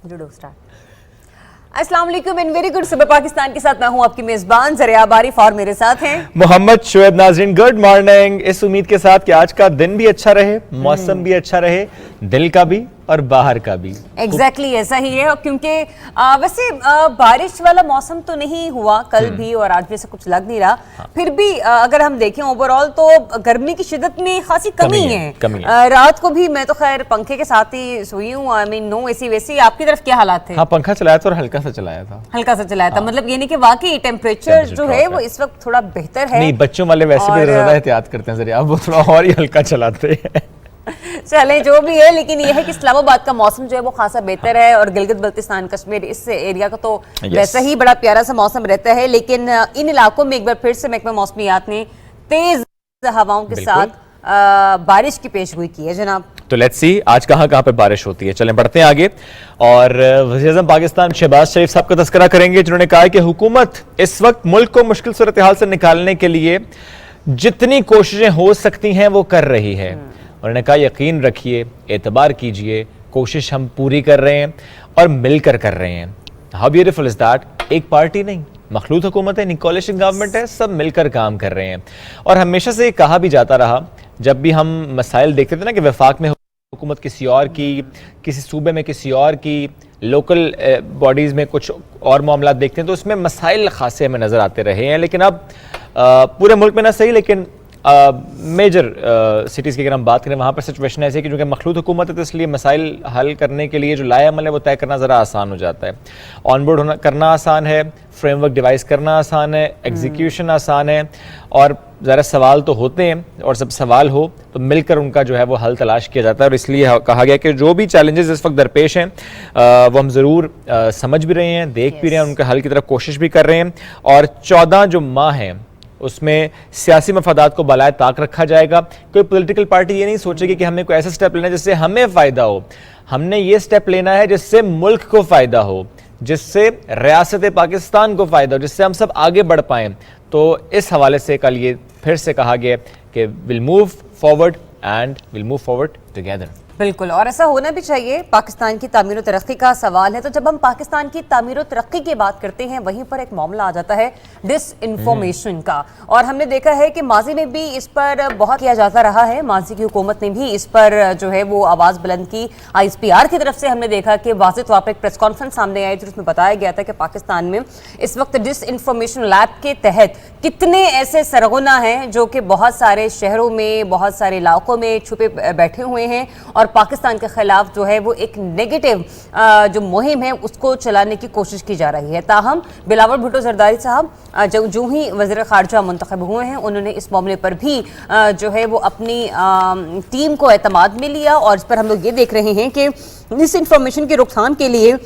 Judo start. अस्सलाम वालेकुम and very good सुबह पाकिस्तान के साथ मैं हूं आपकी मेजबान जरिया बारिफ और मेरे साथ हैं मोहम्मद शुएब। नाज़रीन गुड मॉर्निंग। इस उम्मीद के साथ कि आज का दिन भी अच्छा रहे, मौसम भी अच्छा रहे, दिल का भी और बाहर का भी। एग्जैक्टली ऐसा ही है। क्योंकि वैसे बारिश वाला मौसम तो नहीं हुआ कल भी और आज भी ऐसा कुछ लग नहीं रहा। फिर भी अगर हम देखें ओवरऑल तो गर्मी की शिद्दत में खासी कमी है। रात को भी मैं तो खैर पंखे के साथ ही सोई हूँ। आई मीन नो एसी वैसी। आपकी तरफ क्या हालात थे? हाँ, पंखा चलाया था और हल्का सा चलाया था। हल्का सा चलाया था मतलब ये नहीं कि वाकई टेम्परेचर जो है वो इस वक्त थोड़ा बेहतर है। नहीं, बच्चों वाले वैसे भी ज्यादा एहतियात करते हैं जरिया, वो थोड़ा और ही हल्का चलाते हैं। चले जो भी है, लेकिन यह है कि इस्लामाबाद का मौसम जो है वो खासा बेहतर है और गिलगित बल्तिस्तान कश्मीर इस एरिया का तो वैसे ही बड़ा प्यारा सा मौसम रहता है। लेकिन इन इलाकों में एक बार फिर से महकमा मौसमियात ने तेज हवाओं के साथ बारिश की पेशगोई की है जनाब। तो लेट्स सी आज कहां कहां पे बारिश होती है। चलें बढ़ते हैं आगे और वज़ीर-ए-आज़म पाकिस्तान शहबाज शरीफ साहब का तज़किरा करेंगे, जिन्होंने कहा है कि हुकूमत इस वक्त मुल्क को मुश्किल सूरत हाल से निकालने के लिए जितनी कोशिशें हो सकती हैं वो कर रही है। उन्होंने कहा यकीन रखिए, एतबार कीजिए, कोशिश हम पूरी कर रहे हैं और मिलकर कर रहे हैं। How beautiful is that. एक पार्टी नहीं, मखलूत हुकूमत है, कोalition गवर्नमेंट है, सब मिलकर काम कर रहे हैं। और हमेशा से कहा भी जाता रहा, जब भी हम मसाइल देखते थे ना कि वफाक में हुकूमत किसी और की, किसी सूबे में किसी और की, लोकल बॉडीज़ में कुछ और मामला देखते हैं तो उसमें मसाइल खासे हमें नज़र आते रहे हैं। लेकिन अब पूरे मुल्क में ना सही, लेकिन मेजर सिटीज़ की अगर हम बात करें वहाँ पर सिचुएशन ऐसी है कि चूँकि मखलूत हुकूमत है तो इसलिए मसाइल हल करने के लिए जो लाए अमल है वो तय करना ज़रा आसान हो जाता है। ऑनबोर्ड करना आसान है, फ्रेमवर्क डिवाइस करना आसान है, एग्जीक्यूशन आसान है और ज़रा सवाल तो होते हैं और जब सवाल हो तो मिलकर उनका जो है वो हल तलाश किया जाता है। और इसलिए कहा गया कि जो भी चैलेंजेस इस वक्त दरपेश हैं वो हम ज़रूर समझ भी रहे हैं, देख भी रहे हैं, उनके हल की तरफ कोशिश भी कर रहे हैं। और 14 जो माह हैं उसमें सियासी मफादात को बलाए ताक रखा जाएगा। कोई पॉलिटिकल पार्टी ये नहीं सोचेगी कि हमें कोई ऐसा स्टेप लेना है जिससे हमें फ़ायदा हो। हमने ये स्टेप लेना है जिससे मुल्क को फ़ायदा हो, जिससे रियासत पाकिस्तान को फ़ायदा हो, जिससे हम सब आगे बढ़ पाएँ। तो इस हवाले से कल ये फिर से कहा गया कि will move forward and will move forward together. बिल्कुल, और ऐसा होना भी चाहिए। पाकिस्तान की तामीर और तरक्की का सवाल है तो जब हम पाकिस्तान की तामीर और तरक्की की बात करते हैं वहीं पर एक मामला आ जाता है डिस इन्फॉर्मेशन का। और हमने देखा है कि माजी में भी इस पर बहुत किया जाता रहा है। माजी की हुकूमत ने भी इस पर जो है वो आवाज़ बुलंद की। ISPR की तरफ से हमने देखा कि वाज़ेह तौर पर एक प्रेस कॉन्फ्रेंस सामने आई थी जिसमें बताया गया था कि पाकिस्तान में इस वक्त डिस इन्फॉर्मेशन लैब के तहत कितने ऐसे सरगना हैं जो कि बहुत सारे शहरों में, बहुत सारे इलाकों में छुपे बैठे हुए हैं और पाकिस्तान के खिलाफ जो है वो एक नेगेटिव जो मुहिम है उसको चलाने की कोशिश की जा रही है। ताहम बिलावल भुट्टो जरदारी साहब जो ही वज़ीर ख़ारजा मुंतखब हुए हैं उन्होंने इस मामले पर भी जो है वो अपनी टीम को एतमाद में लिया और इस पर हम लोग ये देख रहे हैं कि मिस इन्फॉर्मेशन की रोकथाम के लिए,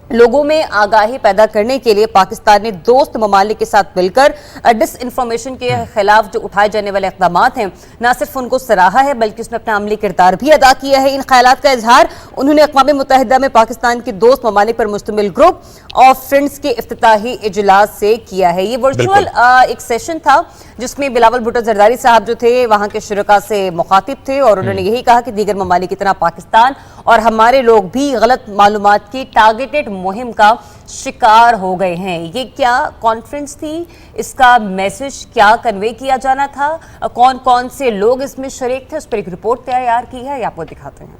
लोगों में आगाही पैदा करने के लिए पाकिस्तान ने दोस्त ममालिक के साथ मिलकर डिस इन्फॉर्मेशन के खिलाफ जो उठाए जाने वाले इक़दाम हैं न सिर्फ उनको सराहा है बल्कि उसमें अपना अमली किरदार भी अदा किया है। इन ख्यालात का इजहार उन्होंने अक़वाम मुत्तहिदा में पाकिस्तान के दोस्त ममालिक पर मुश्तमिल ग्रुप ऑफ फ्रेंड्स के इफ्तिताही इजलास से किया है। ये वर्चुअल एक सेशन था जिसमें बिलावल भुट्टो जरदारी साहब जो थे वहाँ के शुरका से मुखातिब थे और उन्होंने यही कहा कि दीगर ममालिक की तरह पाकिस्तान और हमारे लोग भी गलत मालूमात की टारगेटेड मुहिम का शिकार हो गए हैं। ये क्या कॉन्फ्रेंस थी, इसका मैसेज क्या कन्वे किया जाना था, कौन कौन से लोग इसमें शरीक थे, उस पर एक रिपोर्ट तैयार की है, ये आपको दिखाते हैं।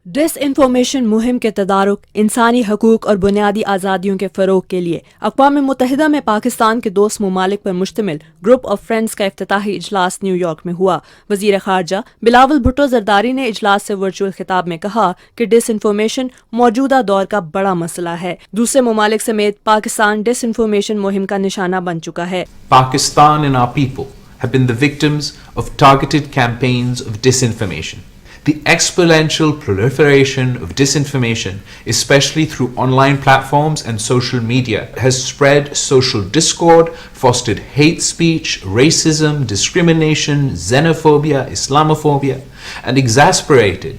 डिसइंफॉर्मेशन मुहिम के तदारुक इंसानी हकूक और बुनियादी आज़ादियों के फ़रोग के लिए अक़वाम मुत्तहिदा में पाकिस्तान के दोस्त ममालिक पर मुश्तमिल ग्रुप ऑफ फ्रेंड्स का इफ्तिताही इजलास न्यूयॉर्क में हुआ। वज़ीर ख़ारजा बिलावल भुट्टो जरदारी ने इजलास से वर्चुअल खिताब में कहा कि डिसइंफॉर्मेशन मौजूदा दौर का बड़ा मसला है। दूसरे ममालिक समेत पाकिस्तान डिसइंफॉर्मेशन मुहिम का निशाना बन चुका है। Pakistan and our people have been the victims of targeted campaigns of disinformation. The exponential proliferation of disinformation, especially through online platforms and social media, has spread social discord, fostered hate speech, racism, discrimination, xenophobia, Islamophobia, and exasperated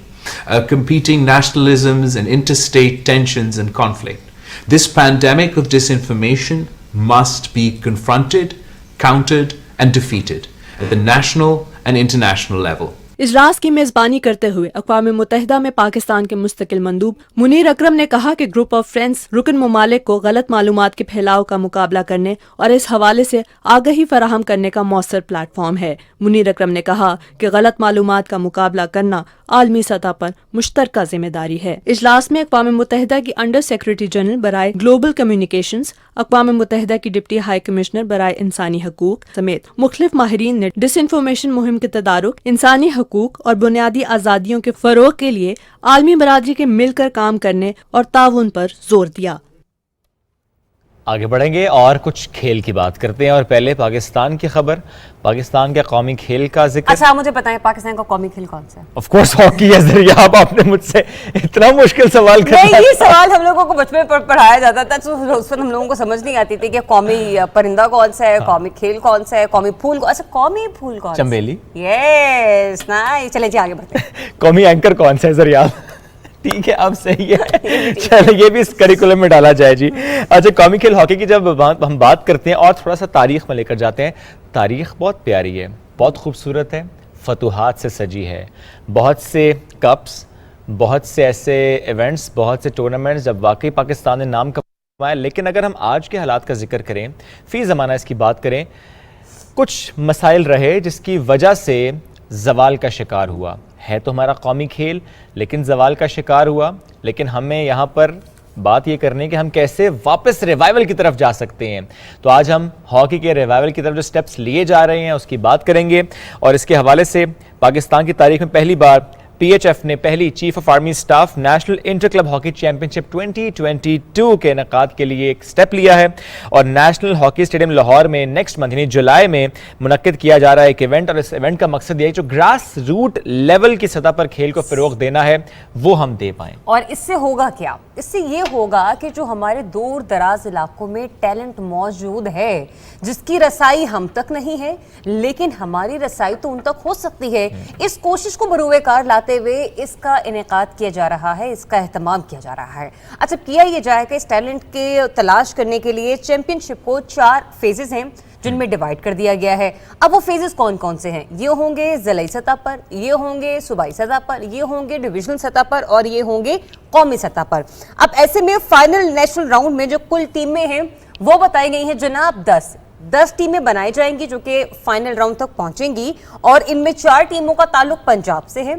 competing nationalisms and interstate tensions and conflict. This pandemic of disinformation must be confronted, countered, and defeated at the national and international level. इजलास की मेजबानी करते हुए अक़वाम मुत्तहिदा में पाकिस्तान के मुस्तकिल मंदूब मुनीर अकरम ने कहा कि ग्रुप ऑफ फ्रेंड्स रुकन ममालिक को गलत मालूमात के फैलाव का मुकाबला करने और इस हवाले से आगाही फराहम करने का मौसर प्लेटफॉर्म है। मुनीर अकरम ने कहा कि गलत मालूमात का मुकाबला करना आलमी सतह पर मुश्तरका जिम्मेदारी है। इजलास में अक़वाम मुत्तहिदा की अंडर सेक्रेटरी जनरल बराए ग्लोबल कम्युनिकेशंस, अक़वाम मुत्तहिदा की डिप्टी हाई कमिश्नर बराए इंसानी हकूक समेत मुख्तलिफ माहिरीन ने डिसइंफॉर्मेशन मुहिम के तदारुक, इंसानी हकूक और बुनियादी आज़ादियों के फ़रोग़ के लिए आलमी बरादरी के मिलकर काम करने और ताउन पर जोर दिया। आगे बढ़ेंगे और कुछ खेल की बात करते हैं और पहले पाकिस्तान की खबर, पाकिस्तान के कौमी खेल का जिक्र। अच्छा, मुझे बताएं पाकिस्तान का कौमी खेल कौन सा है? ऑफ कोर्स हॉकी है। ज़रियाब, आपने मुझसे इतना मुश्किल सवाल कर नहीं, ये सवाल हम लोगों को बचपन में पढ़ाया जाता था तो उस वक्त हम लोगों को समझ नहीं आती थी कि कौमी परिंदा कौन सा है, कौमी खेल कौन सा है, कौमी फूल। अच्छा, कौमी फूल कौन सा? चंबेली। Yes, nice. चले जी आगे बढ़ते हैं। कौमी एंकर कौन सा है ज़रियाब? ठीक है, अब सही है। चलो ये भी इस करिकुलम में डाला जाए जी। अच्छा, कौमी खेल हॉकी की जब हम बात करते हैं और थोड़ा सा तारीख में लेकर जाते हैं, तारीख बहुत प्यारी है, बहुत खूबसूरत है, फतूहात से सजी है। बहुत से कप्स, बहुत से ऐसे इवेंट्स, बहुत से टूर्नामेंट्स जब वाकई पाकिस्तान ने नाम कमाया। लेकिन अगर हम आज के हालात का जिक्र करें, फ़ी ज़माना इसकी बात करें, कुछ मसाइल रहे जिसकी वजह से जवाल का शिकार हुआ है। तो हमारा कौमी खेल लेकिन जवाल का शिकार हुआ। लेकिन हमें यहाँ पर बात ये करनी है कि हम कैसे वापस रिवाइवल की तरफ जा सकते हैं। तो आज हम हॉकी के रिवाइवल की तरफ जो स्टेप्स लिए जा रहे हैं उसकी बात करेंगे। और इसके हवाले से पाकिस्तान की तारीख में पहली बार PHF ने पहली chief of army staff national inter club hockey championship 2022 के इनेकाद के लिए एक स्टेप लिया है और नेशनल हॉकी स्टेडियम लाहौर में नेक्स्ट मंथ यानी जुलाई में मुनक्किद किया जा रहा है एक इवेंट। और इस इवेंट का मकसद ये है जो ग्रास रूट लेवल की सतह पर खेल को फ़रोग़ देना है वो हम दे पाएँ। और इससे होगा क्या? इससे ये होगा कि जो हमारे दूर दराज इलाकों में टैलेंट मौजूद है जिसकी रसाई हम तक नहीं है लेकिन हमारी रसाई तो उन तक हो सकती है, इस कोशिश को बरूए कार लाते हुए इसका इनेकाद किया जा रहा है, इसका एहतमाम किया जा रहा है। अच्छा, किया ये जाएगा इस टैलेंट के तलाश करने के लिए चैंपियनशिप को 4 फेजेस हैं जिनमें डिवाइड कर दिया गया है। अब वो फेजेस कौन कौन से हैं? ये होंगे ज़िलाई सतह पर, ये होंगे सूबाई सतह पर, ये होंगे डिविजनल सतह पर और ये होंगे कौमी सतह पर। अब ऐसे में फाइनल नेशनल राउंड में जो कुल टीमें हैं वो बताई गई हैं जनाब 10 टीमें बनाई जाएंगी जो कि फाइनल राउंड तक पहुंचेंगी और इनमें 4 टीमों का ताल्लुक पंजाब से है,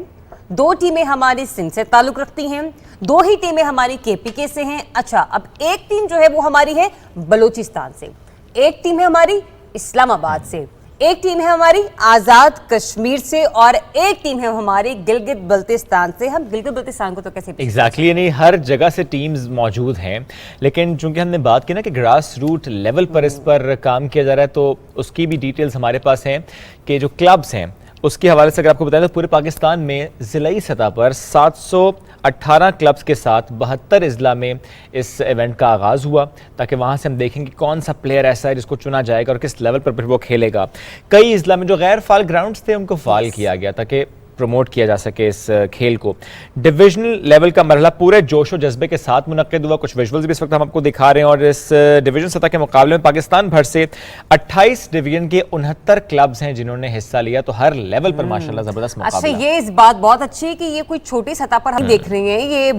2 टीमें हमारी सिंध से ताल्लुक रखती हैं, 2 ही टीमें हमारी KPK से हैं। अच्छा, अब एक टीम जो है वो हमारी है बलूचिस्तान से, एक टीम है हमारी इस्लामाबाद से, एक टीम है हमारी आज़ाद कश्मीर से और एक टीम है हमारी गिलगित बल्तिस्तान से। हम गिलगित बल्तिस्तान को तो कैसे एग्जैक्टली यानी हर जगह से टीम्स मौजूद हैं। लेकिन चूंकि हमने बात की ना कि ग्रास रूट लेवल पर इस पर काम किया जा रहा है तो उसकी भी डिटेल्स हमारे पास हैं कि जो क्लब्स हैं उसके हवाले से अगर आपको बताएं तो पूरे पाकिस्तान में ज़िलाई सतह पर 718 क्लब्स के साथ 72 अजला में इस इवेंट का आगाज़ हुआ ताकि वहाँ से हम देखें कि कौन सा प्लेयर ऐसा है जिसको चुना जाएगा और किस लेवल पर फिर वो खेलेगा। कई अजला में जो गैर फाल ग्राउंड्स थे उनको फाल किया गया ताकि प्रमोट किया जा सके इस खेल को। डिविजनल लेवल का मरहला पूरे जोशो जज्बे के साथ मुनक्किद हुआ। कुछ विजुअल्स भी इस वक्त हम आपको दिखा रहे हैं और इस डिवीजन सतह के मुकाबले में पाकिस्तान भर से 28 डिवीजन के 69 क्लब्स हैं जिन्होंने हिस्सा लिया। तो हर लेवल पर माशाल्लाह जबरदस्त मुकाबला। अच्छा, ये इस बात बहुत अच्छी है कि ये कोई छोटी सतह पर हम देख रहे हैं, ये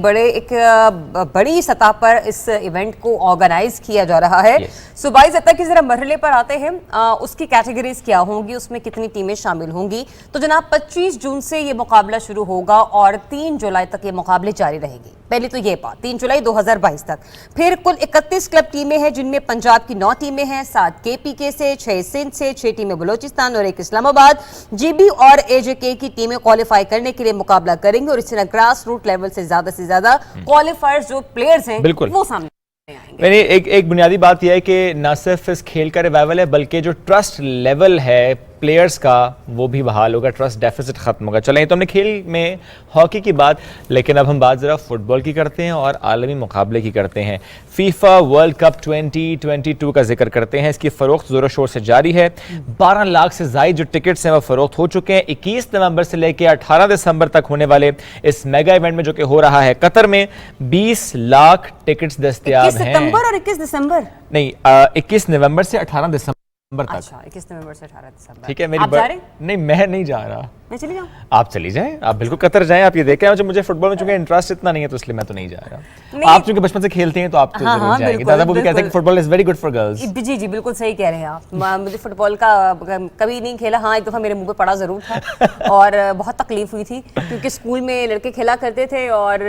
बड़ी सतह पर इस इवेंट को ऑर्गेनाइज किया जा रहा है। सूबाई सतह की जरा मरहले पर आते हैं, उसकी कैटेगरीज क्या होंगी, उसमें कितनी टीमें शामिल होंगी। तो जनाब 25 जून से ये मुकाबला शुरू होगा और 3 जुलाई तक ये मुकाबले जारी रहेंगे। पहले तो ये बात 3 जुलाई 2022 तक। फिर कुल 31 क्लब टीमें हैं जिनमें पंजाब की 9 टीमें हैं, 7 KPK से, 6 सिंध से, 6 टीमें बलोचिस्तान और 1 इस्लामाबाद। GB और AJK की टीमें क्वालिफाई करने के लिए मुकाबला करेंगे और इस तरह ग्रास रूट लेवल से ज्यादा क्वालिफायर्स जो प्लेयर्स हैं वो सामने मैंने एक बुनियादी बात यह है कि न सिर्फ इस खेल का रिवाइवल है बल्कि जो ट्रस्ट लेवल है प्लेयर्स का वो भी बहाल होगा, ट्रस्ट डेफिसिट खत्म होगा। चलें, तो हमने खेल में हॉकी की बात, लेकिन अब हम बात ज़रा फुटबॉल की करते हैं और आलमी मुकाबले की करते हैं। फीफा वर्ल्ड कप 2022 का जिक्र करते हैं। इसकी फ़रोख्त ज़ोर शोर से जारी है। 12 लाख से ज़ायद जो टिकट्स हैं वो फ़रोख्त हो चुके हैं। 21 नवंबर से लेकर 18 दिसंबर तक होने वाले इस मेगा इवेंट में जो कि हो रहा है कतर में 20 लाख टिकट्स दस्तयाब हैं। 21 सितंबर और 21 दिसंबर नहीं, 21 नवंबर से 18 दिसंबर तक। अच्छा, 21 नवंबर से 18 दिसंबर। ठीक है, मेरी नहीं, मैं नहीं जा रहा। मैं चली जाऊँ? आप चली जाएं, आप बिल्कुल कतर जाएं, आप ये देखें। मुझे फुटबॉल में चूंकि इंटरेस्ट इतना नहीं है तो इसलिए मैं तो नहीं जा रहा। आप चूंकि बचपन से खेलते हैं तो आप तो जरूर जाएंगे। दादा वो भी कहते हैं कि football is very good for girls. जी जी बिल्कुल सही कह रहे हैं आप। मुझे फुटबॉल का कभी नहीं खेला, हाँ एक दफ़ा मेरे मुंह पे पड़ा ज़रूर था और बहुत तकलीफ हुई थी क्योंकि स्कूल में लड़के खेला करते थे और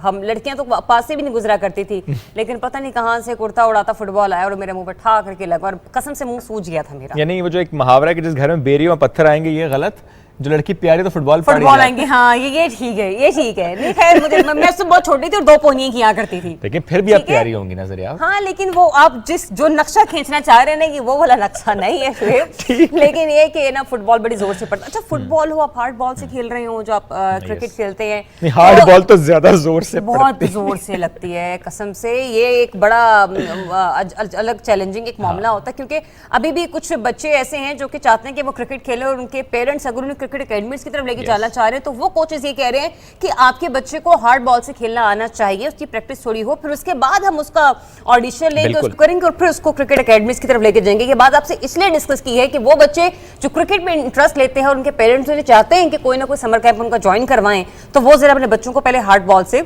हम लड़कियां तो पास से भी नहीं गुजरा करती थी, लेकिन पता नहीं कहाँ से कुर्ता उड़ाता फुटबॉल आया और मेरे मुंह पे ठा करके लगा और कसम से मुंह सूज गया था मेरा। यानी वो जो एक मुहावरा है कि जिस घर में बेरी और पत्थर आएंगे ये गलत, जो लड़की प्यारी तो फुटबॉल आएंगे। हाँ ये ठीक है, ये ठीक है। नहीं खैर मुझे मैं उससे बहुत छोटी थी और 2 पोनियां किया करती थी, लेकिन फिर भी आप प्यारी होंगी नजर यार। हाँ लेकिन वो आप जो नक्शा खींचना चाह रहे हैं ना कि वो वाला नक्शा नहीं है शुएब। लेकिन ये कि ना फुटबॉल बड़ी जोर से पड़ता। अच्छा फुटबॉल हो, आप हार्ड बॉल से खेल रहे हो जो आप क्रिकेट खेलते हैं, हार्ड बॉल तो ज्यादा जोर से बहुत जोर से लगती है कसम से। ये एक बड़ा अलग चैलेंजिंग एक मामला होता है क्योंकि अभी भी कुछ बच्चे ऐसे हैं जो कि चाहते हैं कि वो क्रिकेट खेले और उनके पेरेंट्स अगर उन्हें क्रिकेट अकेडमीज की तरफ लेके जाना चाह रहे हैं तो वो कोचेस ये कह रहे हैं कि आपके बच्चे को हार्ड बॉल से खेलना आना चाहिए, उसकी प्रैक्टिस थोड़ी हो, फिर उसके बाद हम उसका ऑडिशन लेंगे, उसको करेंगे और फिर उसको क्रिकेट अकेडमीज की तरफ लेके जाएंगे। ये बात आपसे इसलिए डिस्कस की है कि वो बच्चे जो क्रिकेट में इंटरेस्ट लेते हैं और उनके पेरेंट्स उन्हें चाहते हैं कि कोई ना कोई समर कैंप उनका ज्वाइन करवाएं, तो वो जरा अपने बच्चों को पहले हार्ड बॉल से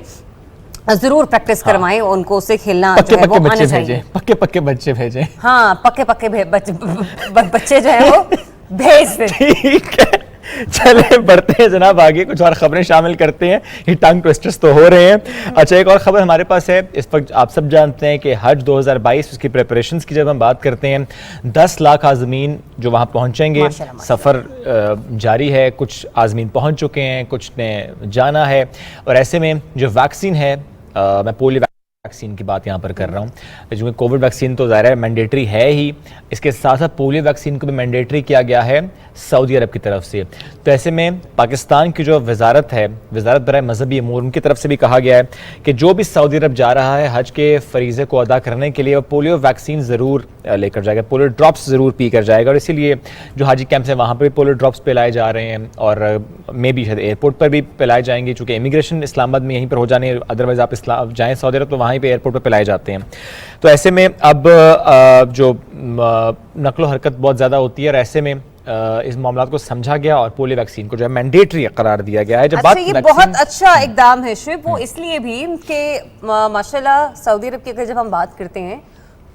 जरूर प्रैक्टिस करवाएं, उनको उससे खेलना जो है वो आना चाहिए। पक्के बच्चे भेजें। हाँ पक्के बच्चे जो है वो भेज दें। ठीक है, चले बढ़ते हैं जनाब आगे, कुछ और खबरें शामिल करते हैं। ये टंग ट्विस्टर्स तो हो रहे हैं। अच्छा एक और खबर हमारे पास है इस वक्त, आप सब जानते हैं कि हज 2022 उसकी प्रिपरेशंस की जब हम बात करते हैं 10 लाख आज़मीन जो वहाँ पहुँचेंगे, सफ़र जारी है, कुछ आज़मीन पहुँच चुके हैं, कुछ ने जाना है। और ऐसे में जो वैक्सीन है, मैं पोलियो वैक्सीन की बात यहाँ पर कर रहा हूँ, क्योंकि कोविड वैक्सीन तो ज़ाहिर है मैंडेटरी है ही, इसके साथ साथ पोलियो वैक्सीन को भी मैंडेटरी किया गया है सऊदी अरब की तरफ से। तो ऐसे में पाकिस्तान की जो वजारत है, वजारत बराए मजहबी अमूर, उनकी तरफ से भी कहा गया है कि जो भी सऊदी अरब जा रहा है हज के फरीज़े को अदा करने के लिए वो पोलियो वैक्सीन ज़रूर लेकर जाएगा, पोलियो ड्रॉप्स ज़रूर पी कर जाएगा। और इसीलिए जो हाजी कैंप्स हैं वहाँ पर भी पोलियो ड्रॉप्स पिलाए जा रहे हैं और मे भी शायद एयरपोर्ट पर भी पिलाए जाएंगे, चूँकि इमिग्रेशन इस्लामाबाद में यहीं पर हो जाने, अदरवाइज़ आप जाएँ सऊदी अरब तो वहाँ पे एयरपोर्ट पर पिलाए जाते हैं। तो ऐसे में अब जो नकलो हरकत बहुत ज़्यादा होती है और ऐसे में इस मामला को समझा गया और पोलियो वैक्सीन को जो है मैंडेटरी करार दिया गया है। जब अच्छा, ये बहुत अच्छा इकदाम है शुभ, वो इसलिए भी कि माशाल्लाह सऊदी अरब की अगर जब हम बात करते हैं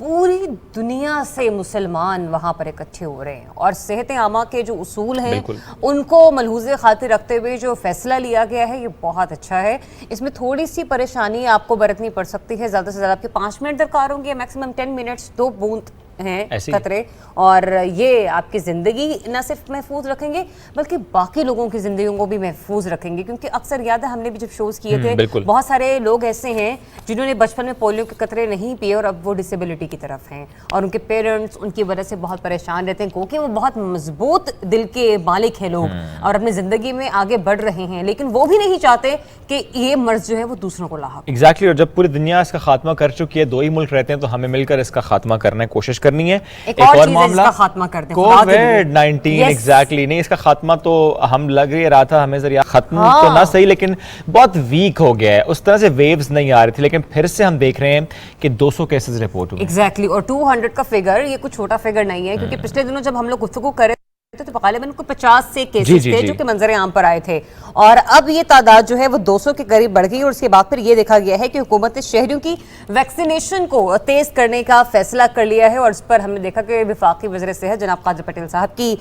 पूरी दुनिया से मुसलमान वहाँ पर इकट्ठे हो रहे हैं और सेहत आमा के जो उसूल हैं उनको मलहूज़े खातिर रखते हुए जो फैसला लिया गया है ये बहुत अच्छा है। इसमें थोड़ी सी परेशानी आपको बरतनी पड़ सकती है, ज़्यादा से ज़्यादा आपके 5 मिनट दरकार होंगे, मैक्सिमम 10 मिनट्स, 2 बूंद हैं खतरे, और ये आपकी ज़िंदगी न सिर्फ महफूज रखेंगे बल्कि बाकी लोगों की ज़िंदगियों को भी महफूज रखेंगे। क्योंकि अक्सर याद है हमने भी जब शोज़ किए थे बहुत सारे लोग ऐसे हैं जिन्होंने बचपन में पोलियो के कतरे नहीं पिए और अब वो डिसेबिलिटी की तरफ हैं और उनके पेरेंट्स उनकी वजह से बहुत परेशान रहते हैं क्योंकि वो बहुत मजबूत दिल के मालिक हैं लोग और अपनी ज़िंदगी में आगे बढ़ रहे हैं, लेकिन वो भी नहीं चाहते कि ये मर्ज जो है वो दूसरों को लाहक। एग्जैक्टली, और जब पूरी दुनिया इसका खात्मा कर चुकी है, 2 ही मुल्क रहते हैं, तो हमें मिलकर इसका खात्मा करने की कोशिश करनी है। एक और मामला खात्मा कर दें, कोविड-19। एग्जैक्टली, नहीं इसका खात्मा तो हम लग रहा था हमें जरिए खत्म तो ना सही, लेकिन बहुत वीक हो गया है, उस तरह से वेव्स नहीं आ रही थी, लेकिन फिर से हम देख रहे हैं कि 200 केसेस रिपोर्ट हुए। एग्जैक्टली, और 200 का फिगर ये कुछ छोटा फिगर नहीं है क्योंकि पिछले दिनों जब हम लोग गुफ्तगू कर तो गालिबन को 50 से केसेस थे जो कि मंजर आम पर आए थे और अब ये तादाद जो है वो 200 के करीब बढ़ गई। और उसके बाद फिर ये देखा गया है कि हुकूमत ने शहरियों की वैक्सीनेशन को तेज करने का फैसला कर लिया है और इस पर हमने देखा कि वफाकी वज़ीर सेहत जनाब कादिर पटेल साहब की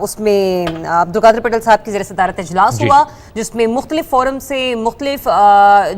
उसमें अब्दुल कादिर पटेल साहब की ज़रिए सदारत इजलास हुआ जिसमें मुख्तलिफ फोरम से मुख्तलिफ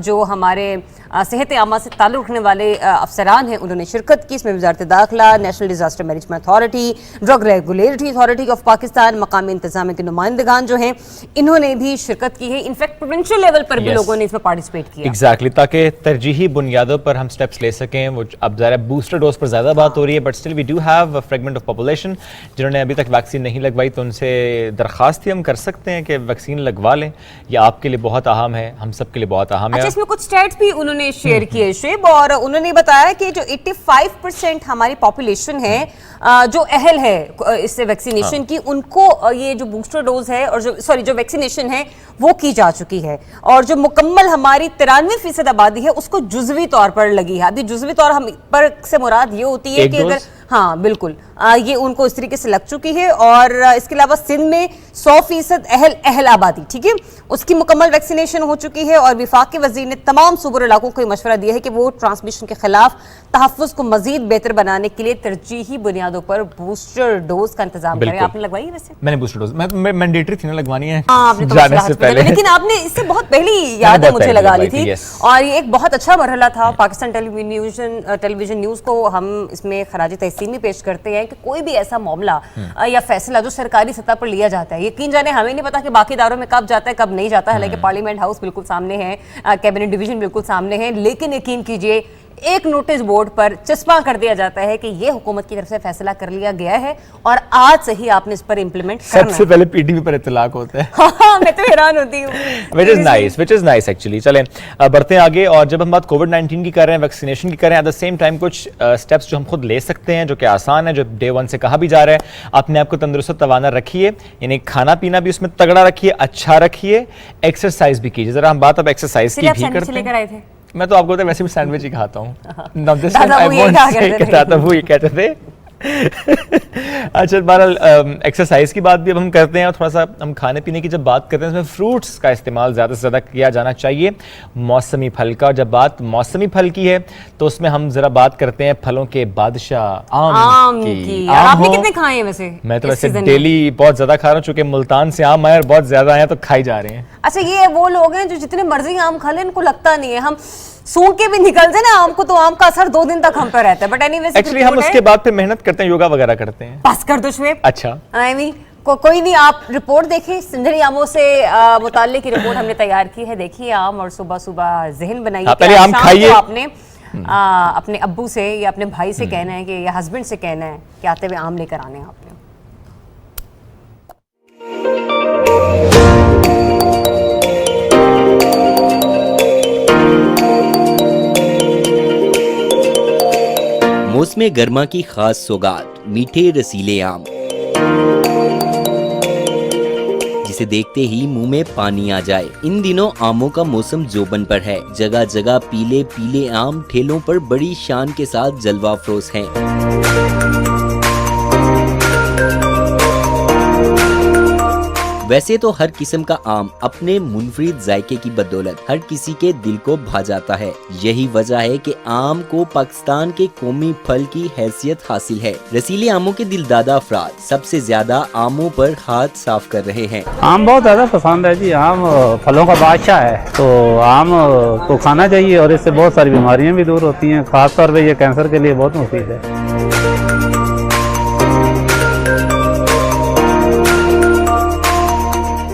जो हमारे सेहत आमा से ताल्लुक़ रखने वाले अफसरान हैं उन्होंने शिरकत की। इसमें वज़ारत दाखिला, national disaster management authority, drug regulatory authority of Pakistan, मकामी इंतजाम के नुमाइंदगान जो हैं इन्होंने भी शिरकत की है। इनफैक्ट प्रोविंशियल लेवल पर भी लोगों ने इसमें पार्टिसिपेट किया। एग्जैक्टली, ताकि तरजीही बुनियादों पर हम स्टेप्स ले सकें। वो अब ज़रा बूस्टर डोज पर ज़्यादा बात हो रही है, but still we do have a fragment of population जिन्होंने अभी तक वैक्सीन नहीं लगवाई, तो उनसे दरख्वास्त ही हम कर सकते हैं कि वैक्सीन लगवा लें। ये आपके लिए बहुत अहम है, हम सब के लिए बहुत अहम है। अच्छा, इसमें कुछ स्टैट्स भी उन्होंने शेयर किए शुएब, और उन्होंने बताया कि जो 85% हमारी पॉपुलेशन है जो अहल है इससे वैक्सीनेशन की, उनको ये जो बूस्टर डोज है और जो वैक्सीनेशन है वो की जा चुकी है और जो मुकम्मल हमारी 93% आबादी है उसको जुज़वी तौर पर लगी है। अभी जुज़वी तौर हम पर से मुराद ये होती है कि अगर हाँ बिल्कुल ये उनको इस तरीके से लग चुकी है। और इसके अलावा सिंध में 100% अहल आबादी, ठीक है, उसकी मुकम्मल वैक्सीनेशन हो चुकी है। और विफाकी वजीर ने तमाम सूबा और इलाकों को मशवरा दिया है कि वो ट्रांसमिशन के खिलाफ तहफ़्फ़ुज़ को मजीद बेहतर बनाने के लिए तरजीही बुनियादों पर बूस्टर डोज का इंतजाम करें। आपने लगवाई है वैसे? मैंने बूस्टर डोज, मैं मैंडेटरी थी ना लगवानी है आपने तो जाने से पहले, लेकिन आपने इससे बहुत पहले याद है मुझे लगा ली थी। yes. और ये एक बहुत अच्छा मरहला था। पाकिस्तान टेलीविजन न्यूज को हम इसमें खराज तहसीन भी पेश करते हैं कि कोई भी ऐसा मामला या फैसला जो सरकारी सतह पर लिया जाता है, यकीन जाने हमें नहीं पता कि बाकी इदारों में कब जाता है कब नहीं जाता है, हालांकि पार्लियामेंट हाउस बिल्कुल सामने है, कैबिनेट डिवीजन बिल्कुल सामने है, लेकिन यकीन कीजिए एक नोटिस बोर्ड पर चस्पा कर दिया जाता है कि ये हुकूमत की तरफ से फैसला कर लिया गया है और आज से ही आपने इस पर इंप्लीमेंट करना है। सबसे पहले पीटीवी पर इतलाक होता है। हाँ, मैं तो हैरान होती हूँ। which is nice actually. चलें बढ़ते हैं आगे। और जब हम बात कोविड-19 की कर रहे हैं, वैक्सीनेशन की कर रहे हैं, एट द सेम टाइम कुछ स्टेप्स जो हम खुद ले सकते हैं जो कि आसान है, जो डे 1 से कहा भी जा रहा है, अपने आप को तंदुरुस्त तवाना रखिए, यानी खाना पीना भी उसमें तगड़ा रखिए, अच्छा रखिए, एक्सरसाइज भी कीजिए। जरा हम बात अब एक्सरसाइज की भी करते हैं। मैं तो आपको वैसे भी सैंडविच ही खाता हूँ। दादा वो ये कहते थे। अच्छा, बहरहाल एक्सरसाइज की बात भी अब हम करते हैं और थोड़ा सा हम खाने पीने की जब बात करते हैं इसमें फ्रूट्स का इस्तेमाल ज़्यादा से ज़्यादा किया जाना चाहिए, मौसमी फल का। जब बात मौसमी फल की है तो उसमें हम ज़रा बात करते हैं फलों के बादशाह आम की। आपने कितने खाए हैं वैसे? मैं तो वैसे डेली बहुत ज़्यादा खा रहा हूँ, चूँकि मुल्तान से आम आए और बहुत ज़्यादा आए तो खाई जा रहे हैं। अच्छा, ये वो लोग हैं जो जितने मर्जी आम खा लें इनको लगता नहीं है, हम सूंघ के भी निकलते ना आम को तो आम का असर 2 दिन तक हम पर रहता है। बट एनीवेज एक्चुअली हम उसके बाद फिर मेहनत करते हैं, योगा वगैरह करते हैं। पास कर दो शुएब। अच्छा, आई मीन कोई नहीं, आप रिपोर्ट देखिए, सिंधरी आमों से मुताल्लिक की रिपोर्ट हमने तैयार की है। देखिए आम और सुबह सुबह जहन बनाइए। पहले आम खाइए। आपने अपने अब्बू से या अपने भाई से कहना है कि या हस्बैंड से कहना है कि आते हुए आम लेकर आने आपने। मौसम गर्मा की खास सौगात मीठे रसीले आम, जिसे देखते ही मुंह में पानी आ जाए। इन दिनों आमों का मौसम जोबन पर है। जगह जगह पीले पीले आम ठेलों पर बड़ी शान के साथ जलवा अफरोज हैं। वैसे तो हर किस्म का आम अपने मुनफरिद जायके की बदौलत हर किसी के दिल को भा जाता है। यही वजह है कि आम को पाकिस्तान के कौमी फल की हैसियत हासिल है। रसीले आमों के दिलदादा अफराद सबसे ज्यादा आमों पर हाथ साफ कर रहे हैं। आम बहुत ज्यादा पसंद है जी। आम फलों का बादशाह है, तो आम को खाना चाहिए और इससे बहुत सारी बीमारियां भी दूर होती हैं। खासतौर पर ये कैंसर के लिए बहुत मुफीद है।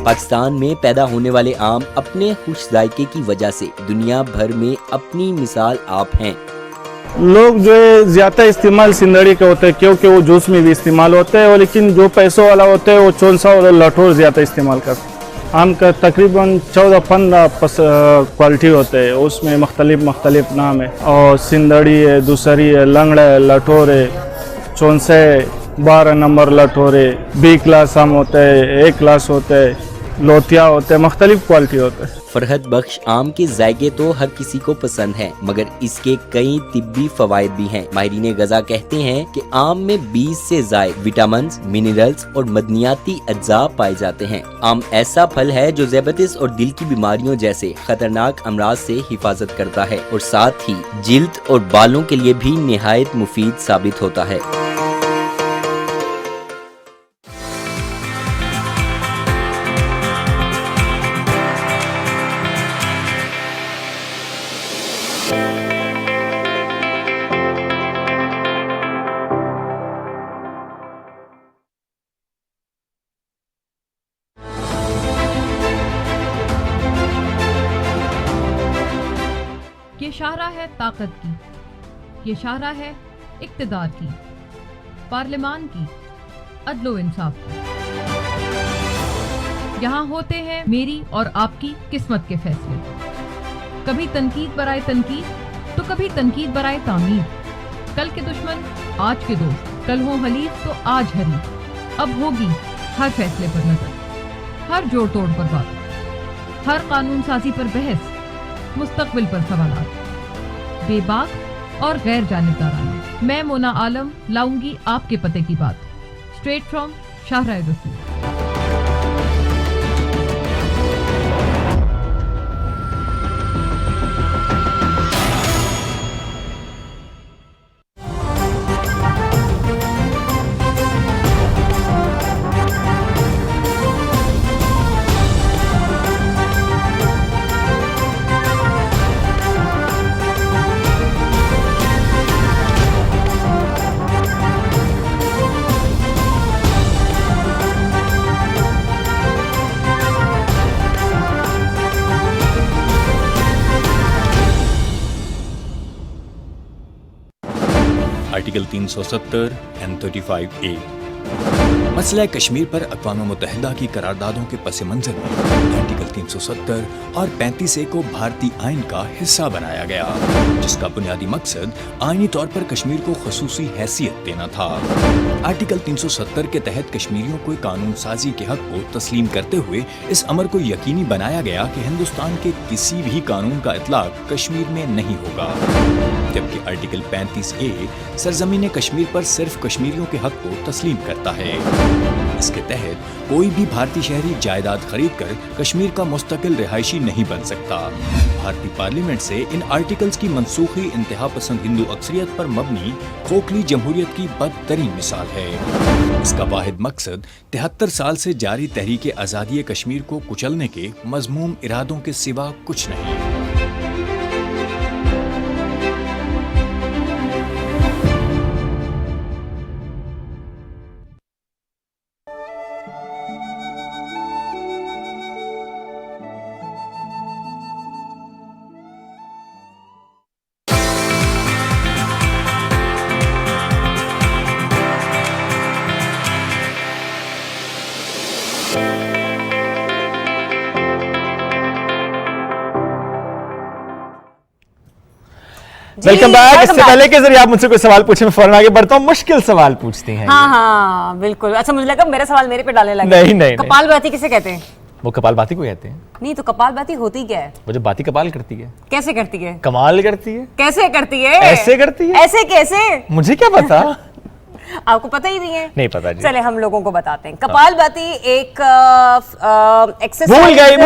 पाकिस्तान में पैदा होने वाले आम अपने खुश जायके की वजह से दुनिया भर में अपनी मिसाल आप हैं। लोग जो है ज्यादा इस्तेमाल सिंदड़ी के होते हैं क्योंकि वो जूस में भी इस्तेमाल होते हैं, और लेकिन जो पैसों वाला होते हैं वो चौंसा और लठोर ज्यादा इस्तेमाल करते हैं। आम का तकरीबन 14-15 क्वालिटी होते हैं, उसमें मुख्तलिफ नाम है। और सिंदड़ी है, दूसरी है, लंगड़ा है, लठोर है, चौंसे 12 नंबर लठोर है, बी क्लास आम होते हैं, ए क्लास होते हैं, लोतिया होते हैं, मुख्तलिफ क्वालिटी होते हैं। फरहत बख्श आम के जायके तो हर किसी को पसंद है, मगर इसके कई तिब्बी फवायद भी हैं। माहिरीन गज़ा कहते हैं कि आम में 20 से ज़ायद विटामिन, मिनरल्स और मदनियाती अज्जा पाए जाते हैं। आम ऐसा फल है जो ज़ैबतिस और दिल की बीमारियों जैसे खतरनाक अमराज से हिफाजत करता है और साथ ही जिल्द और बालों के लिए भी निहायत मुफीद साबित होता है। ये शाहरा है ताकत की, ये शाहरा है इक्तिदार की, पार्लिमान की, अदलो इंसाफ की। यहाँ होते हैं मेरी और आपकी किस्मत के फैसले। कभी तनकीद बराए तनकीद तो कभी तनकीद बराए तामीर। कल के दुश्मन आज के दोस्त, कल हो हलीफ तो आज हरीफ। अब होगी हर फैसले पर नजर, हर जोड़ तोड़ पर बात, हर कानून साजी पर बहस, मुस्तकबिल पर सवालात। बेबाक और गैर जानिबदाराना। मैं मोना आलम लाऊंगी आपके पते की बात, स्ट्रेट फ्रॉम शाहराह रसूल। Article 370 and 35A। मसला कश्मीर पर अक़वाम मुत्तहिदा की करारदादों के पस मंज़र में आर्टिकल 370 और 35A को भारतीय आइन का हिस्सा बनाया गया, जिसका बुनियादी मकसद आइनी तौर पर कश्मीर को ख़ुसूसी हैसियत देना था। आर्टिकल 370 के तहत कश्मीरियों को कानून साजी के हक को तस्लीम करते हुए इस अमर को यकीनी बनाया गया कि हिंदुस्तान के किसी भी कानून का इतलाक कश्मीर में नहीं होगा, जबकि आर्टिकल 35A सरजमीन कश्मीर पर सिर्फ कश्मीरियों के हक को तस्लीम करता है। इसके तहत कोई भी भारतीय शहरी जायदाद खरीद कर कश्मीर का मुस्तकिल रिहायशी नहीं बन सकता। भारतीय पार्लियामेंट से इन आर्टिकल्स की मनसूखी इंतहा पसंद हिंदू अक्सरियत पर मबनी खोखली जमहूरियत की बदतरीन मिसाल है। इसका वाहिद मकसद 73 साल से जारी तहरीक आज़ादी कश्मीर को कुचलने के मज़मूम इरादों के सिवा कुछ नहीं। Welcome back. इससे पहले के जरिए आप मुझसे कोई सवाल पूछे, मैं फौरन आगे बढ़ता हूँ। मुश्किल सवाल पूछती हैं। हाँ हाँ बिल्कुल। अच्छा, मुझे लगा मेरा सवाल मेरे पे डालने लगे। नहीं नहीं, कपालभाति किसे कहते हैं? वो कपालभाति को कहते हैं। नहीं तो कपालभाति होती क्या है? वो जो बाती कपाल करती है। कैसे करती है? कमाल करती है। कैसे करती है? ऐसे करती है। ऐसे कैसे? मुझे क्या पता। आपको पता ही नहीं है? नहीं पता जी। चले हम लोगों को बताते हैं। कपालभाति एक एक्सरसाइज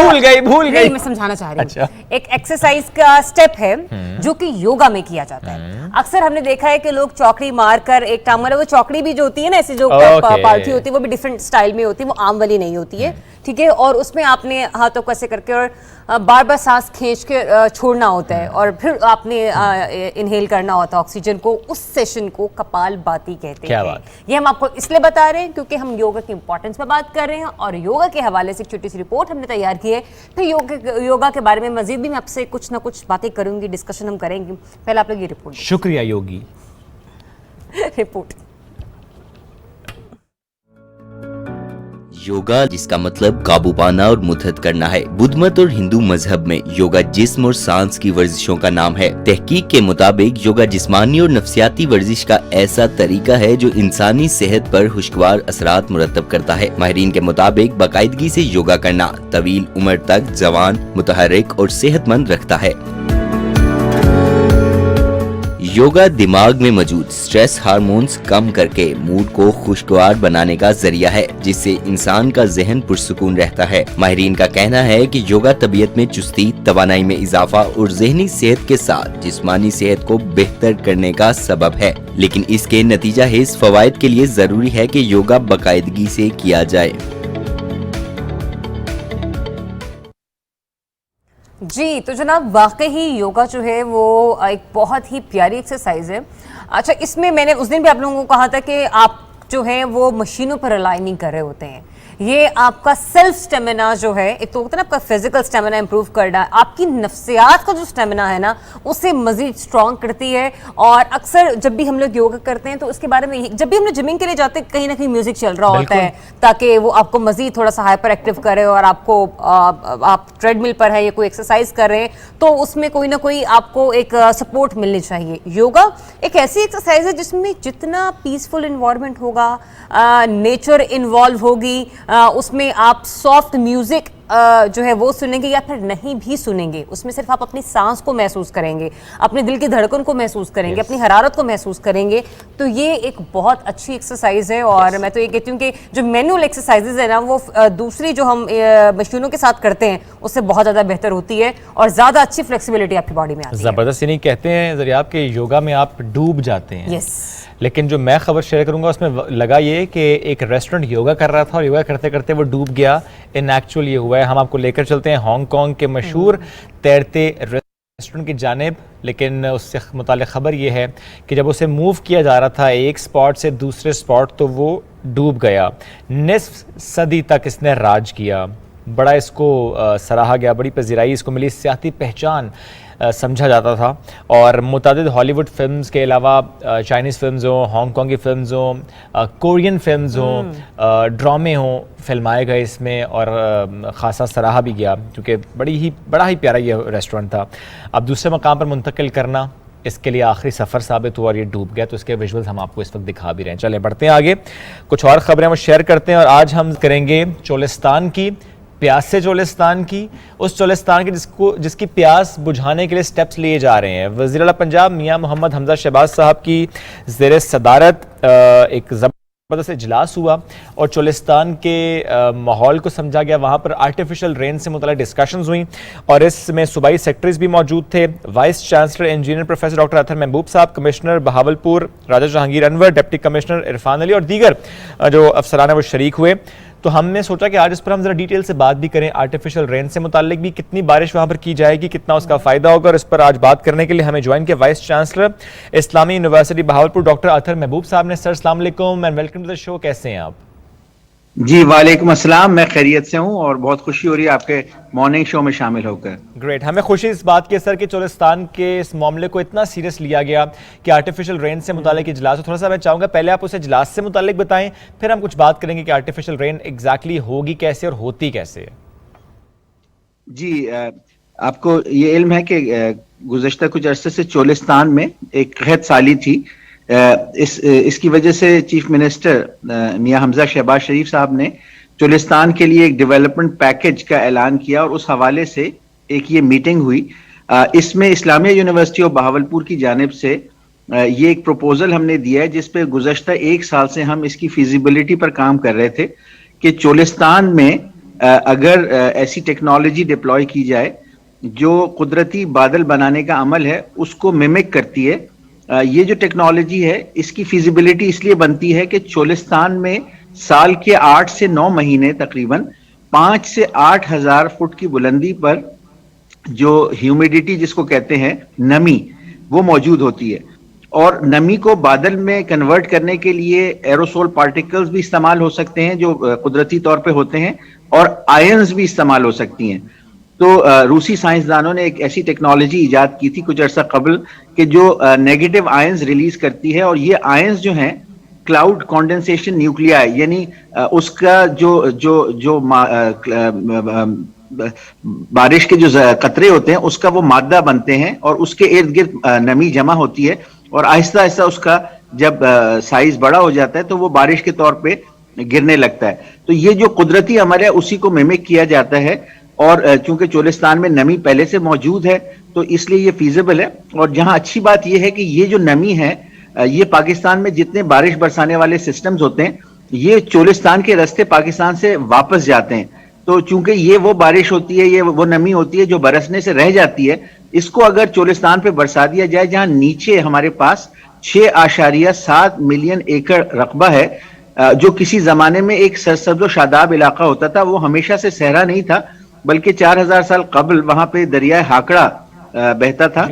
भूल गई मैं समझाना चाह रही हूँ। अच्छा। एक एक्सरसाइज का स्टेप है जो कि योगा में किया जाता है। अक्सर हमने देखा है कि लोग चौकड़ी मारकर एक टांग, वो चौकड़ी भी जो होती है ना, ऐसी जो पालथी होती है, वो भी डिफरेंट स्टाइल में होती है, वो आम वाली नहीं होती है, ठीक है। और उसमें आपने हाथों को ऐसे करके और बार बार सांस खींच के छोड़ना होता है और फिर आपने इनहेल करना होता है ऑक्सीजन को। उस सेशन को कपालभाति कहते हैं। ये हम आपको इसलिए बता रहे हैं क्योंकि हम योगा की इंपॉर्टेंस पर बात कर रहे हैं और योगा के हवाले से एक छोटी सी रिपोर्ट हमने तैयार की है। फिर योगा के बारे में मजीद भी मैं आपसे कुछ ना कुछ बातें करूंगी, डिस्कशन हम करेंगे। पहले आप लोग ये रिपोर्ट। शुक्रिया योगी। रिपोर्ट। योगा, जिसका मतलब काबू पाना और मुद्दत करना है, बुद्ध मत और हिंदू मजहब में योगा जिस्म और सांस की वर्जिशों का नाम है। तहकीक के मुताबिक योगा जिस्मानी और नफ्सियाती वर्जिश का ऐसा तरीका है जो इंसानी सेहत पर खुशगवार असरात मुरतब करता है। माहिरीन के मुताबिक बाकायदगी से योगा करना तवील उम्र तक जवान, मुतहर्रिक और सेहतमंद रखता है। योगा दिमाग में मौजूद स्ट्रेस हार्मोन्स कम करके मूड को खुशगवार बनाने का जरिया है, जिससे इंसान का जहन पुरसुकून रहता है। माहिरीन का कहना है कि योगा तबीयत में चुस्ती, तवानाई में इजाफा और जहनी सेहत के साथ जिस्मानी सेहत को बेहतर करने का सबब है, लेकिन इसके नतीजा हिस्स फवायद के लिए जरूरी है कि योगा बाकायदगी से किया जाए। जी तो जनाब, वाकई ही योगा जो है वो एक बहुत ही प्यारी एक्सरसाइज है। अच्छा, इसमें मैंने उस दिन भी आप लोगों को कहा था कि आप जो है वो मशीनों पर रिलाई नहीं कर रहे होते हैं। ये आपका सेल्फ स्टेमिना जो है, एक तो होता है ना आपका फिजिकल स्टेमिना इंप्रूव करना, आपकी नफ्सियात का जो स्टेमिना है ना उसे मजीद स्ट्रॉन्ग करती है। और अक्सर जब भी हम लोग योगा करते हैं तो उसके बारे में, जब भी हम लोग जिमिंग के लिए जाते हैं, कहीं ना कहीं म्यूजिक चल रहा होता है ताकि वो आपको मजीद थोड़ा सा हाइपर एक्टिव करे और आपको आप ट्रेडमिल पर है या कोई एक्सरसाइज कर रहे हैं तो उसमें कोई ना कोई आपको एक सपोर्ट मिलनी चाहिए। योगा एक ऐसी एक्सरसाइज है जिसमें जितना पीसफुल इन्वायरमेंट होगा, नेचर इन्वॉल्व होगी, उसमें आप सॉफ्ट म्यूजिक जो है वो सुनेंगे या फिर नहीं भी सुनेंगे, उसमें सिर्फ आप अपनी सांस को महसूस करेंगे, अपने दिल की धड़कन को महसूस करेंगे, अपनी हरारत को महसूस करेंगे, तो ये एक बहुत अच्छी एक्सरसाइज है। और मैं तो ये कहती हूँ कि जो मैनुअल एक्सरसाइजेज है ना, वो दूसरी जो हम मशीनों के साथ करते हैं उससे बहुत ज़्यादा बेहतर होती है और ज़्यादा अच्छी फ्लेक्सिबिलिटी आपकी बॉडी में आती है। ज़बरदस्त। यानी कहते हैं जरिए आपके योगा में आप डूब जाते हैं। यस। लेकिन जो मैं खबर शेयर करूंगा उसमें लगा ये कि एक रेस्टोरेंट योगा कर रहा था और योगा करते करते वो डूब गया। इन एक्चुअल ये हुआ है। हम आपको लेकर चलते हैं हांगकांग के मशहूर तैरते रेस्टोरेंट की जानिब। लेकिन उससे मुताल्लिक़ खबर ये है कि जब उसे मूव किया जा रहा था एक स्पॉट से दूसरे स्पॉट तो वो डूब गया। निस्फ सदी तक इसने राज किया। बड़ा इसको सराहा गया, बड़ी पजीराई इसको मिली, सियाती पहचान समझा जाता था। और मुतादिद हॉलीवुड फिल्म्स के अलावा चाइनीज़ फिल्म्स हों, हांगकांगी फिल्म्स हों, कोरियन फिल्म्स हों, ड्रामे हों, फिल्माए गए इसमें और ख़ासा सराहा भी गया क्योंकि बड़ा ही प्यारा ये रेस्टोरेंट था। अब दूसरे मकाम पर मुंतकिल करना इसके लिए आखिरी सफ़र साबित हुआ और ये डूब गया, तो इसके विजुअल्स हम आपको इस वक्त दिखा भी रहे हैं। चले बढ़ते हैं आगे, कुछ और ख़बरें हम शेयर करते हैं। और आज हम करेंगे चोलिस्तान की, प्यासे चोलिस्तान की, उस चोलिस्तान की जिसकी प्यास बुझाने के लिए स्टेप्स लिए जा रहे हैं। वज़ीर आला पंजाब मियां मोहम्मद हमजा शहबाज साहब की ज़ेर सदारत एक ज़बरदस्त इजलास हुआ और चोलिस्तान के माहौल को समझा गया। वहाँ पर आर्टिफिशियल रेन से मुतल्लिक़ डिस्कशंस हुई और इसमें सूबाई सेक्रेटरीज भी मौजूद थे। Vice chancellor engineer professor doctor Athar Mahboob साहब, कमिश्नर बहावलपुर राजा जहांगीर अनवर, डिप्टी कमिश्नर इरफान अली और दीगर जो अफसरान है वो शरीक हुए। तो हमने सोचा कि आज इस पर हम जरा डिटेल से बात भी करें। आर्टिफिशियल रेन से मुताल्लिक भी कितनी बारिश वहाँ पर की जाएगी, कितना उसका फ़ायदा होगा, और इस पर आज बात करने के लिए हमें ज्वाइन किया vice chancellor Islamia university Bahawalpur doctor Athar Mahboob साहब ने। सर अस्सलाम वालेकुम and welcome to the show. कैसे हैं आप? जी वालेकुम अस्सलाम, मैं खैरियत से हूँ और बहुत खुशी हो रही है आपके मॉर्निंग शो में शामिल होकर। ग्रेट। हमें खुशी इस बात की सर कि चोलिस्तान के इस मामले को इतना सीरियस लिया गया कि आर्टिफिशियल रेन से मुतालिक इजलास हो। थोड़ा सा मैं चाहूँगा पहले आप उस इजलास से मुतालिक बताएं, फिर हम कुछ बात करेंगे कि आर्टिफिशियल रेन एग्जैक्टली होगी कैसे और होती कैसे। जी आपको ये इल्म है कि गुज़श्ता कुछ अरसे से चोलिस्तान में एक कहत साली थी। इसकी वजह से चीफ मिनिस्टर मियां हमजा शहबाज शरीफ साहब ने चोलिस्तान के लिए एक डेवलपमेंट पैकेज का ऐलान किया और उस हवाले से एक ये मीटिंग हुई। इसमें इस्लामिया यूनिवर्सिटी ऑफ बहावलपुर की जानिब से ये एक प्रपोजल हमने दिया है जिस पे गुज़श्ता एक साल से हम इसकी फिजिबिलिटी पर काम कर रहे थे कि चोलिस्तान में अगर ऐसी टेक्नोलॉजी डिप्लॉय की जाए जो कुदरती बादल बनाने का अमल है उसको मिमिक करती है। ये जो टेक्नोलॉजी है इसकी फिजिबिलिटी इसलिए बनती है कि चोलिस्तान में साल के 8 से 9 महीने तकरीबन 5 से 8 हज़ार फुट की बुलंदी पर जो ह्यूमिडिटी जिसको कहते हैं नमी, वो मौजूद होती है। और नमी को बादल में कन्वर्ट करने के लिए एरोसोल पार्टिकल्स भी इस्तेमाल हो सकते हैं जो कुदरती तौर पे होते हैं, और आयंस भी इस्तेमाल हो सकती हैं। तो रूसी साइंसदानों ने एक ऐसी टेक्नोलॉजी इजाद की थी कुछ अर्सा कबल कि जो नेगेटिव आयंस रिलीज करती है, और ये आयंस जो हैं क्लाउड कंडेंसेशन न्यूक्लियाई, यानी उसका जो बारिश के जो कतरे होते हैं उसका वो मादा बनते हैं और उसके इर्द गिर्द नमी जमा होती है और आहिस्ता आहिस्ता उसका जब साइज बड़ा हो जाता है तो वो बारिश के तौर पे गिरने लगता है। तो ये जो कुदरती अमल है उसी को मिमिक किया जाता है, और चूंकि चोलिस्तान में नमी पहले से मौजूद है तो इसलिए ये फीजिबल है। और जहां अच्छी बात यह है कि ये जो नमी है ये पाकिस्तान में जितने बारिश बरसाने वाले सिस्टम्स होते हैं ये चोलिस्तान के रास्ते पाकिस्तान से वापस जाते हैं। तो चूंकि ये वो बारिश होती है, ये वो नमी होती है जो बरसने से रह जाती है, इसको अगर चोलिस्तान पे बरसा दिया जाए जहां नीचे हमारे पास 6.7 मिलियन एकड़ रकबा है, जो किसी जमाने में एक सरसब्ज़ व शादाब इलाका होता था, वो हमेशा से सहरा नहीं था बल्कि 4000 साल कबल वहां पे दरिया हाकड़ा बहता था।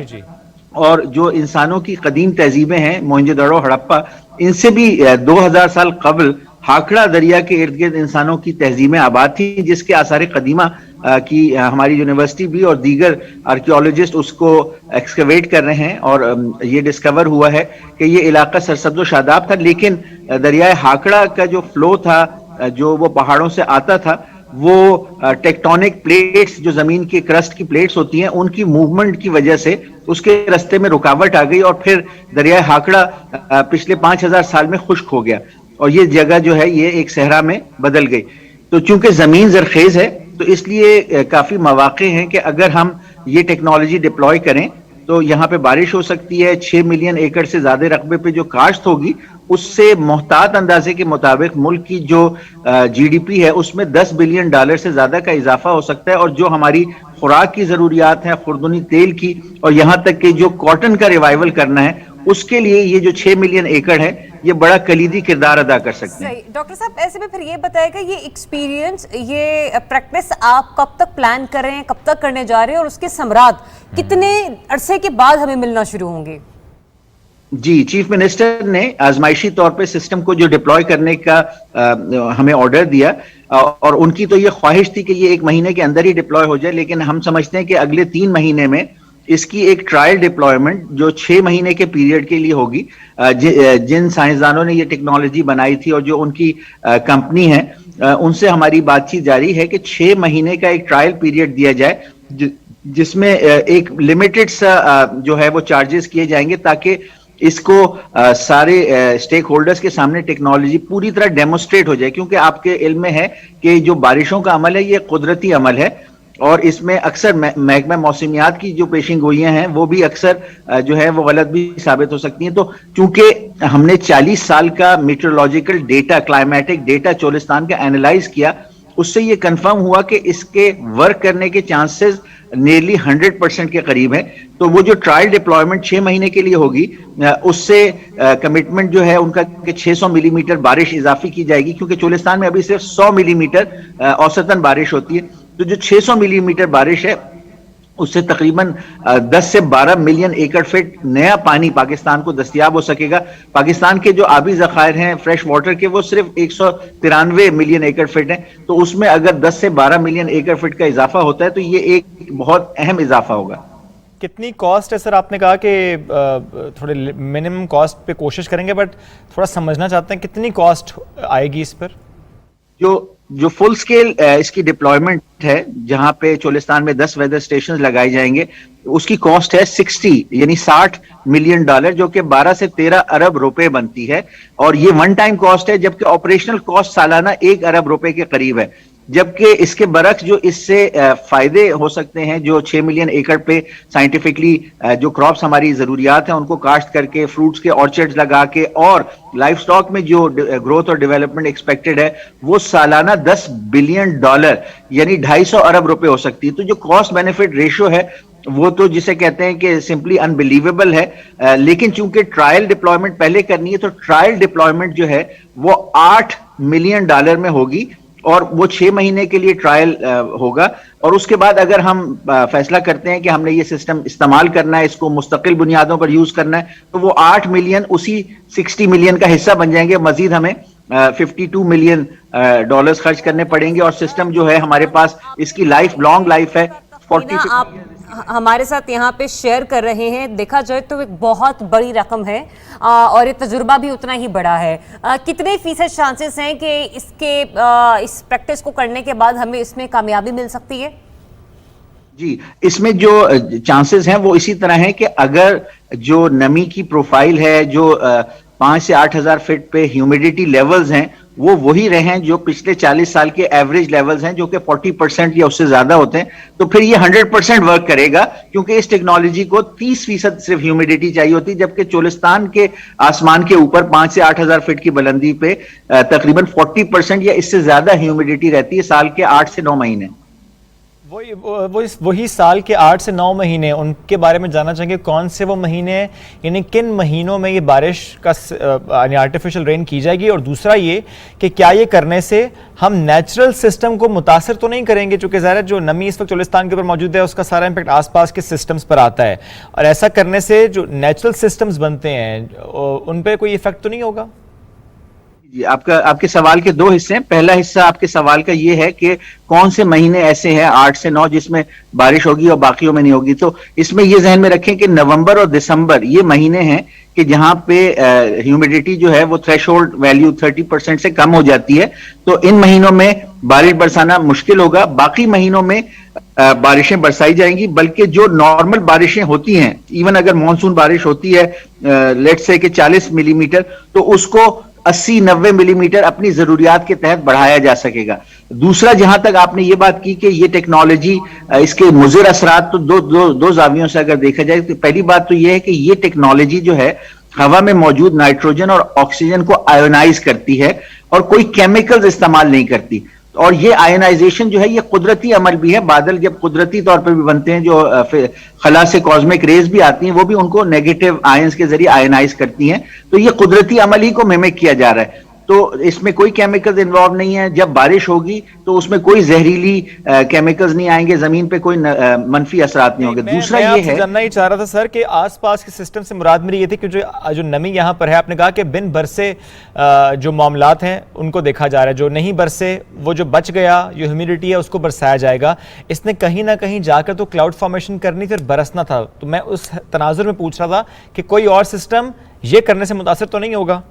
और जो इंसानों की कदीम तहजीबें हैं मोहनजोदड़ो, हड़प्पा, इनसे भी 2000 साल कबल हाकड़ा दरिया के इर्द गिर्द इंसानों की तहजीबें आबाद थी, जिसके आसार कदीमा की हमारी यूनिवर्सिटी भी और दीगर आर्कियोलॉजिस्ट उसको एक्सकवेट कर रहे हैं। और ये डिस्कवर हुआ है कि ये इलाका सरसब्ज़ शादाब था, लेकिन दरिया हाकड़ा का जो फ्लो था, जो वो पहाड़ों से आता था, वो टेक्टोनिक प्लेट्स जो जमीन के क्रस्ट की प्लेट्स होती हैं उनकी मूवमेंट की वजह से उसके रास्ते में रुकावट आ गई और फिर दरिया हाकड़ा पिछले 5000 साल में खुश्क हो गया और ये जगह जो है ये एक सहरा में बदल गई। तो चूंकि जमीन जरखेज है तो इसलिए काफी मौके हैं कि अगर हम ये टेक्नोलॉजी डिप्लॉय करें तो यहाँ पे बारिश हो सकती है। 6 मिलियन एकड़ से ज्यादा रकबे पे जो काश्त होगी उससे मोहतात अंदाजे के मुताबिक मुल्क की जो जीडीपी है उसमें $10 बिलियन से ज्यादा का इजाफा हो सकता है। और जो हमारी खुराक की जरूरियात है, खुर्दुनी तेल की, और यहाँ तक कि जो कॉटन का रिवाइवल करना है, उसके लिए ये जो 6 मिलियन एकड़ है ये बड़ा कलीदी किरदार अदा कर सकते हैं। सही डॉक्टर साहब, ऐसे में फिर ये बताएगा ये एक्सपीरियंस, ये प्रैक्टिस आप कब तक प्लान कर रहे हैं, कब तक करने जा रहे हैं, और उसके समरात कितने अरसे के बाद हमें मिलना शुरू होंगे? जी, चीफ मिनिस्टर ने आजमाइशी तौर पे सिस्टम को जो डिप्लॉय करने का हमें ऑर्डर दिया, और उनकी तो ये ख्वाहिश थी कि ये 1 महीने के अंदर ही डिप्लॉय हो जाए, लेकिन हम समझते हैं कि अगले 3 महीने में इसकी एक ट्रायल डिप्लॉयमेंट जो 6 महीने के पीरियड के लिए होगी। जिन साइंसदानों ने ये टेक्नोलॉजी बनाई थी और जो उनकी कंपनी है, उनसे हमारी बातचीत जारी है कि 6 महीने का एक ट्रायल पीरियड दिया जाए, जिसमें एक लिमिटेड सा जो है वो चार्जेस किए जाएंगे, ताकि इसको सारे स्टेक होल्डर्स के सामने टेक्नोलॉजी पूरी तरह डेमोस्ट्रेट हो जाए। क्योंकि आपके इल्म में है कि जो बारिशों का अमल है ये कुदरती अमल है, और इसमें अक्सर महकमा मौसमियात की जो पेशिंग गोइयां हैं वो भी अक्सर जो है वो गलत भी साबित हो सकती हैं। तो चूंकि हमने 40 साल का meteorological data, climatic data Cholistan का एनालाइज किया, उससे ये कंफर्म हुआ कि इसके वर्क करने के चांसेस नियरली 100% के करीब है। तो वो जो ट्रायल डिप्लॉयमेंट 6 महीने के लिए होगी, उससे कमिटमेंट जो है उनका कि 600 मिलीमीटर बारिश इजाफी की जाएगी, क्योंकि चोलिस्तान में अभी सिर्फ 100 मिलीमीटर औसतन बारिश होती है। तो जो 600 मिलीमीटर बारिश है उससे तकरीबन 10 से 12 मिलियन एकड़ फीट नया पानी पाकिस्तान को दस्तयाब हो सकेगा। पाकिस्तान के जो आबी ज़खायर हैं फ्रेश वाटर के, वो सिर्फ 193 मिलियन एकड़ फीट हैं। तो उसमें अगर 10 से 12 मिलियन एकड़ फीट का इजाफा होता है तो ये एक बहुत अहम इजाफा होगा। कितनी कॉस्ट है सर? आपने कहा कि थोड़े मिनिमम कॉस्ट पे कोशिश करेंगे, बट थोड़ा समझना चाहते हैं कितनी कॉस्ट आएगी इस पर? जो फुल स्केल इसकी डिप्लॉयमेंट है, जहां पे चोलिस्तान में 10 वेदर स्टेशन लगाए जाएंगे, उसकी कॉस्ट है 60 मिलियन डॉलर, जो कि 12 से 13 अरब रुपए बनती है। और ये वन टाइम कॉस्ट है, जबकि ऑपरेशनल कॉस्ट सालाना 1 अरब रुपए के करीब है। जबकि इसके बरक्स जो इससे फायदे हो सकते हैं, जो 6 मिलियन एकड़ पे साइंटिफिकली जो क्रॉप्स हमारी जरूरियात हैं उनको काश्त करके, फ्रूट्स के ऑर्चर्ड्स लगा के, और लाइफ स्टॉक में जो ग्रोथ और डेवलपमेंट एक्सपेक्टेड है वो सालाना $10 बिलियन यानी 250 अरब रुपए हो सकती है। तो जो कॉस्ट बेनिफिट रेशियो है वो तो जिसे कहते हैं कि सिंपली अनबिलीवेबल है। लेकिन चूंकि ट्रायल डिप्लॉयमेंट पहले करनी है, तो ट्रायल डिप्लॉयमेंट जो है वो $8 मिलियन में होगी, और वो 6 महीने के लिए ट्रायल होगा। और उसके बाद अगर हम फैसला करते हैं कि हमने ये सिस्टम इस्तेमाल करना है, इसको मुस्तकिल बुनियादों पर यूज करना है, तो वो 8 मिलियन उसी 60 मिलियन का हिस्सा बन जाएंगे। मजीद हमें $52 मिलियन खर्च करने पड़ेंगे, और सिस्टम जो है हमारे पास, इसकी लाइफ लॉन्ग लाइफ है। 40 आप हमारे साथ यहाँ पे शेयर कर रहे हैं, देखा जाए तो एक बहुत बड़ी रकम है, और ये तजुर्बा भी उतना ही बड़ा है। कितने फीसद चांसेस हैं कि इस प्रैक्टिस को करने के बाद हमें इसमें कामयाबी मिल सकती है? जी, इसमें जो चांसेस हैं वो इसी तरह हैं कि अगर जो नमी की प्रोफाइल है, जो 5 से 8 हजार फीट पे ह्यूमिडिटी लेवल्स हैं, वो वही रहे जो पिछले 40 साल के एवरेज लेवल्स हैं, जो कि 40% या उससे ज्यादा होते हैं, तो फिर ये 100% वर्क करेगा। क्योंकि इस टेक्नोलॉजी को 30% सिर्फ ह्यूमिडिटी चाहिए होती है, जबकि चोलिस्तान के आसमान के ऊपर 5 से 8 हजार फीट की बुलंदी पे तकरीबन 40% या इससे ज्यादा ह्यूमिडिटी रहती है साल के 8 से 9 महीने। वही साल के 8 से 9 महीने, उनके बारे में जानना चाहेंगे कौन से वो महीने हैं, यानी किन महीनों में ये बारिश का यानी आर्टिफिशियल रेन की जाएगी। और दूसरा ये कि क्या ये करने से हम नेचुरल सिस्टम को मुतासर तो नहीं करेंगे, चूंकि ज़ाहिर जो नमी इस वक्त चोलिस्तान के ऊपर मौजूद है उसका सारा इम्पैक्ट आसपास के सिस्टम्स पर आता है, और ऐसा करने से जो नेचुरल सिस्टम्स बनते हैं उन पर कोई इफेक्ट तो नहीं होगा? जी, आपके सवाल के 2 हिस्से हैं। पहला हिस्सा आपके सवाल का ये है कि कौन से महीने ऐसे हैं 8 से 9 जिसमें बारिश होगी और बाकियों में नहीं होगी। तो इसमें ये जहन में रखें कि नवंबर और दिसंबर ये महीने हैं कि जहां पे ह्यूमिडिटी जो है वो थ्रेशोल्ड वैल्यू 30% से कम हो जाती है। तो इन महीनों में बारिश बरसाना मुश्किल होगा। बाकी महीनों में बारिशें बरसाई जाएंगी, बल्कि जो नॉर्मल बारिशें होती हैं, इवन अगर मानसून बारिश होती है लेट्स से कि 40 मिलीमीटर, तो उसको 80-90 मिलीमीटर अपनी जरूरियात के तहत बढ़ाया जा सकेगा। दूसरा, जहां तक आपने ये बात की कि ये टेक्नोलॉजी इसके मुज़िर असरात, तो दो जावियों से अगर देखा जाए तो पहली बात तो ये है कि ये टेक्नोलॉजी जो है हवा में मौजूद नाइट्रोजन और ऑक्सीजन को आयोनाइज करती है और कोई केमिकल्स इस्तेमाल नहीं करती। और ये आयनाइजेशन जो है ये कुदरती अमल भी है। बादल जब कुदरती तौर पर भी बनते हैं, जो खला से कॉस्मिक रेज भी आती हैं, वो भी उनको नेगेटिव आयंस के जरिए आयनाइज करती हैं। तो ये कुदरती अमल ही को मिमिक किया जा रहा है। तो इसमें कोई केमिकल्स इन्वॉल्व नहीं है। जब बारिश होगी तो उसमें कोई जहरीली केमिकल्स नहीं आएंगे, जमीन पे कोई मनफी असरात नहीं होंगे। दूसरा ये है, जानना ही चाह रहा था सर कि आसपास के सिस्टम से मुराद मेरी ये थी कि जो नमी यहाँ पर है, आपने कहा कि बिन बरसे जो मामलात हैं उनको देखा जा रहा है, जो नहीं बरसे वो जो बच गया, जो ह्यूमिडिटी है उसको बरसाया जाएगा। इसने कहीं ना कहीं जाकर तो क्लाउड फॉर्मेशन करनी फिर बरसना था। तो मैं उस तनाजुर में पूछ रहा था कि कोई और सिस्टम ये करने से मुतासिर तो नहीं होगा?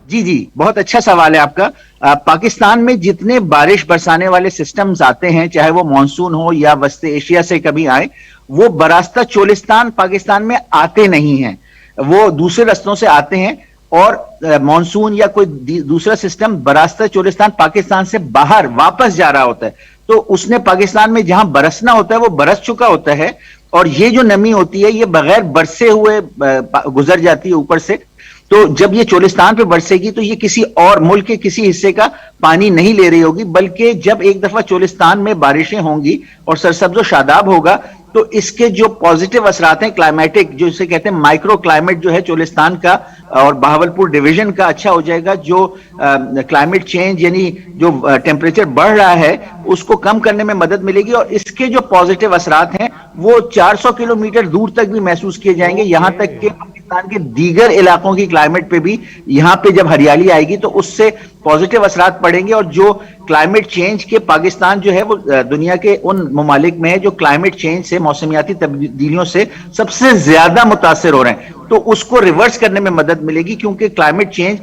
जी, बहुत अच्छा सवाल है आपका। पाकिस्तान में जितने बारिश बरसाने वाले सिस्टम्स आते हैं, चाहे वो मानसून हो या वस्ते एशिया से कभी आए, वो बरास्ता चोलिस्तान पाकिस्तान में आते नहीं हैं, वो दूसरे रस्तों से आते हैं। और मानसून या कोई दूसरा सिस्टम बरास्ता चोलिस्तान पाकिस्तान से बाहर वापस जा रहा होता है, तो उसने पाकिस्तान में जहां बरसना होता है वो बरस चुका होता है। और ये जो नमी होती है ये बगैर बरसे हुए गुजर जाती है ऊपर से। तो जब ये चोलिस्तान पे बरसेगी तो ये किसी और मुल्क के किसी हिस्से का पानी नहीं ले रही होगी, बल्कि जब एक दफा चोलिस्तान में बारिशें होंगी और सरसब्ज व शादाब होगा तो इसके जो पॉजिटिव असरात हैं क्लाइमेटिक, जो इसे कहते हैं माइक्रो क्लाइमेट, जो है चोलिस्तान का और बहावलपुर डिवीजन का अच्छा हो जाएगा। जो क्लाइमेट चेंज यानी जो टेम्परेचर बढ़ रहा है उसको कम करने में मदद मिलेगी। और इसके जो पॉजिटिव असरात हैं वो 400 किलोमीटर दूर तक भी महसूस किए जाएंगे, यहां तक कि पाकिस्तान के दीगर इलाकों की क्लाइमेट पे भी, यहां पे जब हरियाली आएगी तो उससे पॉजिटिव असरात पड़ेंगे। और जो क्लाइमेट चेंज के, पाकिस्तान जो है वो दुनिया के उन ममालिक में है जो क्लाइमेट चेंज से, मौसमियाती तब्दीलियों से सबसे ज्यादा मुतासिर हो रहे हैं, तो उसको रिवर्स करने में मदद मिलेगी। क्योंकि क्लाइमेट चेंज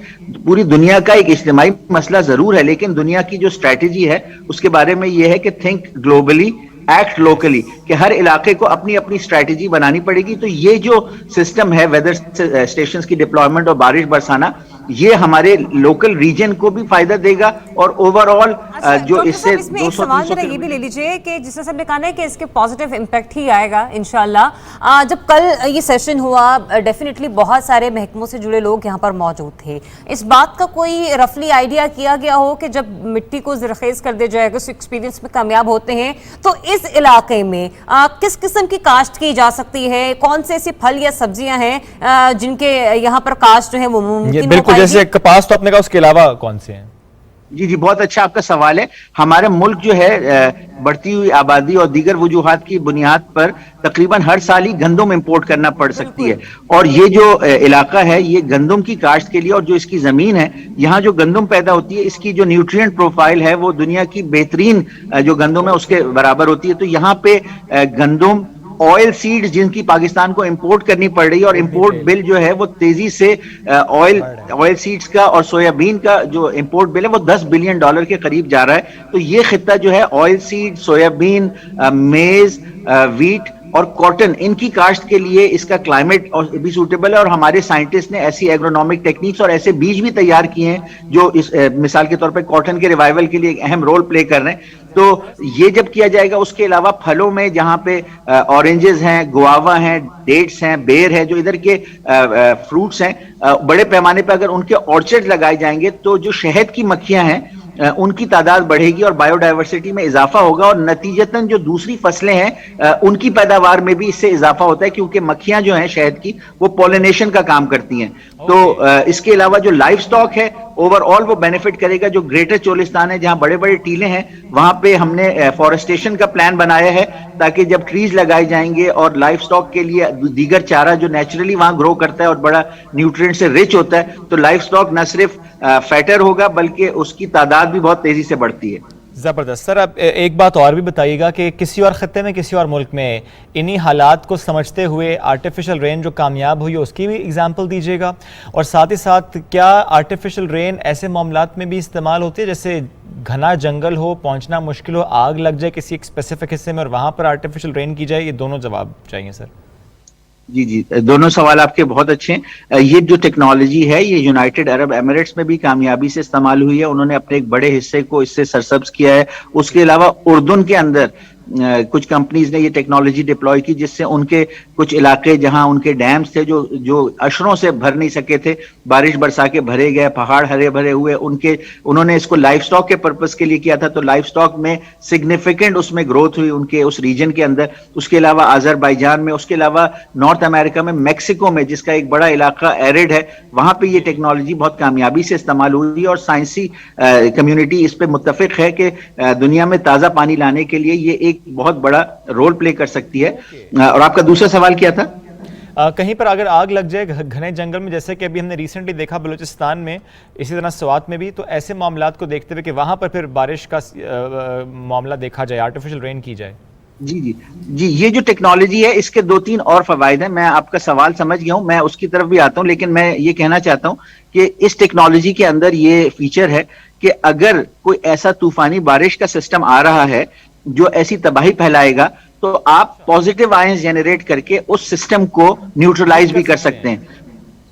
पूरी दुनिया का एक इज्तिमाई मसला जरूर है, लेकिन दुनिया की जो स्ट्रैटेजी है उसके बारे में यह है कि थिंक ग्लोबली, एक्ट लोकली, कि हर इलाके को अपनी अपनी स्ट्रैटेजी बनानी पड़ेगी। तो ये जो सिस्टम है वेदर स्टेशंस की डिप्लॉयमेंट और बारिश बरसाना, ये हमारे लोकल रीजन को भी फायदा देगा और ओवरऑल जो इससे 200-300 ये भी ले लीजिए कि जिससे सबने कहा है कि इसके पॉजिटिव इम्पैक्ट ही आएगा इंशाल्लाह। जब कल ये सेशन हुआ, डेफिनेटली बहुत सारे महकमों से जुड़े लोग यहाँ पर मौजूद थे। इस बात का कोई रफली आइडिया किया गया हो कि जब मिट्टी को ज़रखेज़ कर दिया जाएगा, उस एक्सपीरियंस में कामयाब होते हैं, तो इस इलाके में किस किस्म की काश्त की जा सकती है? कौन से ऐसे फल या सब्जियां हैं जिनके यहाँ पर काश्त जो है वो मुमकिन हो? जैसे कपास तो आपने कहा, उसके अलावा कौन से हैं? जी, बहुत अच्छा आपका सवाल है। हमारा मुल्क जो है बढ़ती हुई आबादी और दीगर वजूहात की बुनियाद पर तकरीबन हर साल ही गंदम इंपोर्ट करना पड़ सकती है। और ये जो इलाका है ये गंदम की काश्त के लिए, और जो इसकी जमीन है यहाँ जो गंदम पैदा होती है, इसकी जो न्यूट्रिएंट प्रोफाइल है वो दुनिया की बेहतरीन जो गंदम है उसके बराबर होती है। तो यहाँ पे गंदम, ऑयल सीड्स जिनकी पाकिस्तान को इंपोर्ट करनी पड़ रही है, और इंपोर्ट बिल जो है वो तेजी से ऑयल सीड्स का और सोयाबीन का जो इंपोर्ट बिल है वो $10 बिलियन के करीब जा रहा है। तो ये खित्ता जो है ऑयल सीड, सोयाबीन, मेज, वीट और कॉटन, इनकी काश्त के लिए इसका क्लाइमेट भी सूटेबल है। और हमारे साइंटिस्ट ने ऐसी एग्रोनॉमिक टेक्निक्स और ऐसे बीज भी तैयार किए हैं जो इस मिसाल के तौर पे कॉटन के रिवाइवल के लिए एक अहम रोल प्ले कर रहे हैं। तो ये जब किया जाएगा, उसके अलावा फलों में जहां पे ऑरेंजेस हैं, गुआवा हैं, डेट्स हैं, बेर है, जो इधर के फ्रूट्स हैं, बड़े पैमाने पर अगर उनके ऑर्चर्ड लगाए जाएंगे तो जो शहद की मक्खियां हैं उनकी तादाद बढ़ेगी और बायोडाइवर्सिटी में इजाफा होगा। और नतीजतन जो दूसरी फसलें हैं उनकी पैदावार में भी इससे इजाफा होता है, क्योंकि मक्खियां जो हैं शहद की वो पॉलिनेशन का काम करती हैं। तो इसके अलावा जो लाइफ स्टॉक है ओवरऑल वो बेनिफिट करेगा। जो ग्रेटर चोलिस्तान है जहां बड़े बड़े टीले हैं, वहां पे हमने फॉरेस्टेशन का प्लान बनाया है ताकि जब ट्रीज लगाए जाएंगे और लाइफ स्टॉक के लिए दीगर चारा जो नेचुरली वहां ग्रो करता है और बड़ा न्यूट्रिएंट से रिच होता है, तो लाइफ स्टॉक न सिर्फ फैटर होगा बल्कि उसकी तादाद भी बहुत तेजी से बढ़ती है। ज़बरदस्त। सर, आप एक बात और भी बताइएगा कि किसी और खत्ते में, किसी और मुल्क में इन्हीं हालात को समझते हुए आर्टिफिशियल रेन जो कामयाब हुई है उसकी भी एग्जांपल दीजिएगा। और साथ ही साथ क्या आर्टिफिशियल रेन ऐसे मामलात में भी इस्तेमाल होती है, जैसे घना जंगल हो, पहुंचना मुश्किल हो, आग लग जाए किसी एक स्पेसिफिक हिस्से में और वहाँ पर आर्टिफिशियल रेन की जाए? ये दोनों जवाब चाहिए सर। जी जी, दोनों सवाल आपके बहुत अच्छे हैं। ये जो टेक्नोलॉजी है ये यूनाइटेड अरब एमिरेट्स में भी कामयाबी से इस्तेमाल हुई है, उन्होंने अपने एक बड़े हिस्से को इससे सरसब्ज किया है। उसके अलावा उर्दून के अंदर कुछ कंपनीज ने ये टेक्नोलॉजी डिप्लॉय की, जिससे उनके कुछ इलाके जहां उनके डैम्स थे जो अशरों से भर नहीं सके थे, बारिश बरसा के भरे गए, पहाड़ हरे भरे हुए, उन्होंने इसको लाइफ स्टॉक के पर्पस के लिए किया था, तो लाइफ स्टॉक में सिग्निफिकेंट उसमें ग्रोथ हुई उनके उस रीजन के अंदर। उसके अलावा अजरबैजान में, उसके अलावा नॉर्थ अमेरिका में, मैक्सिको में जिसका एक बड़ा इलाका एरिड है, वहां पे ये टेक्नोलॉजी बहुत कामयाबी से इस्तेमाल हुई और साइंसी कम्युनिटी इस पे मुत्तफिक है कि दुनिया में ताजा पानी लाने के लिए ये एक बहुत बड़ा रोल प्ले कर सकती है। और आपका दूसरा सवाल क्या था? कहीं पर अगर आग लग जाए घने जंगल में, जैसे कि अभी हमने रिसेंटली देखा बलूचिस्तान में, इसी तरह स्वात में भी, तो ऐसे मामलात को देखते हुए कि वहां पर फिर बारिश का मामला देखा जाए, आर्टिफिशियल रेन की जाए। जी जी जी, ये जो टेक्नोलॉजी है इसके 2-3 और फवायद हैं। मैं आपका सवाल समझ गया हूं, मैं उसकी तरफ भी आता हूं, लेकिन मैं ये कहना चाहता हूं कि इस टेक्नोलॉजी के अंदर ये फीचर है कि अगर कोई ऐसा तूफानी बारिश का सिस्टम आ रहा है जो ऐसी तबाही फैलाएगा, तो आप पॉजिटिव आयंस जनरेट करके उस सिस्टम को न्यूट्रलाइज भी कर सकते हैं।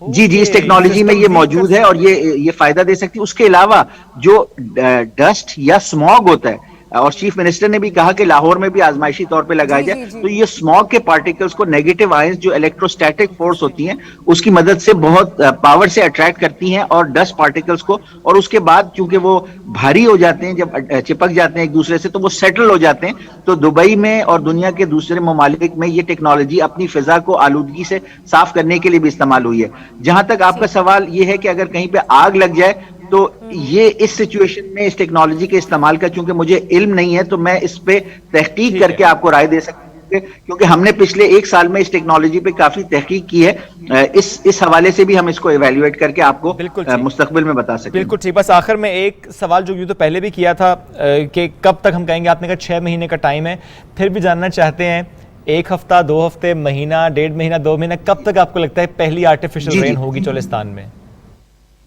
जी जी, इस टेक्नोलॉजी में ये मौजूद है और ये फायदा दे सकती है। उसके अलावा जो डस्ट या स्मॉग होता है, और चीफ मिनिस्टर ने भी कहा कि लाहौर में भी आजमाइशी तौर पे लगाया जाए, तो ये स्मॉग के पार्टिकल्स को नेगेटिव आयंस जो इलेक्ट्रोस्टैटिक फोर्स होती हैं उसकी मदद से बहुत पावर से अट्रैक्ट करती हैं और डस्ट पार्टिकल्स को, और उसके बाद चूंकि वो भारी हो जाते हैं, जब चिपक जाते हैं एक दूसरे से, तो वो सेटल हो जाते हैं। तो दुबई में और दुनिया के दूसरे ममालिक में ये टेक्नोलॉजी अपनी फिजा को आलूदगी से साफ करने के लिए भी इस्तेमाल हुई है। जहां तक आपका सवाल ये है कि अगर कहीं पे आग लग जाए, तो ये इस सिचुएशन में इस टेक्नोलॉजी के इस्तेमाल का चूंकि मुझे इल्म नहीं है, तो मैं इस पे तहकीक करके आपको राय दे सकता हूं, क्योंकि हमने पिछले 1 साल में इस टेक्नोलॉजी पे काफी तहकीक की है। इस हवाले से भी हम इसको इवेल्युएट करके आपको मुस्तकबिल में बता सकते हैं। बिल्कुल ठीक। बस आखिर में एक सवाल जो यूं तो पहले भी किया था कि कब तक हम कहेंगे, आपने कहा 6 महीने का टाइम है, फिर भी जानना चाहते हैं 1 हफ्ता, 2 हफ्ते, महीना, 1.5 महीना, 2 महीना, कब तक आपको लगता है पहली आर्टिफिशियल रेन होगी चोलिस्तान में?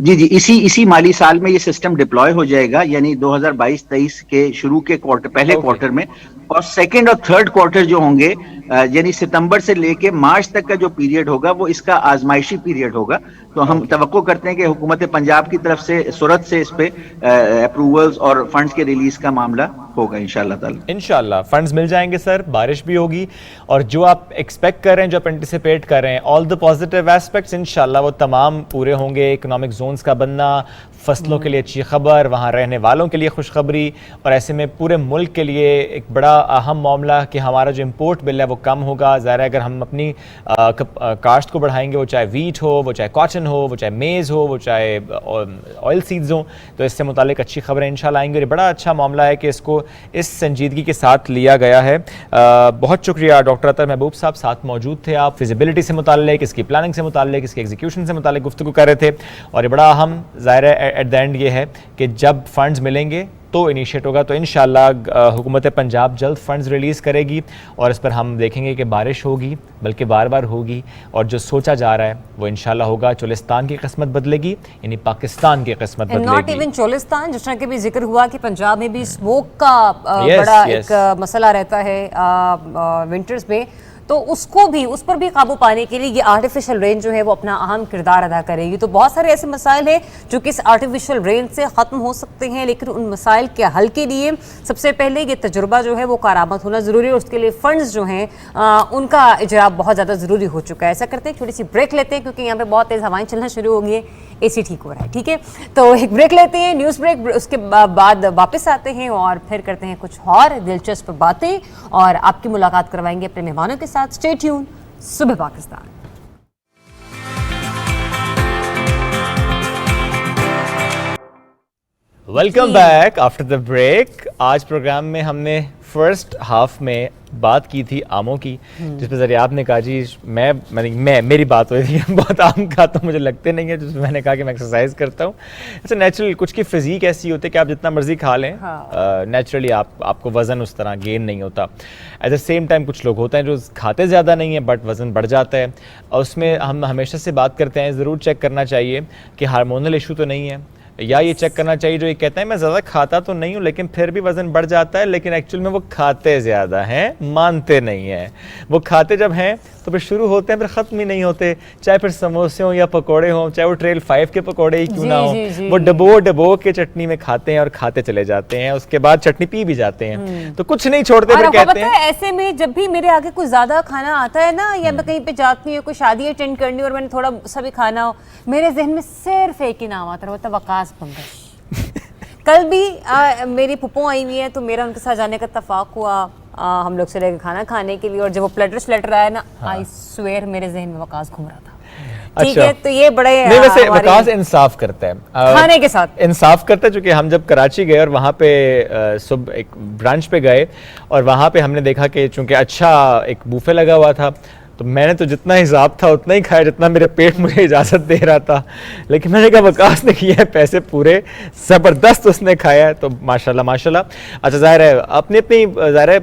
जी जी, इसी माली साल में ये सिस्टम डिप्लॉय हो जाएगा, यानी 2022-23 के शुरू के पहले क्वार्टर में, और सेकंड और थर्ड क्वार्टर जो होंगे, यानी सितंबर से लेके मार्च तक का जो पीरियड होगा वो इसका आजमाइशी पीरियड होगा। तो हम तवक्को करते हैं कि हुकूमत पंजाब की तरफ से सूरत से इस पे अप्रूवल्स और फंड्स के रिलीज का मामला होगा इंशाल्लाह ताला। इंशाल्लाह फंड्स मिल जाएंगे सर, बारिश भी होगी, और जो आप एक्सपेक्ट कर रहे हैं, जो आप एंटिसिपेट कर रहे हैं, ऑल द पॉजिटिव एस्पेक्ट्स इंशाल्लाह वो तमाम पूरे होंगे। इकोनॉमिक जोन्स का बनना, फसलों के लिए अच्छी खबर, वहाँ रहने वालों के लिए खुशखबरी, और ऐसे में पूरे मुल्क के लिए एक बड़ा अहम मामला कि हमारा जो इम्पोर्ट बिल है वो कम होगा। ज़ाहिर है अगर हम अपनी काश्त को बढ़ाएंगे, वो चाहे वीट हो, वो चाहे कॉटन हो, वो चाहे मेज़ हो, वो चाहे ऑयल सीड्स हो, तो इससे मुतालिक अच्छी खबरें इंशाल्लाह आएंगी। और बड़ा अच्छा मामला है कि इसको इस संजीदगी के साथ लिया गया है। बहुत शुक्रिया डॉक्टर अतर महबूब साहब, साथ मौजूद थे आप, फिजिबिलिटी से मुताल्लिक, इसकी प्लानिंग से मुताल्लिक, इसके एग्जीक्यूशन से मुताल्लिक गुफ्तगू कर रहे थे। और ये बड़ा अहम ज़ाहिर है एट द एंड ये है कि जब फंड्स मिलेंगे तो इनिशिएट होगा, तो इंशाल्लाह हुकूमत पंजाब जल्द फंड्स रिलीज़ करेगी और इस पर हम देखेंगे कि बारिश होगी, बल्कि बार बार होगी, और जो सोचा जा रहा है वो इंशाल्लाह होगा। चोलिस्तान की किस्मत बदलेगी, यानी पाकिस्तान की किस्मत बदलेगी। नॉट इवन चोलिस्तान, जिस तरह के भी जिक्र हुआ कि पंजाब में भी स्मोक का बड़ा एक मसला रहता है विंटर्स में, तो उस पर भी काबू पाने के लिए ये आर्टिफिशियल रेन जो है वो अपना अहम किरदार अदा करेगी। तो बहुत सारे ऐसे मसाइल हैं जो कि इस आर्टिफिशियल रेन से ख़त्म हो सकते हैं, लेकिन उन मसाइल के हल के लिए सबसे पहले ये तजुर्बा जो है वो कारामद होना ज़रूरी है, और उसके लिए फ़ंड्स जो हैं उनका इजरा बहुत ज़्यादा ज़रूरी हो चुका है। ऐसा करते हैं, थोड़ी सी ब्रेक लेते हैं, क्योंकि यहाँ पर बहुत तेज़ हवाएँ चलना शुरू हो गई है, AC ठीक हो रहा है। ठीक है, तो एक ब्रेक लेते हैं, न्यूज़ ब्रेक, उसके बाद वापस आते हैं और फिर करते हैं कुछ और दिलचस्प बातें और आपकी मुलाकात करवाएंगे अपने मेहमानों के साथ। Stay tune, Subah Pakistan. Welcome back after the break. आज प्रोग्राम में हमने फर्स्ट हाफ में बात की थी आमों की, जिसमें ज़रिए आपने कहा जी मेरी बात हुई थी बहुत आम खाता तो मुझे लगते नहीं है, जिसमें मैंने कहा कि मैं एक्सरसाइज करता हूँ। ऐसा नेचुरल कुछ की फिजिक ऐसी होती है कि आप जितना मर्जी खा लें, नेचुरली आपको वज़न उस तरह गेन नहीं होता। एट द सेम टाइम कुछ लोग होते हैं जो खाते ज़्यादा नहीं है बट वज़न बढ़ जाता है, और उसमें हम हमेशा से बात करते हैं ज़रूर चेक करना चाहिए कि हार्मोनल इशू तो नहीं है, या ये चेक करना चाहिए जो ये कहता है मैं ज़्यादा खाता तो नहीं हूँ लेकिन फिर भी वज़न बढ़ जाता है, लेकिन एक्चुअल में वो खाते ज़्यादा हैं, मानते नहीं हैं। वो खाते जब हैं तो फिर शुरू होते हैं, फिर ख़त्म ही नहीं होते, चाहे फिर समोसे हों या पकोड़े हों, चाहे वो ट्रेल 5 के पकोड़े ही क्यों ना हो, वो डबो के चटनी में खाते हैं और खाते चले जाते हैं, उसके बाद चटनी पी भी जाते हैं, तो कुछ नहीं छोड़ते। और फिर कहते हैं ऐसे में जब भी मेरे आगे कुछ ज्यादा खाना आता है ना, या मैं कहीं पे जाती हूँ, कोई शादी अटेंड करनी और मैंने थोड़ा सा भी खाना हो, मेरे जहन में सिर्फ एक ही नाम आता है, वो था वकास बंगश। कल भी मेरी फुप्पो आई हुई है तो मेरा उनके साथ जाने का इत्तेफाक हुआ, हम लोग चले गए खाना खाने के लिए, और जब वो प्लेटर आया ना, आई स्वेयर मेरे जहन में वकास घूम रहा था। ठीक है, तो ये बड़े नहीं, वैसे वकास इंसाफ करता है खाने के साथ, इंसाफ करता है, क्योंकि हम जब कराची गए और वहाँ पे सुबह एक ब्रांच पे गए और वहाँ पे हमने देखा कि चूंकि अच्छा एक बूफे लगा हुआ था, तो मैंने तो जितना हिसाब था उतना ही खाया जितना मेरे पेट मुझे इजाज़त दे रहा था, लेकिन मैंने कहा वकास ने किया है, पैसे पूरे ज़बरदस्त उसने खाया है, तो माशाल्लाह माशाल्लाह। अच्छा, ज़ाहिर है अपनी अपनी ज़ाहिर है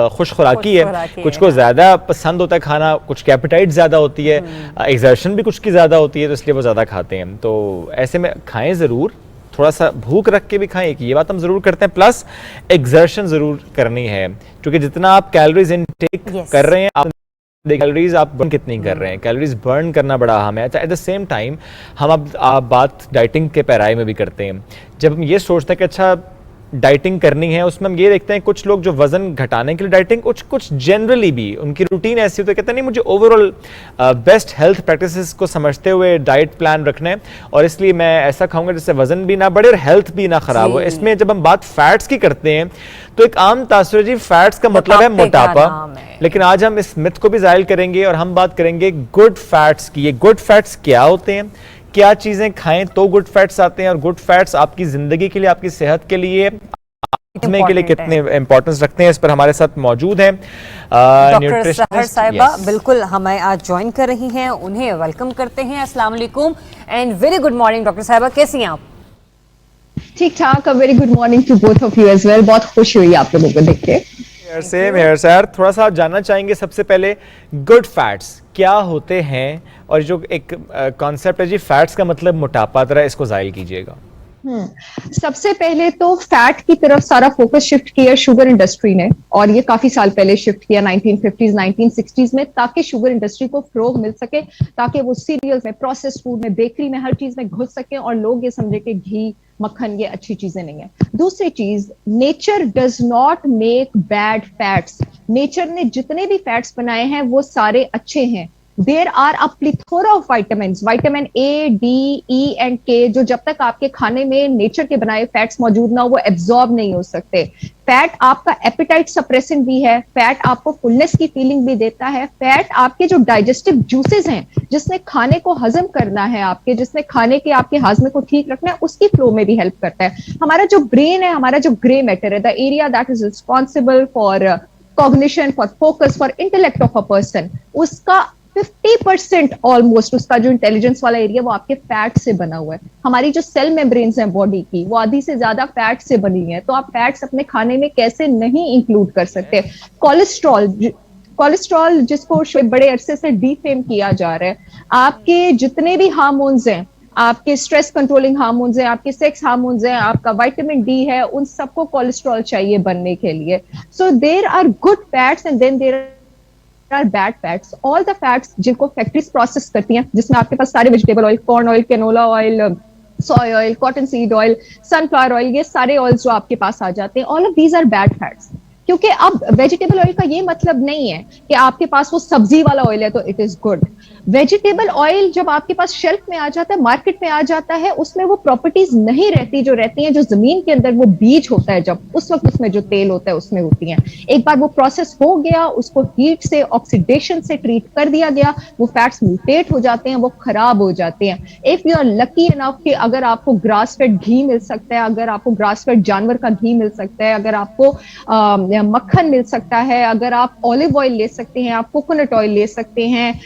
खुश खुराकी है, कुछ को ज़्यादा पसंद होता है खाना, कुछ की एपेटाइट ज़्यादा होती है, एग्जर्शन भी कुछ की ज़्यादा होती है, तो इसलिए वो ज़्यादा खाते हैं। तो ऐसे में खाएँ ज़रूर, थोड़ा सा भूख रख के भी खाएं, ये बात हम ज़रूर करते हैं, प्लस एग्जर्शन ज़रूर करनी है, क्योंकि जितना आप कैलोरीज इनटेक कर रहे हैं, आप कैलोरीज आप बर्न कितनी कर रहे हैं, कैलोरीज बर्न करना बड़ा अहम है। अच्छा, एट द सेम टाइम हम अब आप बात डाइटिंग के पैराए में भी करते हैं, जब हम ये सोचते हैं कि अच्छा डाइटिंग करनी है, उसमें हम ये देखते हैं कुछ लोग जो वजन घटाने के लिए डाइटिंग, कुछ जनरली भी उनकी रूटीन ऐसी होती है, कहते नहीं मुझे ओवरऑल बेस्ट हेल्थ प्रैक्टिसेस को समझते हुए डाइट प्लान रखना है, और इसलिए मैं ऐसा खाऊंगा जिससे वजन भी ना बढ़े और हेल्थ भी ना खराब हो। इसमें जब हम बात फैट्स की करते हैं तो एक आम तासुर जी, फैट्स का मतलब है मोटापा, लेकिन आज हम इस मिथ को भी जाहिल करेंगे और हम बात करेंगे गुड फैट्स की। ये गुड फैट्स क्या होते हैं, क्या चीजें खाएं तो गुड फैट्स आते हैं, और गुड फैट्स आपकी जिंदगी के लिए, आपकी सेहत के लिए, के लिए कितने इंपॉर्टेंस रखते हैं, इस पर हमारे साथ मौजूद हैं डॉक्टर सहर साहिबा, बिल्कुल हमें आज ज्वाइन कर रही हैं, उन्हें वेलकम करते हैं। अस्सलाम वालेकुम and very good morning doctor साहिबा, कैसी हैं आप? ठीक ठाक, very good morning to both of you as well. बहुत खुशी हुई आप लोगों को देख के। सेम हेयर सर, थोड़ा सा जानना चाहेंगे सबसे पहले गुड फैट्स क्या होते हैं, और जो एक कॉन्सेप्ट है जी फैट्स का मतलब मोटापा, तरह इसको जाहिर कीजिएगा। सबसे पहले तो फैट की तरफ सारा फोकस शिफ्ट किया शुगर इंडस्ट्री ने, और ये काफी साल पहले शिफ्ट किया 1950s 1960s में, ताकि शुगर इंडस्ट्री को फ्रोग मिल सके, ताकि वो सीरियल्स में, प्रोसेस्ड फूड में, बेकरी में, हर चीज में घुस सके और लोग ये समझे कि घी मक्खन ये अच्छी चीजें नहीं है। दूसरी चीज, nature does not make bad fats. Nature ने जितने भी फैट्स बनाए हैं वो सारे अच्छे हैं। There are a plethora of vitamins, vitamin A, D, E and K, जो जब तक आपके खाने में नेचर के बनाए फैट्स मौजूद ना हो वो एब्जॉर्ब नहीं हो सकते। फैट आपका एपिटाइट सप्रेसेंट भी है, फैट आपको फुलनेस की फीलिंग भी देता है, फैट आपके जो डाइजेस्टिव जूसेस हैं, जिसने खाने को हजम करना है, आपके जिसने खाने के आपके हाजमे को ठीक रखना है, उसकी फ्लो में भी हेल्प करता है। हमारा जो ब्रेन है, हमारा जो ग्रे मैटर है, the area that is responsible for cognition, for focus, for intellect of a person, उसका 50% ऑलमोस्ट, उसका जो इंटेलिजेंस वाला एरिया वो आपके फैट से बना हुआ है। हमारी जो सेल मेम्ब्रेन्स हैं बॉडी की, वो आधी से ज्यादा फैट से बनी है। तो आप फैट्स अपने खाने में कैसे नहीं इंक्लूड कर सकते। कोलेस्ट्रॉल जिसको बड़े अरसे से डीफेम किया जा रहा है, आपके जितने भी हार्मोन्स हैं, आपके स्ट्रेस कंट्रोलिंग हार्मोन्स हैं, आपके सेक्स हार्मोन्स हैं, आपका विटामिन डी है, उन सबको कोलेस्ट्रॉल चाहिए बनने के लिए। So there are good fats and then there are bad fats. All the fats जिनको फैक्ट्रीज प्रोसेस करती हैं, जिसमें आपके पास सारे vegetable oil, corn oil, canola oil, soya oil, cotton seed oil, sunflower oil, ये सारे ऑयल्स जो आपके पास आ जाते हैं, all of these are bad fats. क्योंकि अब वेजिटेबल ऑयल का ये मतलब नहीं है कि आपके पास वो सब्जी वाला ऑयल है तो it is good. Vegetable oil जब आपके पास शेल्फ में आ जाता है, मार्केट में आ जाता है, उसमें वो प्रॉपर्टीज नहीं रहती जो रहती हैं जो जमीन के अंदर वो बीज होता है, जब उस वक्त उसमें जो तेल होता है उसमें होती हैं। एक बार वो प्रोसेस हो गया, उसको हीट से, ऑक्सीडेशन से ट्रीट कर दिया गया, वो फैट्स म्यूटेट हो जाते हैं, वो खराब हो जाते हैं। If you are lucky enough कि अगर आपको ग्रास फेड घी मिल सकता है, अगर आपको ग्रास फेड जानवर का घी मिल सकता है, अगर आपको मक्खन मिल सकता है, अगर आप ऑलिव ऑयल ले सकते हैं, आप कोकोनट ऑयल ले सकते हैं,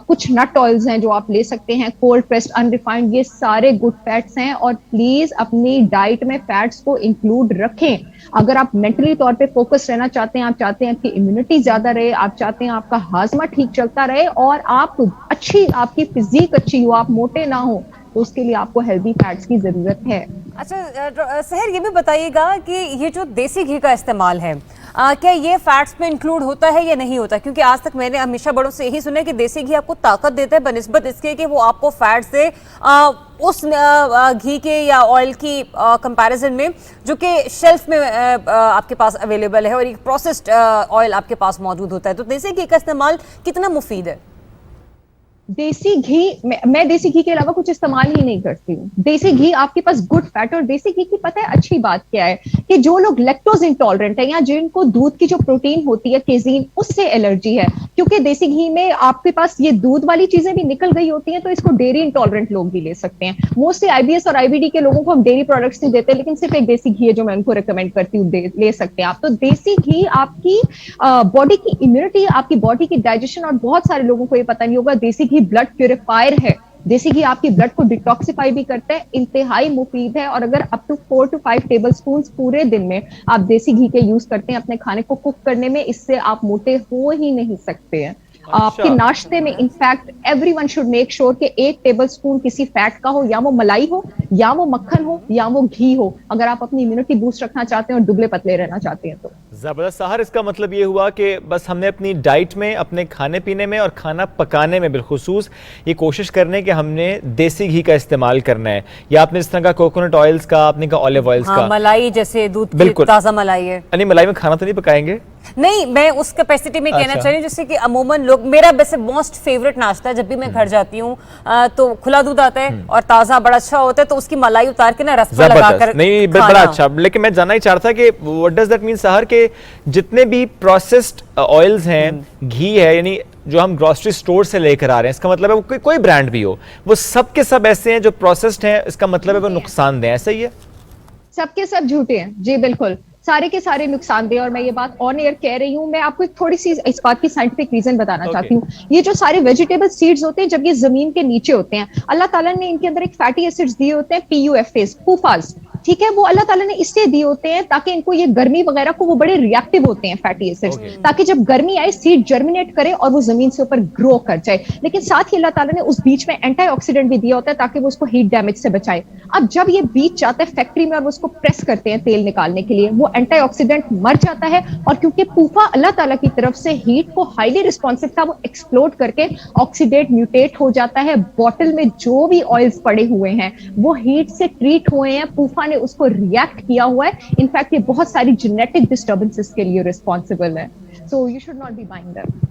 कुछ नट ऑयल्स हैं जो आप ले सकते हैं, कोल्ड प्रेस्ड, अनरिफाइंड, ये सारे गुड फैट्स हैं। और प्लीज अपनी डाइट में फैट्स को इंक्लूड रखें। अगर आप मेंटली तौर पे फोकस रहना चाहते हैं, आप चाहते हैं कि इम्यूनिटी ज्यादा रहे, आप चाहते हैं आपका हाजमा ठीक चलता रहे और आप अच्छी, आपकी फिजिक अच्छी हो, आप मोटे ना हो, तो उसके लिए आपको हेल्दी फैट्स की जरूरत है। अच्छा सहर, ये भी बताइएगा कि ये जो देसी घी का इस्तेमाल है, क्या ये फैट्स में इंक्लूड होता है या नहीं होता? क्योंकि आज तक मैंने हमेशा बड़ों से यही सुना है कि देसी घी आपको ताकत देता है बनिस्बत इसके कि वो आपको फैट से उस घी के या ऑयल की कंपैरिजन में जो कि शेल्फ में आपके पास अवेलेबल है और एक प्रोसेस्ड ऑयल आपके पास मौजूद होता है, तो देसी घी का इस्तेमाल कितना मुफीद है? देसी घी मैं देसी घी के अलावा कुछ इस्तेमाल ही नहीं करती हूँ। देसी घी आपके पास गुड फैट, और देसी घी की पता है अच्छी बात क्या है कि जो लोग लैक्टोज इंटॉलरेंट है या जिनको दूध की जो प्रोटीन होती है केजीन, उससे एलर्जी है, क्योंकि देसी घी में आपके पास ये दूध वाली चीजें भी निकल गई होती हैं, तो इसको डेयरी इंटॉलरेंट लोग भी ले सकते हैं। मोस्टली आईबीएस और आईबीडी के लोगों को हम डेयरी प्रोडक्ट्स नहीं देते, लेकिन सिर्फ एक देसी घी है जो मैं उनको रिकमेंड करती हूँ, ले सकते हैं आप। तो देसी घी आपकी बॉडी की इम्यूनिटी, आपकी बॉडी की डाइजेशन, और बहुत सारे लोगों को ये पता नहीं होगा, देसी घी ब्लड प्यूरिफायर है। देसी घी आपकी ब्लड को डिटॉक्सिफाई भी करता है, इंतहाई मुफीद है। और अगर अप टू 4 to 5 टेबलस्पून पूरे दिन में आप देसी घी के यूज करते हैं अपने खाने को कुक करने में, इससे आप मोटे हो ही नहीं सकते हैं। आपके नाश्ते में in fact everyone should make sure कि 1 टेबलस्पून किसी फैट का हो, या वो मलाई हो, या वो मक्खन हो, या वो घी हो, अगर आप अपनी इम्यूनिटी बूस्ट रखना चाहते हैं और दुबले पतले रहना चाहते हैं तो। जबरदस्त सहर, इसका मतलब ये हुआ कि बस हमने अपनी डाइट में, अपने खाने पीने में और खाना पकाने में बिलखुसूस ये कोशिश करने कि हमने देसी घी का इस्तेमाल करना है। या आपने इस तरह का कोकोनट ऑयल्स का, आपने का ऑलिव ऑयल्स का, मलाई जैसे दूध की ताजा मलाई है। नहीं, मलाई में खाना तो नहीं पकाएंगे? नहीं, मैं उस कैपेसिटी में कहना चाहिए जैसे कि अमूमन लोग, मेरा वैसे मोस्ट फेवरेट नाश्ता है, जब भी मैं घर जाती हूँ तो खुला दूध आता है और ताजा बड़ा अच्छा होता है, तो उसकी मलाई उतार के ना रस पर लगाकर नहीं, बड़ा अच्छा। लेकिन मैं जानना ही चाहता कि व्हाट डज दैट मीन सहर के जितने भी प्रोसेस्ड ऑयल्स हैं, घी है, यानी जो हम ग्रोसरी स्टोर से लेकर आ रहे हैं, इसका मतलब है वो कोई ब्रांड भी हो, वो सब के सब ऐसे हैं जो प्रोसेस्ड हैं, इसका मतलब है वो नुकसानदेह है, ऐसा ही है? सबके सब झूठे हैं जी, बिल्कुल सारे के सारे नुकसानदेह। और मैं ये बात ऑन एयर कह रही हूँ। मैं आपको एक थोड़ी सी इस बात की साइंटिफिक रीजन बताना चाहती हूँ। ये जो सारे वेजिटेबल सीड्स होते हैं, जब ये जमीन के नीचे होते हैं, अल्लाह ताला ने इनके अंदर एक फैटी एसिड्स दिए होते हैं, PUFAs, पूफाज, ठीक है। वो अल्लाह ताला ने इससे दिए होते हैं ताकि इनको ये गर्मी वगैरह को, वो बड़े रिएक्टिव होते हैं फैटी एसिड्स, ताकि जब गर्मी आए सीड जर्मिनेट करे और वो जमीन से ऊपर ग्रो कर जाए। लेकिन साथ ही अल्लाह ताला ने उस बीज में एंटीऑक्सीडेंट भी दिया होता है ताकि वो उसको हीट डैमेज से बचाए। अब जब ये बीज जाता है फैक्ट्री में और वो उसको प्रेस करते हैं तेल निकालने के लिए, वो एंटीऑक्सीडेंट मर जाता है, और क्योंकि पूफा अल्लाह ताला की तरफ से हीट को हाईली रिस्पॉन्सिव था, वो एक्सप्लोड करके ऑक्सीडेट म्यूटेट हो जाता है। बॉटल में जो भी ऑयल्स पड़े हुए हैं वो हीट से ट्रीट हुए हैं, पूफा ने उसको रिएक्ट किया हुआ है। इनफैक्ट ये बहुत सारी जेनेटिक डिस्टर्बेंसेस के लिए रिस्पॉन्सिबल है। So you should not be buying that.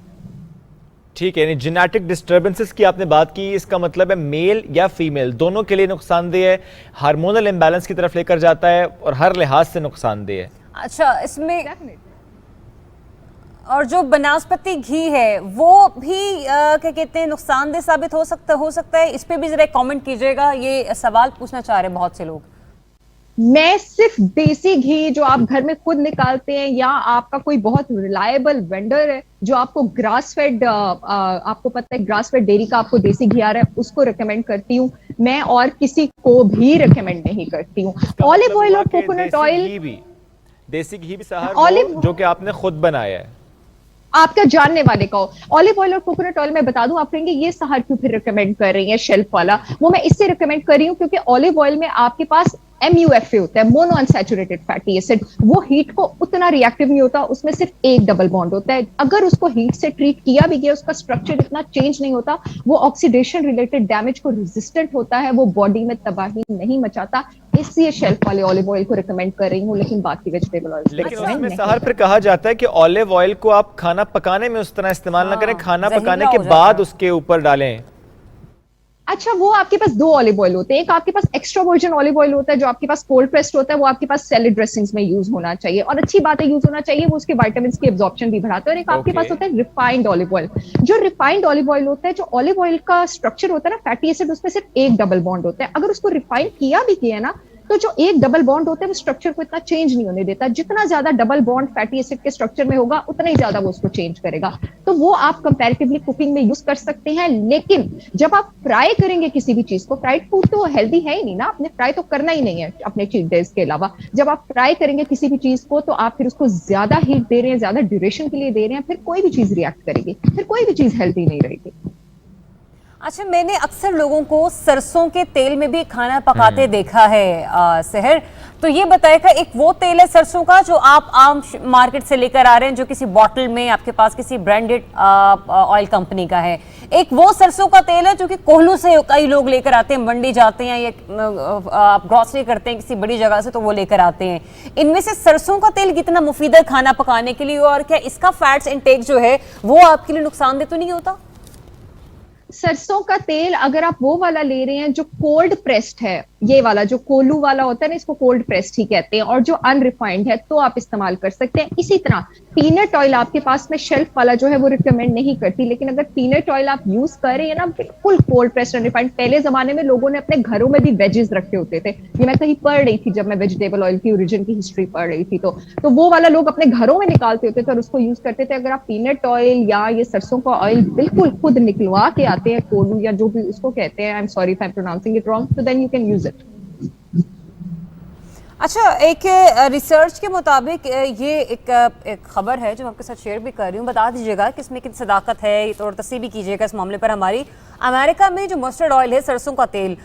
ठीक है, यानी जेनेटिक डिस्टर्बेंसेस की आपने बात की, इसका मतलब है मेल या फीमेल दोनों के लिए नुकसानदेह है, हार्मोनल इम्बैलेंस की तरफ लेकर जाता है और हर लिहाज से नुकसानदेह है। अच्छा, इसमें और जो बनास्पति घी है वो भी क्या कहते हैं नुकसानदेह साबित हो सकता है। इस पे भी जरा कमेंट कीजिएगा, ये सवाल पूछना चाह रहे हैं बहुत से लोग। मैं सिर्फ देसी घी जो आप घर में खुद निकालते हैं, या आपका कोई बहुत रिलायबल वेंडर है जो आपको ग्रास फेड, आपको पता है ग्रास फेड डेयरी का आपको देसी घी आ रहा है, उसको रिकमेंड करती हूँ मैं, और किसी को भी रिकमेंड नहीं करती हूँ। ऑलिव ऑयल और कोकोनट ऑयल, देसी घी भी सहर जो कि आपने खुद बनाया है, आपका जानने वाले का हो। ऑलिव ऑयल और कोकोनट ऑयल मैं बता दूं, आप कहेंगे ये सहर क्यों फिर रिकमेंड कर रही है शेल्फ वाला। वो मैं इससे रिकमेंड कर रही हूँ क्योंकि ऑलिव ऑयल में आपके पास MUFA होता है, मोनो अनसैचुरेटेड फैटी एसिड। वो हीट को उतना रिएक्टिव नहीं होता, उसमें सिर्फ एक डबल बॉन्ड होता है। अगर उसको हीट से ट्रीट किया भी गया, उसका स्ट्रक्चर इतना चेंज नहीं होता, वो ऑक्सीडेशन रिलेटेड डैमेज को रेजिस्टेंट होता है, वो बॉडी में तबाही नहीं मचाता। इसलिए शेल्फ वाले ऑलिव ऑयल को रिकमेंड कर रही हूँ, लेकिन बाकी वेजिटेबल ऑयल लेकिन उसमें सहर फिर कहा जाता है कि ऑलिव ऑयल को आप खाना पकाने में उस तरह इस्तेमाल ना करें, खाना पकाने के बाद उसके ऊपर डालें। अच्छा, वो आपके पास 2 ऑलिव ऑयल होते हैं। एक आपके पास एक्स्ट्रा वर्जिन ऑलिव ऑयल होता है जो आपके पास कोल्ड प्रेस्ड होता है, वो आपके पास सैलेड ड्रेसिंग्स में यूज होना चाहिए, और अच्छी बात है यूज होना चाहिए, वो उसके विटामिन की एब्जॉर्प्शन भी बढ़ाता है। और एक आपके पास होता है रिफाइंड ऑलिव ऑयल। जो रिफाइंड ऑलिव ऑयल होता है, जो ऑलिव ऑयल का स्ट्रक्चर होता है ना फैटी एसिड, उसमें सिर्फ एक डबल बॉन्ड होता है। अगर उसको रिफाइन किया भी किया ना, तो जो एक डबल बॉन्ड होता है वो स्ट्रक्चर को इतना चेंज नहीं होने देता। जितना ज्यादा डबल बॉन्ड फैटी एसिड के स्ट्रक्चर में होगा, उतना ही ज्यादा वो उसको चेंज करेगा। तो वो आप कंपैरेटिवली कुकिंग में यूज कर सकते हैं। लेकिन जब आप फ्राई करेंगे किसी भी चीज को, फ्राइड फूड तो हेल्दी है ही नहीं ना, आपने फ्राई तो करना ही नहीं है अपने चीट डेज के अलावा। जब आप फ्राई करेंगे किसी भी चीज को, तो आप फिर उसको ज्यादा हीट दे रहे हैं, ज्यादा ड्यूरेशन के लिए दे रहे हैं, फिर कोई भी चीज रिएक्ट करेगी, फिर कोई भी चीज हेल्दी नहीं रहेगी। अच्छा, मैंने अक्सर लोगों को सरसों के तेल में भी खाना पकाते देखा है सहर, तो ये बताएगा, एक वो तेल है सरसों का जो आप आम मार्केट से लेकर आ रहे हैं, जो किसी बॉटल में आपके पास किसी ब्रांडेड ऑयल कंपनी का है, एक वो सरसों का तेल है जो कि कोल्हू से कई लोग लेकर आते हैं, मंडी जाते हैं या आप ग्रॉसरी करते हैं किसी बड़ी जगह से तो वो लेकर आते हैं। इनमें से सरसों का तेल कितना मुफीद है खाना पकाने के लिए, और क्या इसका फैट्स इंटेक जो है वो आपके लिए नुकसानदेह तो नहीं होता? सरसों का तेल अगर आप वो वाला ले रहे हैं जो कोल्ड प्रेस्ड है, ये वाला जो कोल्हू वाला होता है ना, इसको कोल्ड प्रेस्ड ही कहते हैं, और जो अनरिफाइंड है तो आप इस्तेमाल कर सकते हैं। इसी तरह पीनट ऑयल आपके पास में शेल्फ वाला जो है वो रिकमेंड नहीं करती, लेकिन अगर पीनट ऑयल आप यूज कर रहे हैं ना बिल्कुल कोल्ड प्रेस्ड अनरिफाइंड, पहले जमाने में लोगों ने अपने घरों में भी वेजेस रखे होते थे, ये मैं कहीं पढ़ रही थी जब मैं वेजिटेबल ऑयल की ओरिजिन की हिस्ट्री पढ़ रही थी, तो वो वाला लोग अपने घरों में निकालते होते थे और उसको यूज करते थे। अगर आप पीनट ऑयल या ये सरसों का ऑयल बिल्कुल खुद निकलवा के आते हैं, कोल्हू या जो भी उसको कहते हैं, I am sorry if I am pronouncing it wrong, तो then you can use it. अच्छा, एक रिसर्च के मुताबिक ये एक खबर है जो मैं आपके साथ शेयर भी कर रही हूँ, बता दीजिएगा कि इसमें कितनी सदाकत है और तस्दीक भी कीजिएगा इस मामले पर हमारी। अमेरिका में जो मस्टर्ड ऑयल है, सरसों का तेल,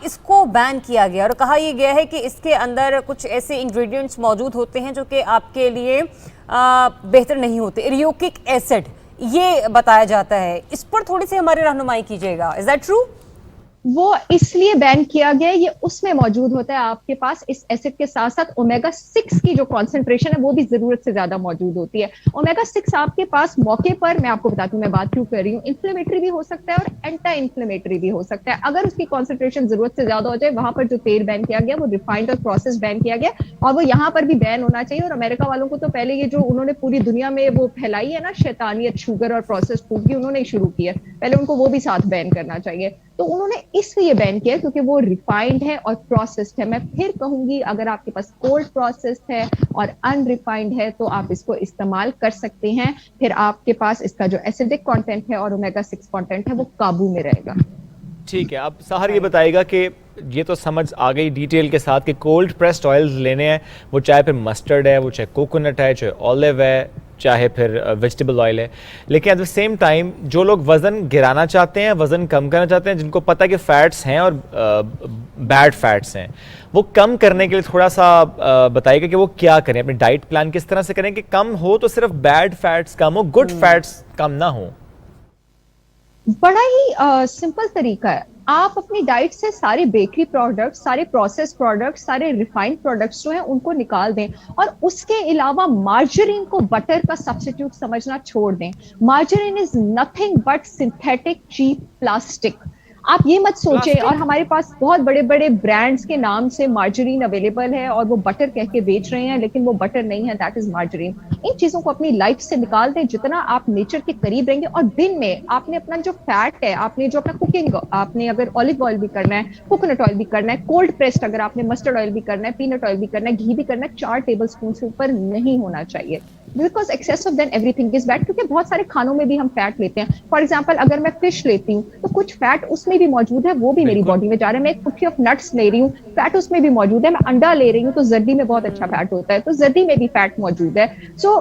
इसको बैन किया गया और कहा यह गया है कि इसके अंदर कुछ ऐसे इंग्रेडिएंट्स मौजूद होते हैं जो कि आपके लिए बेहतर नहीं होते, इरियोकिक एसिड ये बताया जाता है। इस पर थोड़ी सी हमारी रहनुमाई कीजिएगा, इज दैट ट्रू? वो इसलिए बैन किया गया, ये उसमें मौजूद होता है आपके पास इस एसिड के साथ साथ ओमेगा 6 की जो कॉन्सेंट्रेशन है वो भी जरूरत से ज्यादा मौजूद होती है। ओमेगा 6 आपके पास मौके पर, मैं आपको बताती हूँ मैं बात क्यों कर रही हूँ, इन्फ्लेमेटरी भी हो सकता है और एंटी इन्फ्लेमेटरी भी हो सकता है। अगर उसकी कॉन्सेंट्रेशन जरूरत से ज्यादा हो जाए, वहां पर जो तेल बैन किया गया वो रिफाइंड और प्रोसेस बैन किया गया, और वो यहाँ पर भी बैन होना चाहिए। और अमेरिका वालों को तो पहले ये जो उन्होंने पूरी दुनिया में वो फैलाई है ना शैतानियत शुगर और प्रोसेस फूड की, उन्होंने शुरू की है, पहले उनको वो भी साथ बैन करना चाहिए। तो उन्होंने इसलिए बैन किया क्योंकि वो रिफाइंड है और प्रोसेस्ड है। मैं फिर कहूंगी, अगर आपके पास कोल्ड प्रोसेस्ड है और अनरिफाइंड है तो आप इसको इस्तेमाल कर सकते हैं, फिर आपके पास इसका जो एसिडिक कंटेंट है और ओमेगा 6 कंटेंट है वो काबू में रहेगा। ठीक है, अब साहर ये बताएगा कि ये तो समझ आ गई डिटेल के साथ कि कोल्ड प्रेस्ड ऑयल्स लेने हैं, वो चाहे फिर मस्टर्ड है, वो चाहे कोकोनट है, चाहे ऑलिव है, चाहे फिर वेजिटेबल ऑयल है, लेकिन एट द सेम टाइम जो लोग वज़न गिराना चाहते हैं, वज़न कम करना चाहते हैं, जिनको पता है कि फ़ैट्स हैं और बैड फैट्स हैं, वो कम करने के लिए थोड़ा सा बताइएगा कि वो क्या करें, अपनी डाइट प्लान किस तरह से करें कि कम हो तो सिर्फ बैड फैट्स कम हो, गुड फैट्स कम ना हो। बड़ा ही सिंपल तरीका है, आप अपनी डाइट से सारे बेकरी प्रोडक्ट्स, सारे प्रोसेस प्रोडक्ट्स, सारे रिफाइंड प्रोडक्ट्स जो हैं उनको निकाल दें, और उसके अलावा मार्जरीन को बटर का सब्स्टिट्यूट समझना छोड़ दें। Margarine is nothing but synthetic cheap plastic. आप ये मत सोचें, और हमारे पास बहुत बड़े बड़े ब्रांड्स के नाम से मार्जरीन अवेलेबल है और वो बटर कह के बेच रहे हैं, लेकिन वो बटर नहीं है, दैट इज मार्जरीन। इन चीजों को अपनी लाइफ से निकाल दें, जितना आप नेचर के करीब रहेंगे। और दिन में आपने अपना जो फैट है, आपने जो अपना कुकिंग, आपने अगर ऑलिव ऑयल भी करना है, कोकोनट ऑयल भी करना है, कोल्ड प्रेस्ड अगर आपने मस्टर्ड ऑयल भी करना है, पीनट ऑयल भी करना है, घी भी करना है, 4 टेबल स्पून से ऊपर नहीं होना चाहिए, because excess of then everything is bad. क्योंकि बहुत सारे खानों में भी हम फैट लेते हैं। फॉर एग्जाम्पल, अगर मैं फिश लेती हूँ तो कुछ फैट उसमें भी मौजूद है, वो भी मेरी बॉडी में जा रहा है। मैं एक मुट्ठी ऑफ नट्स ले रही हूँ, फैट उसमें भी मौजूद है। मैं अंडा ले रही हूँ तो जर्दी में बहुत अच्छा फैट होता है, तो जर्दी में भी फैट मौजूद है। सो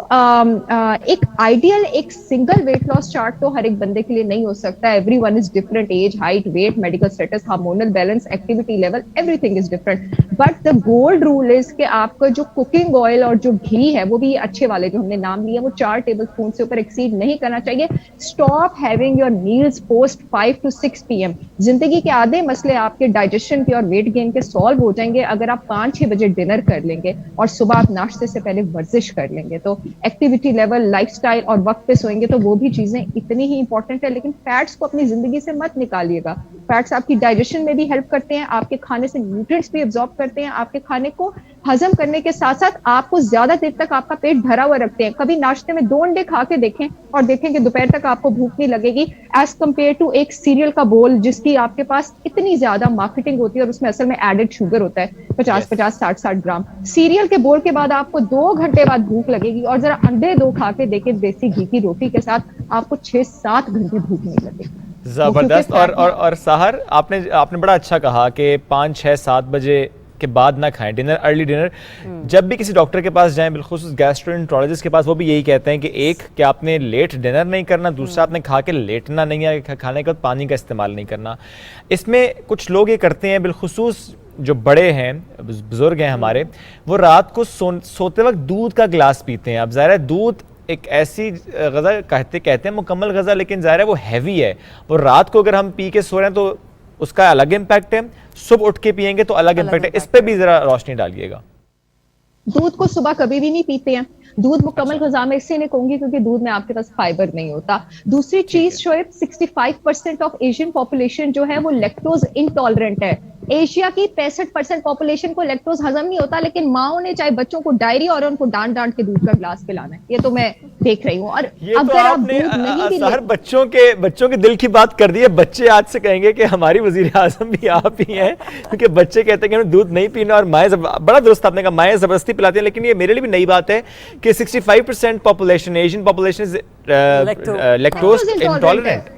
एक आइडियल, एक सिंगल वेट लॉस चार्ट तो हर एक बंदे के लिए नहीं हो सकता। Everyone is different, age, height, weight, medical status, hormonal balance, activity level, everything is different. But the gold rule is कि आपका जो कुकिंग ऑयल और जो घी है वो भी अच्छे वाले जो हमने नाम लिए, वो 4 टेबल स्पून से ऊपर एक्सीड नहीं करना चाहिए। Stop having your meals post 5 to 6 PM। जिंदगी के आधे मसले आपके डाइजेशन के और वेट गेन के सॉल्व हो जाएंगे अगर आप 5-6 बजे डिनर कर लेंगे और सुबह आप नाश्ते से पहले वर्जिश कर लेंगे। तो एक्टिविटी लेवल, लाइफस्टाइल और वक्त पे सोएंगे, तो वो भी चीजें इतनी ही इंपॉर्टेंट है। लेकिन फैट्स को अपनी जिंदगी से मत निकालिएगा। फैट्स आपकी डाइजेशन में भी हेल्प करते हैं, आपके खाने से न्यूट्रिएंट्स भी एब्जॉर्ब करते हैं, आपके खाने को हजम करने के साथ साथ आपको ज्यादा देर तक आपका पेट भरा हुआ रखते हैं। कभी नाश्ते में 2 अंडे खा के देखें और देखें कि दोपहर तक आपको भूख नहीं लगेगी, एज कंपेयर टू एक सीरियल का बोल जिसकी आपके पास इतनी ज्यादा मार्केटिंग होती है और उसमें असल में एडेड शुगर होता है 50-50, 60-60 ग्राम। सीरियल के बोल के बाद आपको 2 घंटे बाद भूख लगेगी, और जरा अंडे 2 खा के देखें देसी घी की रोटी के साथ, आपको 6-7 घंटे भूख नहीं लगेगी। जबरदस्त। और साहर, आपने बड़ा अच्छा कहा कि 5, 6, 7 बजे के बाद ना खाएं, डिनर अर्ली डिनर। जब भी किसी डॉक्टर के पास जाएं, बिलखुसूस गैस्ट्रोएंटरोलॉजिस्ट के पास, वो भी यही कहते हैं कि एक कि आपने लेट डिनर नहीं करना, दूसरा आपने खा के लेटना नहीं है, खाने के बाद पानी का इस्तेमाल नहीं करना। इसमें कुछ लोग ये करते हैं, बिलखुसूस जो बड़े हैं, बुजुर्ग हैं हमारे, वो रात को सोते वक्त दूध का गिलास पीते हैं। अब ज़ाहिर है दूध एक ऐसी गज़ा कहते हैं मुकम्मल गज़ा, लेकिन ज़ाहिर है वो हैवी है, वो रात को अगर हम पी के सो रहे हैं तो उसका अलग इम्पैक्ट है, सुबह उठ के पियेंगे तो अलग इम्पैक्ट है। इस पे भी जरा रोशनी डालिएगा। दूध को सुबह कभी भी नहीं पीते हैं। दूध मुकम्मल गज़ा में इसलिए नहीं कहूंगी क्योंकि दूध में आपके पास फाइबर नहीं होता। दूसरी चीज शोएब, 65% ऑफ एशियन पॉपुलेशन जो है वो लैक्टोज इंटॉलरेंट है। एशिया की 65% पॉपुलेशन को लैक्टोज हजम नहीं होता, लेकिन माओ ने चाहे बच्चों को डायरिया और उनको डांट डांट के दूध का गिलास पिलाना है। ये तो मैं देख रही हूँ। और अगर तो आप दूध नहीं भी हर बच्चों के दिल की बात कर दी है। बच्चे आज से कहेंगे कि हमारी वजीर आजम भी आप ही हैं, क्योंकि बच्चे कहते हैं कि हमें दूध नहीं पीना और माएँ, बड़ा दुरुस्त आपने कहा, माएँ जबरदस्ती पिलाती हैं। लेकिन ये मेरे लिए भी नई बात है कि 65% population, Asian population is lactose intolerant.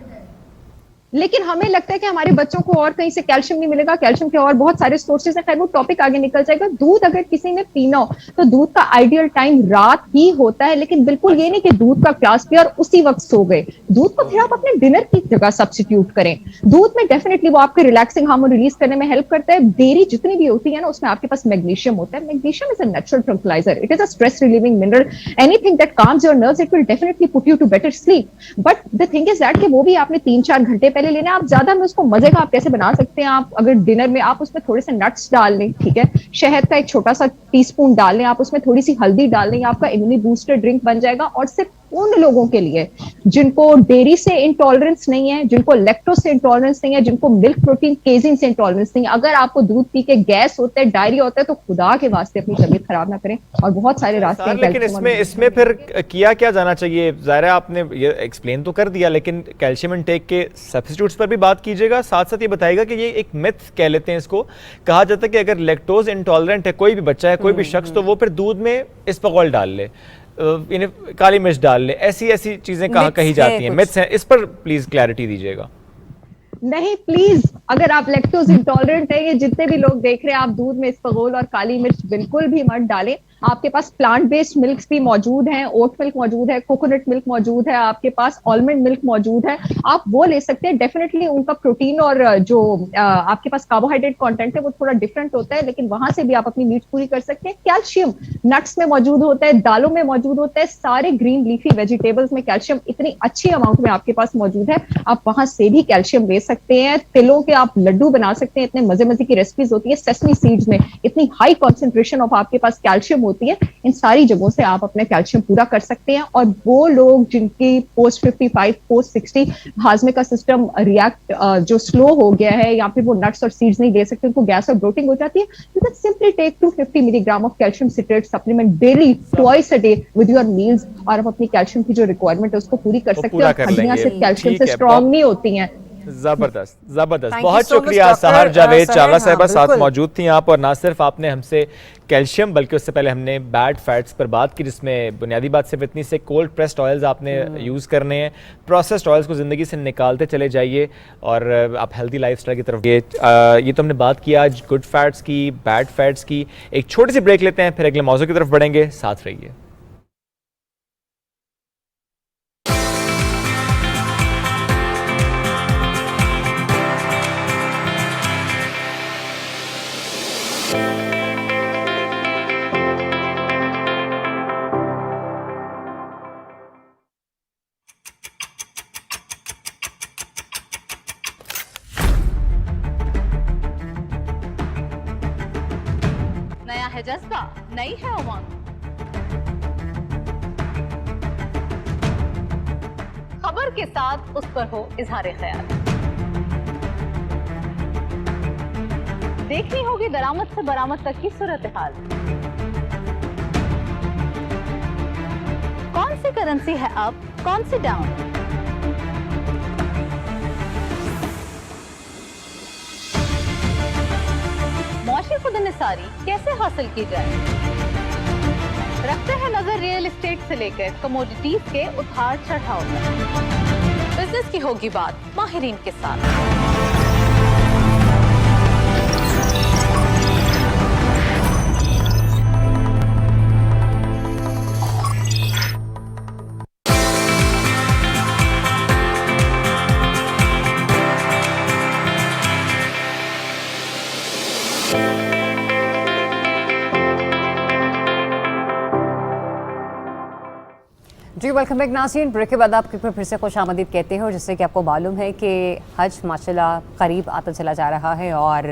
लेकिन हमें लगता है कि हमारे बच्चों को और कहीं से कैल्शियम नहीं मिलेगा। कैल्शियम के और बहुत सारे सोर्सेज हैं, खैर वो टॉपिक आगे निकल जाएगा। दूध अगर किसी ने पीना हो तो दूध का आइडियल टाइम रात ही होता है, लेकिन बिल्कुल ये नहीं कि दूध का ग्लास पिया और उसी वक्त सो गए। दूध को फिर आप अपने डिनर की जगह सब्स्टिट्यूट करें। दूध में डेफिनेटली वो आपके रिलैक्सिंग हार्मोन रिलीज करने में हेल्प करता है। डेयरी जितनी भी होती है ना, उसमें आपके पास मैग्नीशियम होता है। Magnesium is a natural tranquilliser, it is a stress relieving mineral. Anything that calms your nerves, it will definitely put you to better sleep. But the thing is that कि वो भी आपने 3-4 घंटे पहले लेना। आप ज्यादा उसको मजे का आप कैसे बना सकते हैं, आप अगर डिनर में आप उसमें थोड़े से नट्स डाल लें, ठीक है, शहद का एक छोटा सा टीस्पून डाल लें, आप उसमें थोड़ी सी हल्दी डाल लें, आपका इम्यूनिटी बूस्टर ड्रिंक बन जाएगा। और सिर्फ उन लोगों के लिए जिनको डेयरी से इंटॉलरेंस नहीं है, जिनको लैक्टोज से इंटॉलरेंस नहीं है, जिनको मिल्क प्रोटीन केजिन से इंटॉलरेंस नहीं है, अगर आपको दूध पी के गैस होता है, डायरिया होता है, तो खुदा के वास्ते अपनी तबीयत खराब ना करें। और बहुत सारे रास्ते हैं। लेकिन इसमें फिर किया क्या जाना चाहिए? ज़ाहिर है आपने ये एक्सप्लेन तो कर दिया, लेकिन कैल्शियम इनटेक के सब्स्टिट्यूट्स पर भी बात कीजिएगा। साथ साथ ये बताइएगा कि ये एक मिथ कह लेते हैं इसको, कहा जाता है कि अगर लैक्टोज इंटॉलरेंट है कोई भी बच्चा है, कोई भी शख्स, तो वो फिर दूध में इस्पगोल डाल ले, काली मिर्च डाल ले, ऐसी चीजें कही जाती हैं, मिथ्स हैं। इस पर प्लीज क्लैरिटी दीजिएगा। नहीं प्लीज, अगर आप लैक्टोज इंटॉलरेंट है, ये जितने भी लोग देख रहे हैं, आप दूध में इस्पगोल और काली मिर्च बिल्कुल भी मत डालें। आपके पास प्लांट बेस्ड मिल्क भी मौजूद हैं, ओट मिल्क मौजूद है, कोकोनट मिल्क मौजूद है, आपके पास आलमंड मिल्क मौजूद है, आप वो ले सकते हैं। डेफिनेटली उनका प्रोटीन और जो आपके पास कार्बोहाइड्रेट कंटेंट है वो थोड़ा डिफरेंट होता है, लेकिन वहां से भी आप अपनी नीड्स पूरी कर सकते हैं। कैल्शियम नट्स में मौजूद होता है, दालों में मौजूद होता है, सारे ग्रीन लीफी वेजिटेबल्स में कैल्शियम इतनी अच्छी अमाउंट में आपके पास मौजूद है, आप वहां से भी कैल्शियम ले सकते हैं। तिलों के आप लड्डू बना सकते हैं, इतने मजे मजे की रेसिपीज होती है। सेसमी सीड्स में इतनी हाई कॉन्सेंट्रेशन ऑफ आपके पास कैल्शियम होती है, इन सारी जगहों से आप अपने कैल्शियम पूरा कर सकते हैं। और वो लोग जिनकी पोस्ट 55 पोस्ट 60 हाजमे का सिस्टम रिएक्ट जो स्लो हो गया है, या फिर वो नट्स और सीड्स नहीं ले सकते, उनको गैस और ब्लोटिंग हो जाती है, you can simply take 250 milligram of calcium citrate supplement daily twice a day with your meals, और आप अपनी कैल्शियम की जो रिक्वायरमेंट है उसको पूरी कर सकते हैं। और हड्डियां सिर्फ कैल्शियम से स्ट्रॉन्ग नहीं होती हैं। जबरदस्त बहुत शुक्रिया सहार जावेद चावला साहिबा, साथ मौजूद थी आप। और ना सिर्फ आपने हमसे कैल्शियम, बल्कि उससे पहले हमने बैड फैट्स पर बात की, जिसमें बुनियादी बात सिर्फ इतनी से कोल्ड प्रेस्ड ऑयल्स आपने यूज़ करने हैं। प्रोसेस्ड ऑयल्स को ज़िंदगी से निकालते चले जाइए और आप हेल्दी लाइफस्टाइल की तरफ। ये तो हमने बात की आज गुड फैट्स की, बैड फैट्स की। एक छोटी सी ब्रेक लेते हैं, फिर अगले मौजू की तरफ बढ़ेंगे। साथ रहिए। नया है जज्बा, नई है उमंग, खबर के साथ उस पर हो इजहार ख्याल। देखनी होगी दरामद से बरामद तक की सूरत हाल। कौन सी करेंसी है अप, कौन सी डाउन, मुआशी खुदनिसारी कैसे हासिल की जाए। रखते हैं नजर रियल एस्टेट से लेकर कमोडिटीज के उतार चढ़ाव तक। बिजनेस की होगी बात माहिरीन के साथ। जी वेलकम बैक नाज़रीन। ब्रेक के बाद आपके फिर से खुश आमदीद कहते हैं। और जैसे कि आपको मालूम है कि हज माशाल्लाह करीब आता चला जा रहा है और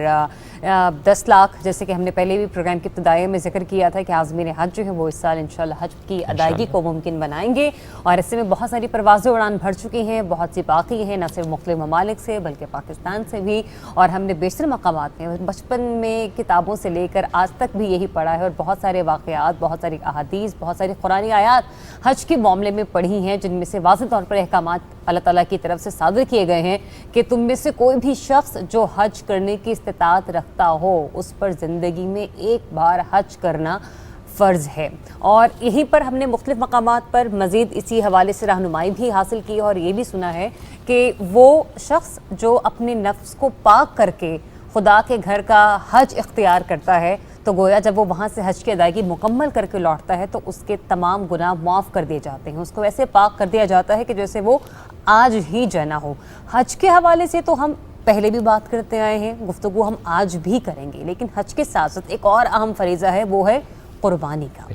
10 लाख, जैसे कि हमने पहले भी प्रोग्राम के इब्तिदाई में जिक्र किया था कि आज़मीन हज जो है वो इस साल इंशाल्लाह हज की अदायगी को मुमकिन बनाएंगे। और ऐसे में बहुत सारी परवाज़ें उड़ान भर चुकी हैं, बहुत सी बाकी हैं, न सिर्फ मुख्तलिफ ममालिक से बल्कि पाकिस्तान से भी। और हमने बेशतर मकामात में बचपन में किताबों से लेकर आज तक भी यही पढ़ा है और बहुत सारे वाक़यात, बहुत सारी अहादीस, बहुत सारी कुरानी आयात हज के मामले में पढ़ी हैं, जिनमें से वाज़ेह तौर पर अहकामात अल्लाह ताला की तरफ से सादर किए गए हैं कि तुम में से कोई भी शख्स जो हज करने की इस्तिताअत रखता हो उस पर ज़िंदगी में एक बार हज करना फ़र्ज़ है। और यहीं पर हमने मुख्तलिफ मकामात पर मज़ीद इसी हवाले से रहनुमाई भी हासिल की और ये भी सुना है कि वो शख्स जो अपने नफ्स को पाक करके खुदा के घर का हज इख्तियार करता है तो गोया जब वो वहाँ से हज की अदायगी मुकम्मल करके लौटता है तो उसके तमाम गुनाह माफ़ कर दिए जाते हैं। उसको ऐसे पाक कर दिया जाता है कि जैसे वो आज ही जना हो। हज के हवाले से तो हम पहले भी बात करते आए हैं, गुफ्तगू हम आज भी करेंगे, लेकिन हज के साथ साथ एक और अहम फरीज़ा है, वो है कुर्बानी का।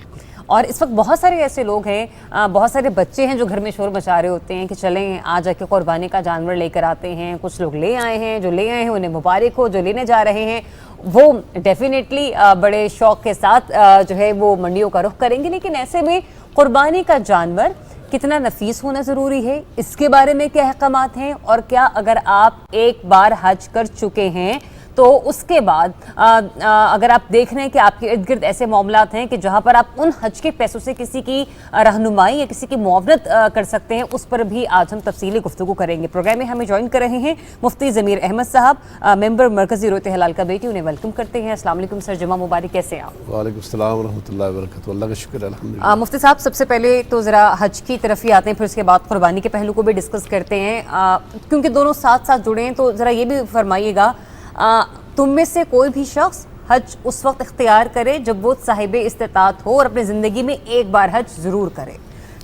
और इस वक्त बहुत सारे ऐसे लोग हैं, बहुत सारे बच्चे हैं जो घर में शोर मचा रहे होते हैं कि चलें आज जाके कुर्बानी का जानवर लेकर आते हैं। कुछ लोग ले आए हैं, जो ले आए हैं उन्हें मुबारक हो, जो लेने जा रहे हैं वो डेफिनेटली बड़े शौक़ के साथ जो है वो मंडियों का रुख करेंगे। लेकिन ऐसे में कुर्बानी का जानवर कितना नफीस होना ज़रूरी है, इसके बारे में क्या अहकामात हैं और क्या अगर आप एक बार हज कर चुके हैं तो उसके बाद अगर आप देख रहे हैं कि आपके इर्द गिर्द ऐसे मामलात हैं कि जहां पर आप उन हज के पैसों से किसी की रहनुमाई या किसी की मुआवनत कर सकते हैं, उस पर भी आज हम तफसीली गुफ्तगू करेंगे। प्रोग्राम में हमें ज्वाइन कर रहे हैं मुफ्ती ज़मीर अहमद साहब, मेंबर मरकज़ी रोते हलाल का बेटी, उन्हें वेलकम करते हैं। अस्सलाम वालेकुम सर, जुमा मुबारक, कैसे हैं आप? वालेकुम अस्सलाम व रहमतुल्लाहि व बरकातहू। अल्लाह का शुक्र है, अल्हम्दुलिल्लाह। मुफ्ती साहब, सबसे पहले तो ज़रा हज की तरफ ही आते हैं, फिर उसके बाद कुर्बानी के पहलू को भी डिस्कस करते हैं, क्योंकि दोनों साथ साथ जुड़े हैं। तो ज़रा ये भी फरमाइएगा, तुम में से कोई भी शख्स हज उस वक्त इख्तियार करे जब वो साहिब इस्तिताअत हो और अपनी ज़िंदगी में एक बार हज ज़रूर करे।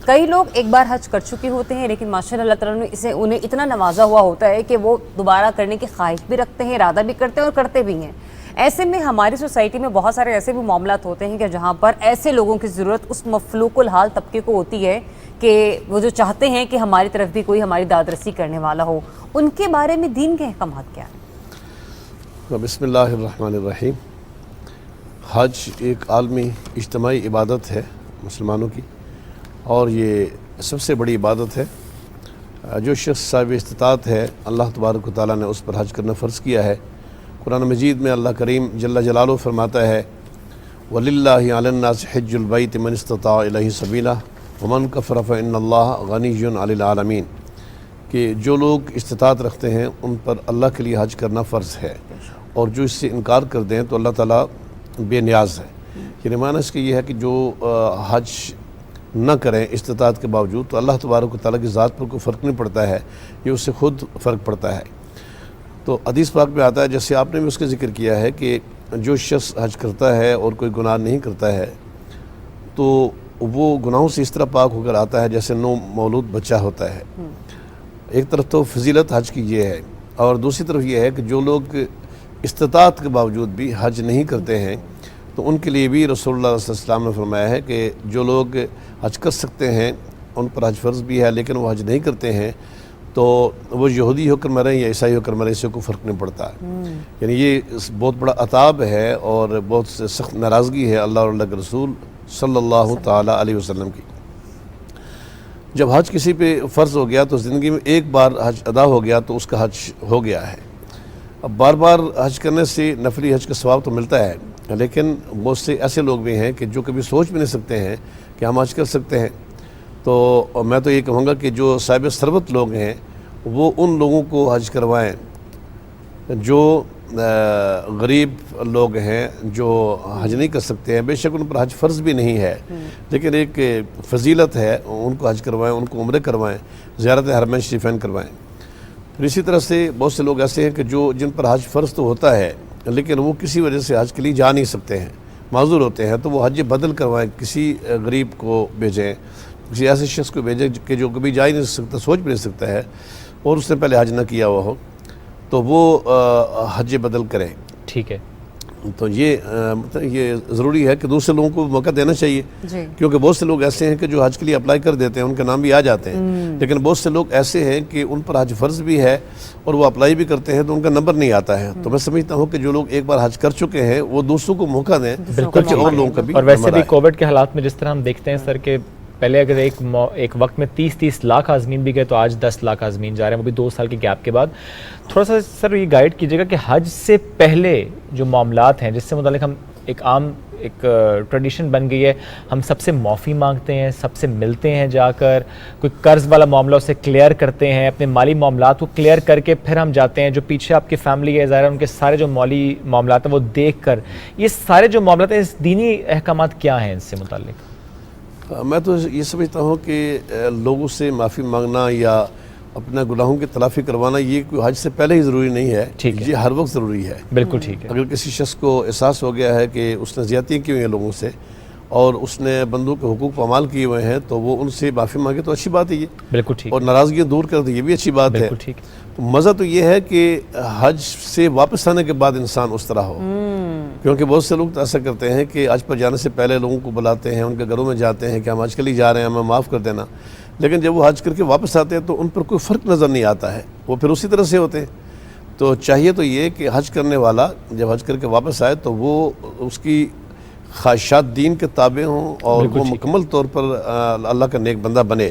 कई लोग एक बार हज कर चुके होते हैं लेकिन माशाअल्लाह अल्लाह ताला ने इसे उन्हें इतना नवाजा हुआ होता है कि वो दोबारा करने की ख्वाहिश भी रखते हैं, इरादा भी करते हैं और करते भी हैं। ऐसे में हमारी सोसाइटी में बहुत सारे ऐसे भी मामलात होते हैं कि जहाँ पर ऐसे लोगों की ज़रूरत उस मफलूकुल हाल तबके को होती है कि वो जो चाहते हैं कि हमारी तरफ भी कोई हमारी दादरसी करने वाला हो। उनके बारे में दीन के अहकामात क्या है? बिस्मिल्लाहिर्रहमानिर्रहीम। हज एक आलमी इज्तिमाई इबादत है मुसलमानों की और ये सबसे बड़ी इबादत है। जो शख्स साहिब इस्तिताअत है अल्लाह तबारक व तआला ने उस पर हज करना फ़र्ज़ किया है। कुरान मजीद में अल्लाह करीम जल्ला जलालुहु फरमाता है, वलिल्लाहि अलन्नास हिज्जुल बैत मन इस्तताअ इलैहि सबीला वमन कफ़र फ़इन्नल्लाह गनिय्युन अनिल आलमीन, कि जो लोग इस्तिताअत रखते हैं उन पर अल्लाह के लिए हज करना फ़र्ज़ है और जो इससे इनकार कर दें तो अल्लाह ताला बेनियाज़ है। यानी माना इसका ये है कि जो हज न करें इस्तिताअत के बावजूद तो अल्लाह तबारक व तआला की ज़ात पर कोई फ़र्क नहीं पड़ता है, ये उससे ख़ुद फ़र्क पड़ता है। तो हदीस पाक में आता है, जैसे आपने भी उसका ज़िक्र किया है, कि जो शख्स हज करता है और कोई गुनाह नहीं करता है तो वो गुनाहों से इस तरह पाक होकर आता है जैसे नो मौलूद बच्चा होता है। एक तरफ तो फजीलत हज की ये है और दूसरी तरफ ये है कि जो लोग इस्तिताअत के बावजूद भी हज नहीं करते हैं तो उनके लिए भी रसूलुल्लाह सल्लल्लाहु अलैहि वसल्लम ने फरमाया है कि जो लोग हज कर सकते हैं उन पर हज फ़र्ज़ भी है लेकिन वो हज नहीं करते हैं तो वो यहूदी होकर मरें या ईसाई होकर मरें, इससे कोई फ़र्क नहीं पड़ता। यानी ये बहुत बड़ा अताब है और बहुत सख्त नाराज़गी है अल्लाह और अल्लाह के रसूल सल्लल्लाहु ताला अलैहि वसल्लम की। जब हज किसी पे फ़र्ज़ हो गया तो ज़िंदगी में एक बार हज अदा हो गया तो उसका हज हो गया है। अब बार बार हज करने से नफली हज का सवाब तो मिलता है, लेकिन बहुत से ऐसे लोग भी हैं कि जो कभी सोच भी नहीं सकते हैं कि हम हज कर सकते हैं। तो मैं तो ये कहूँगा कि जो साहिब सरबत लोग हैं वो उन लोगों को हज करवाएं जो गरीब लोग हैं, जो हज नहीं कर सकते हैं। बेशक उन पर हज फ़र्ज़ भी नहीं है लेकिन एक फ़जीलत है, उनको हज करवाएं, उनको उम्रे करवाएं, ज़ियारत हरमैन शरीफैन करवाएं। फिर इसी तरह से बहुत से लोग ऐसे हैं कि जो जिन पर हज फ़र्ज़ तो होता है लेकिन वो किसी वजह से हज के लिए जा नहीं सकते हैं, माज़ूर होते हैं, तो वो हज बदल करवाएं, किसी गरीब को भेजें, किसी ऐसे शख्स को भेजें कि जो कभी जा ही नहीं सकता, सोच भी नहीं सकता है और उसने पहले हज ना किया हुआ हो, तो वो हज बदल करें। ठीक है। तो ये मतलब ये ज़रूरी है कि दूसरे लोगों को मौका देना चाहिए, क्योंकि बहुत से लोग ऐसे हैं कि जो हज के लिए अप्लाई कर देते हैं, उनके नाम भी आ जाते हैं, लेकिन बहुत से लोग ऐसे हैं कि उन पर हज फ़र्ज़ भी है और वो अप्लाई भी करते हैं तो उनका नंबर नहीं आता है। तो मैं समझता हूँ कि जो लोग एक बार हज कर चुके हैं वो दूसरों को मौका दें, बिल्कुल, और लोगों का भी। और वैसे भी कोविड के हालात में जिस तरह हम देखते हैं सर के पहले अगर एक वक्त में 30 लाख आज़मीन भी गए तो आज 10 लाख आज़मीन जा रहे हैं, वो भी 2 साल के गैप के बाद। थोड़ा सा सर ये गाइड कीजिएगा कि हज से पहले जो मामलात हैं जिससे मुतालिक हम एक ट्रेडिशन बन गई है, हम सबसे माफ़ी मांगते हैं, सबसे मिलते हैं जाकर, कोई कर्ज़ वाला मामला उसे क्लियर करते हैं, अपने माली मामलात को क्लियर करके फिर हम जाते हैं, जो पीछे आपकी फैमिली है ज़ाहिर है उनके सारे जो माली मामलात हैं वो देख कर, ये सारे जो मामलात हैं इस दीनी अहकामात क्या हैं इनसे मुतालिक? मैं तो ये समझता हूँ कि लोगों से माफ़ी मांगना या अपना गुनाहों की तलाफ़ी करवाना ये कोई हज से पहले ही ज़रूरी नहीं है, ये हर वक्त ज़रूरी है। बिल्कुल ठीक है। अगर किसी शख्स को एहसास हो गया है कि उसने ज़्यादतियाँ की हुई हैं लोगों से और उसने बंदों के हुकूक पामाल किए हुए हैं तो वो उनसे माफ़ी मांगे तो अच्छी बात है ये, बिल्कुल ठीक, और नाराज़गियाँ दूर कर दे ये भी अच्छी बात है। ठीक। तो मज़ा तो ये है कि हज से वापस आने के बाद इंसान उस तरह हो, क्योंकि बहुत से लोग तो ऐसा करते हैं कि हज पर जाने से पहले लोगों को बुलाते हैं, उनके घरों में जाते हैं कि हम हज के लिए जा रहे हैं, हमें माफ़ कर देना, लेकिन जब वो हज करके वापस आते हैं तो उन पर कोई फ़र्क नज़र नहीं आता है, वो फिर उसी तरह से होते हैं। तो चाहिए तो ये कि हज करने वाला जब हज करके वापस आए तो वो उसकी ख्वाहिशात दीन के ताबे हों और वो मुकम्मल तौर पर अल्लाह का नेक बंदा बने,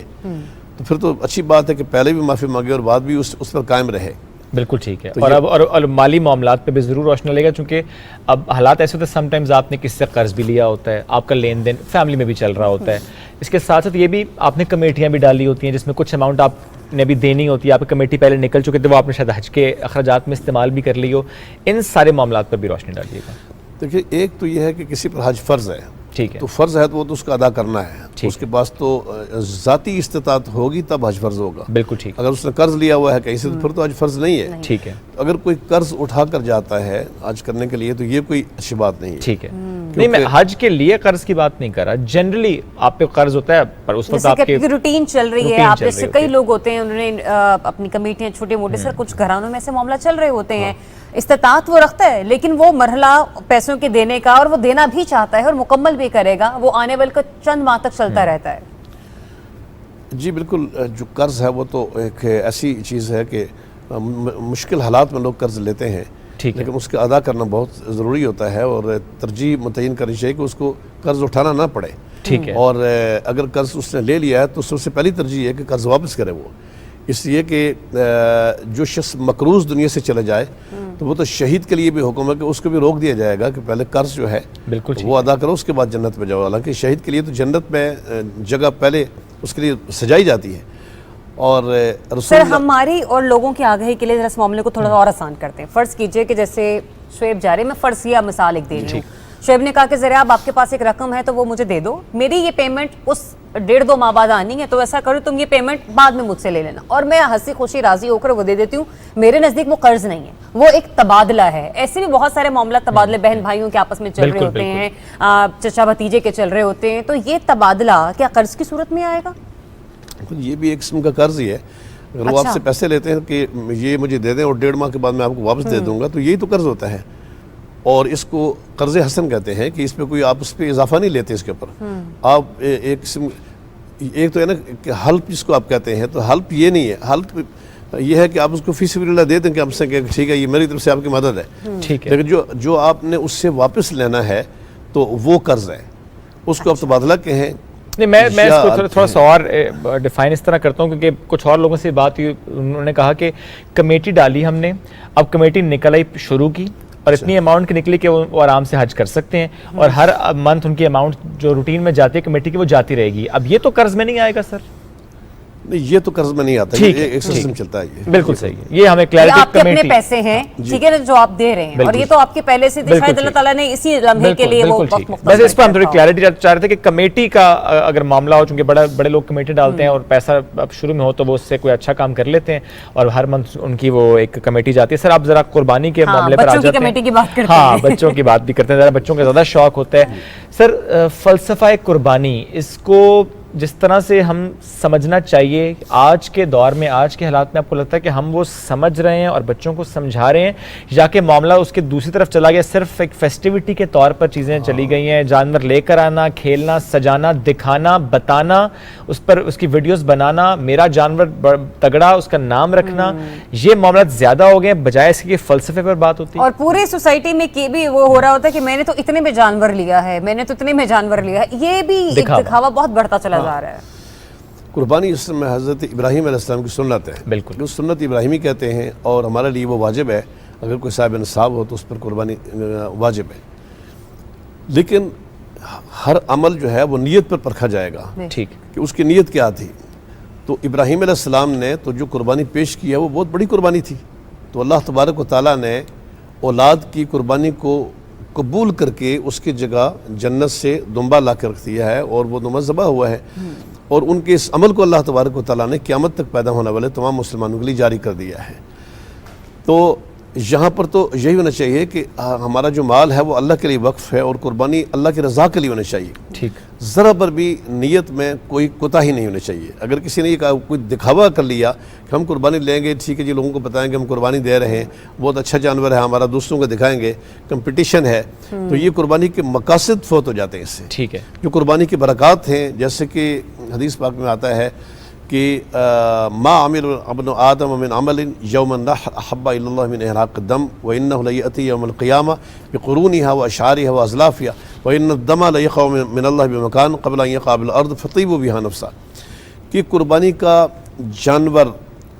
तो फिर तो अच्छी बात है कि पहले भी माफ़ी मांगे और बाद भी उस पर कायम रहे। बिल्कुल ठीक है। तो और अब और माली मामलात पे भी ज़रूर रोशनी लगेगा, क्योंकि अब हालात ऐसे होते हैं समटाइम्स आपने किसी से कर्ज भी लिया होता है, आपका लेन देन फैमिली में भी चल रहा होता है, इसके साथ साथ ये भी आपने कमेटियाँ भी डाली होती हैं जिसमें कुछ अमाउंट आपने भी देनी होती है, आपकी कमेटी पहले निकल चुके थे वो आपने शायद हज के अखराजात में इस्तेमाल भी कर ली हो, इन सारे मामलात पर भी रोशनी डालिएगा। देखिए, एक तो ये है कि किसी पर हज फ़र्ज़ है, ठीक है, तो फ़र्ज़ है तो वो तो उसका अदा करना है, उसके पास तो ज़ाती इस्तिताअत होगी तब हज फ़र्ज़ होगा। बिल्कुल ठीक। अगर उसने कर्ज़ लिया हुआ है कहीं से तो फिर तो हज फ़र्ज़ नहीं है। ठीक है। अगर कोई कर्ज़ उठा कर जाता है हज करने के लिए तो ये कोई अच्छी बात नहीं है। ठीक है। नहीं, मैं हज के लिए कर्ज की बात नहीं कर रहा, जनरली आप पे कर्ज होता है पर उस वक्त आपकी रूटीन चल रही है, आप जैसे कई लोग होते हैं उन्होंने अपनी कमेटियां छोटे मोटे से कुछ घरानों में ऐसे मामला चल रहे होते हैं, इस्तिताअत वो रखता है लेकिन वो मरहला पैसों के देने का और वो देना भी चाहता है और मुकम्मल भी करेगा, वो आने वाले का चंद माह तक चलता रहता है। जी बिल्कुल, जो कर्ज है वो तो एक ऐसी चीज़ है कि मुश्किल हालात में लोग कर्ज लेते हैं, लेकिन उसके अदा करना बहुत ज़रूरी होता है और तरजीह मुतय्यन करनी चाहिए कि उसको कर्ज उठाना ना पड़े। ठीक है। और अगर कर्ज उसने ले लिया है तो सबसे पहली तरजीह है कि कर्ज वापस करे वो, इसलिए कि जो शख्स मकरूज़ दुनिया से चले जाए तो वो तो शहीद के लिए भी हुक्म है कि उसको भी रोक दिया जाएगा कि पहले कर्ज जो है बिल्कुल वो अदा करो, उसके बाद जन्नत में जाओ। हालांकि शहीद के लिए तो जन्नत में जगह पहले उसके लिए सजाई जाती है। और सर, हमारी और लोगों की आगाही के लिए इस मामले को थोड़ा और आसान करते हैं। फ़र्ज़ कीजिए कि जैसे शुएब जा रहे, मैं फ़र्ज़िया मिसाल एक दे रही हूँ, शुएब ने कहा कि ज़रा अब आपके पास एक रकम है तो वो मुझे दे दो, मेरी ये पेमेंट उस 1.5-2 माह बाद आनी है, तो ऐसा करो तुम ये पेमेंट बाद में मुझसे ले लेना, और मैं हंसी खुशी राजी होकर वो दे देती हूँ। मेरे नज़दीक वो कर्ज नहीं है, वो एक तबादला है। ऐसे भी बहुत सारे मामला तबादले बहन भाइयों के आपस में चल रहे होते हैं, चचा भतीजे के चल रहे होते हैं, तो ये तबादला क्या कर्ज की सूरत में आएगा? ये भी एक किस्म का कर्ज ही है। अगर वो आपसे पैसे लेते हैं कि ये मुझे दे दें और 1.5 माह के बाद मैं आपको वापस दे दूंगा, तो यही तो कर्ज होता है। और इसको कर्ज हसन कहते हैं कि इसमें कोई आप उस पर इजाफा नहीं लेते, इसके ऊपर आप एक किस्म, एक तो है ना कि हल्प जिसको आप कहते हैं, तो हल्प ये नहीं है, हल्प ये है कि आप उसको फीस वगैरह दे दें कि हमसे ठीक है ये मेरी तरफ से आपकी मदद है, ठीक है, लेकिन जो आपने उससे वापस लेना है तो वो कर्ज है, उसको आप तबादला कहें। नहीं, मैं इसको थोड़ा सा और डिफाइन इस तरह करता हूँ, क्योंकि कुछ और लोगों से बात हुई, उन्होंने कहा कि कमेटी डाली हमने, अब कमेटी निकल आई शुरू की और इतनी अमाउंट की निकली कि वो आराम से हज कर सकते हैं और हर मंथ उनकी अमाउंट जो रूटीन में जाती है कमेटी की वो जाती रहेगी। अब ये तो कर्ज में नहीं आएगा सर? नहीं, ये तो कर्ज में नहीं आता, ये एक सिस्टम चलता है। ये बिल्कुल सही है, ये हमें क्लैरिटी, आपके अपने पैसे हैं, ठीक है ना, जो आप दे रहे हैं, और ये तो आपके पहले से शायद अल्लाह ताला ने इसी लम्हे के लिए वो वैसे इस पर हम थोड़ी क्लैरिटी चाह रहे थे कि कमेटी का अगर मामला हो, चूंकि बड़े लोग कमेटी डालते हैं और पैसा अब शुरू में हो तो वो उससे कोई अच्छा काम कर लेते हैं और हर मंथ उनकी वो एक कमेटी जाती है। सर, आप जरा कुर्बानी के मामले पर आ जाते हैं। कमेटी की बात करते हैं। हाँ, बच्चों की बात भी करते हैं, जरा बच्चों का ज्यादा शौक होता है। सर, फलसफा कुर्बानी, इसको जिस तरह से हम समझना चाहिए आज के दौर में, आज के हालात में, आपको लगता है कि हम वो समझ रहे हैं और बच्चों को समझा रहे हैं, या कि मामला उसके दूसरी तरफ चला गया, सिर्फ एक फेस्टिविटी के तौर पर चीज़ें चली गई हैं, जानवर लेकर आना, खेलना, सजाना, दिखाना, बताना, उस पर उसकी वीडियोस बनाना, मेरा जानवर तगड़ा, उसका नाम रखना, ये मामला ज़्यादा हो गए बजाय इसके फ़लसफे पर बात होती है। और पूरी सोसाइटी में कि भी वो हो रहा होता है कि मैंने तो इतने में जानवर लिया है, मैंने तो इतने में जानवर लिया है, ये भी एक दिखावा बहुत बढ़ता चला जा रहा है। कुर्बानी इस्लाम में हज़रत इब्राहीम अलैहिस्सलाम की सुन्नत है, बिल्कुल उस सुन्नत इब्राहिमी कहते हैं, और हमारे लिए वो वाजिब है। अगर कोई साहिब निसाब हो तो उस पर कुर्बानी वाजिब है, लेकिन हर अमल जो है वो नीयत पर परखा जाएगा, ठीक, कि उसकी नीयत क्या थी। तो इब्राहीम अलैहिस्सलाम ने तो जो कुर्बानी पेश की है वो बहुत बड़ी कुर्बानी थी, तो अल्लाह तबारक व तआला ने औलाद की कुर्बानी को कबूल करके उसकी जगह जन्नत से दुम्बा ला कर रख दिया है, और वो दुम्बा ज़बह हुआ है, और उनके इस अमल को अल्लाह तबारक व तआला ने क़यामत तक पैदा होने वाले तमाम मुसलमानों के लिए जारी कर दिया है। तो यहाँ पर तो यही होना चाहिए कि हमारा जो माल है वो अल्लाह के लिए वक्फ़ है, और कुर्बानी अल्लाह की रज़ा के लिए होनी चाहिए। ठीक, ज़रा पर भी नीयत में कोई कोताही नहीं होनी चाहिए। अगर किसी ने ये कहा, कोई दिखावा कर लिया कि हम कुर्बानी लेंगे, ठीक है जी, लोगों को बताएंगे हम कुर्बानी दे रहे हैं, बहुत अच्छा जानवर है हमारा, दूसरों को दिखाएंगे, कंपटीशन है, तो ये कुर्बानी के मकासद फौत हो जाते हैं इससे। ठीक है, जो कुर्बानी की बरक़ात हैं, जैसे कि हदीस पाक में आता है कि मा आमिल अब्नु आदम मिन अमलिन यौमन ला अहब्बा इल्लल्लाह मिन इहराक़ दम व इन्नहु लयअती यौमल क़ियामा बिक़ुरूनिहा व अशारिहा व अज़लाफ़िहा व इन्न दमा लयक़अ मिनल्लाह बिमकान क़ब्ल अन यक़अ बिल अर्द फ़तीबू बिहा नफ़्सा। कि कुर्बानी का जानवर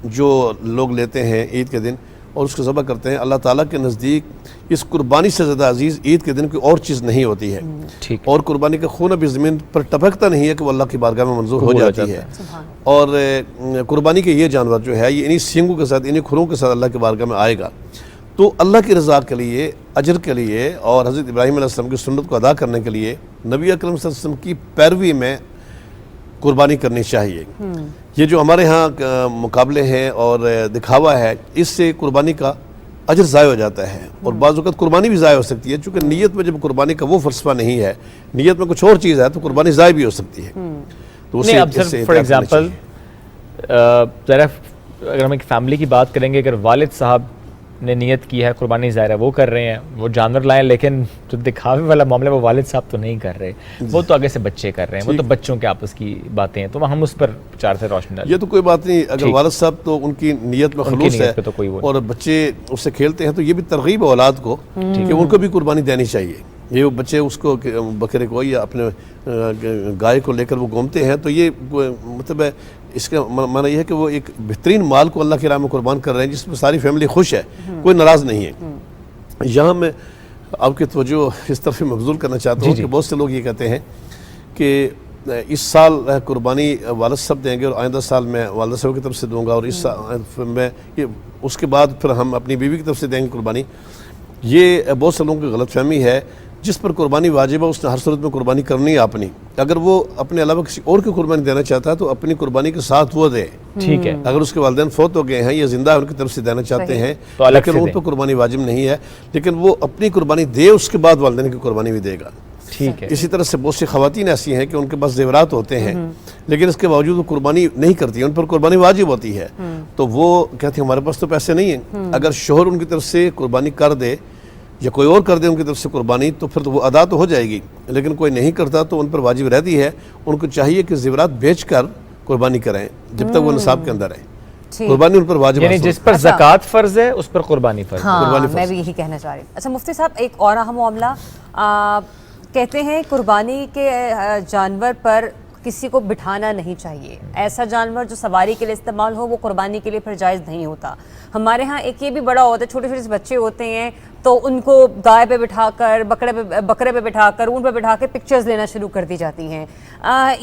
जो लोग लेते हैं ईद के दिन और उसको ज़बह करते हैं, अल्लाह ताला के नज़दीक इस कुर्बानी से ज़्यादा अजीज़ ईद के दिन कोई और चीज़ नहीं होती है। ठीक, और कुर्बानी का खून अभी ज़मीन पर टपकता नहीं है कि वो अल्लाह की बारगाह में मंजूर हो जाती है। और कुर्बानी के ये जानवर जो है ये इन्हीं सींगों के साथ, इन्हीं खुरों के साथ अल्लाह की बारगाह में आएगा। तो अल्लाह की रज़ा के लिए, अजर के लिए, और हज़रत इब्राहीम अलैहिस्सलाम की सुन्नत को अदा करने के लिए नबी अकरम सल्लल्लाहु अलैहि वसल्लम की पैरवी में कुर्बानी करनी चाहिए। ये जो हमारे यहाँ मुकाबले हैं और दिखावा है, इससे कुर्बानी का अजर ज़ाय हो जाता है, और बाज़ वक़्त कुर्बानी भी ज़ाय हो सकती है, चूँकि नीयत में जब कुर्बानी का वो फ़लसफ़ा नहीं है, नीयत में कुछ और चीज़ है, तो कुर्बानी ज़ाय भी हो सकती है। तो उससे फॉर एग्जाम्पल ज़रा अगर हम एक फैमिली की बात करेंगे, अगर वालिद साहब ने नियत की है कुर्बानी ज़ाहिर है वो कर रहे हैं, वो जानवर लाएं, लेकिन जो दिखावे वाला मामला वो वालिद साहब तो नहीं कर रहे, वो तो आगे से बच्चे कर रहे हैं, वो तो बच्चों के आपस की बातें हैं, तो हम उस पर चार से रोशनी डालें। ये तो कोई बात नहीं, अगर वालिद साहब तो उनकी नीयत में खलूस है तो कोई और बच्चे उससे खेलते हैं, तो ये भी तरगीब है औलाद को कि उनको भी कुर्बानी देनी चाहिए। ये वो बच्चे उसको बकरे को या अपने गाय को लेकर वो घूमते हैं, तो ये मतलब है, इसका माना यह है कि वो एक बेहतरीन माल को अल्लाह की राह में कुर्बान कर रहे हैं, जिसमें सारी फैमिली खुश है, कोई नाराज़ नहीं है। यहाँ मैं आपकी तवज्जो इस तरफ मबज़ूल करना चाहता हूँ कि बहुत से लोग ये कहते हैं कि इस साल कुर्बानी वालिद साहब देंगे और आइंदा साल मैं वालिद साहब की तरफ से दूंगा, और इस साल मैं ये उसके बाद फिर हम अपनी बीवी की तरफ से देंगे कुर्बानी। ये बहुत से लोगों की गलतफहमी है। जिस पर कुर्बानी वाजिब है उसने हर सूरत में कुर्बानी करनी है अपनी। अगर वो अपने अलावा किसी और की कुर्बानी देना चाहता है तो अपनी कुर्बानी के साथ वो दे, ठीक है। अगर उसके वालिदैन फौत हो गए हैं या जिंदा है, उनकी तरफ से देना चाहते हैं तो लेकिन उन पर कुर्बानी वाजिब नहीं है, लेकिन वो अपनी कुर्बानी दे, उसके बाद वालिदैन की कुर्बानी भी देगा, ठीक है। इसी तरह से बहुत सी ख़वातीन ऐसी हैं कि उनके पास जेवरात होते हैं लेकिन इसके बावजूद वो कुर्बानी नहीं करती, उन पर कुर्बानी वाजिब होती है, तो वो कहती है हमारे पास तो पैसे नहीं हैं। अगर शोहर उनकी तरफ से कुर्बानी कर दे या कोई और कर दे उनकी तरफ से कुर्बानी, तो फिर तो वो अदा तो हो जाएगी, लेकिन कोई नहीं करता तो उन पर वाजिब रहती है। उनको चाहिए कि ज़ेवरात बेचकर कुर्बानी करें जब तक वो निसाब के अंदर है। कुर्बानी उन पर वाजिब, यानी जिस पर ज़कात फ़र्ज है उस पर कुर्बानी फ़र्ज। हाँ, मैं भी यही कहना चाह रही हूँ। अच्छा मुफ्ती साहब, एक और अहम मामला, कहते हैं कुर्बानी के जानवर पर किसी को बिठाना नहीं चाहिए। ऐसा जानवर जो सवारी के लिए इस्तेमाल हो वो कुर्बानी के लिए फिर जायज़ नहीं होता। हमारे यहाँ एक ये भी बड़ा होता है, छोटे छोटे से बच्चे होते हैं तो उनको गाय पे बिठाकर, बकरे पे बिठाकर, ऊँट पे बिठा के पिक्चर्स लेना शुरू कर दी जाती हैं।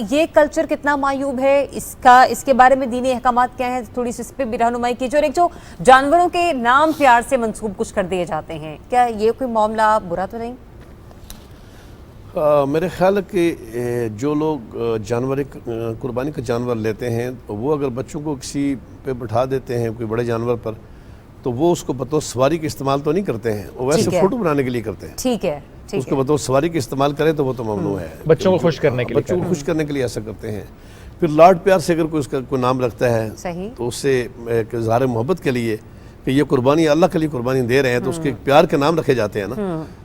ये कल्चर कितना मायूब है, इसके बारे में दीनी अहकामात क्या हैं, थोड़ी सी इस पर भी रहनुमाई कीजिए। और एक जो जानवरों के नाम प्यार से मंसूब कुछ कर दिए जाते हैं, क्या ये कोई मामला बुरा तो नहीं? मेरे ख्याल है कि जो लोग जानवर कुर्बानी का जानवर लेते हैं तो वो अगर बच्चों को किसी पे बिठा देते हैं कोई बड़े जानवर पर, तो वो उसको बतौर सवारी का इस्तेमाल तो नहीं करते हैं, वो वैसे फोटो बनाने के लिए करते हैं। ठीक है, ठीक उसको है। बतौर सवारी के इस्तेमाल करें तो वो तो ममनू है। बच्चों को खुश करने के लिए बच्चों को खुश करने के लिए ऐसा करते हैं। फिर लाड प्यार से अगर कोई उसका कोई नाम रखता है सही। तो उससे एक इज़हार मोहब्बत के लिए कि ये कुर्बानी अल्लाह के लिए कुर्बानी दे रहे हैं तो उसके प्यार के नाम रखे जाते हैं ना।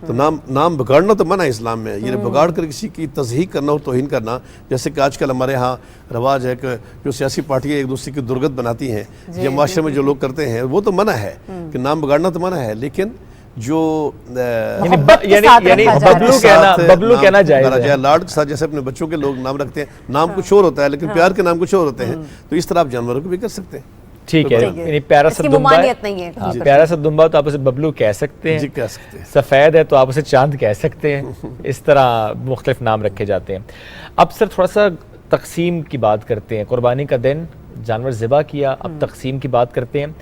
तो नाम बिगाड़ना तो मना है इस्लाम में, ये बिगाड़ कर किसी की तज़हीक करना और तौहीन करना, जैसे कि आजकल हमारे यहाँ रवाज है कि जो सियासी पार्टियाँ एक दूसरे की दुर्गत बनाती हैं, ये माशरे में जो लोग करते हैं वो तो मना है कि नाम बिगाड़ना तो मना है, लेकिन जो यानी बबलू कहना जाए लाड के साथ जैसे अपने बच्चों के लोग नाम रखते हैं, नाम कुछ और होता है लेकिन प्यार के नाम कुछ और होते हैं, तो इस तरह आप जानवरों को भी कर सकते हैं। ठीक है, यानी प्यारा सा दुम्बा है, हाँ, प्यारा सा दुम्बा तो आप उसे बबलू कह सकते हैं, जी कह सकते हैं। सफ़ेद है तो आप उसे चांद कह सकते हैं। इस तरह मुख्तलिफ नाम रखे जाते हैं। अब सर थोड़ा सा तकसीम की बात करते हैं। कुर्बानी का दिन, जानवर ज़िबा किया, अब तकसीम की बात करते हैं।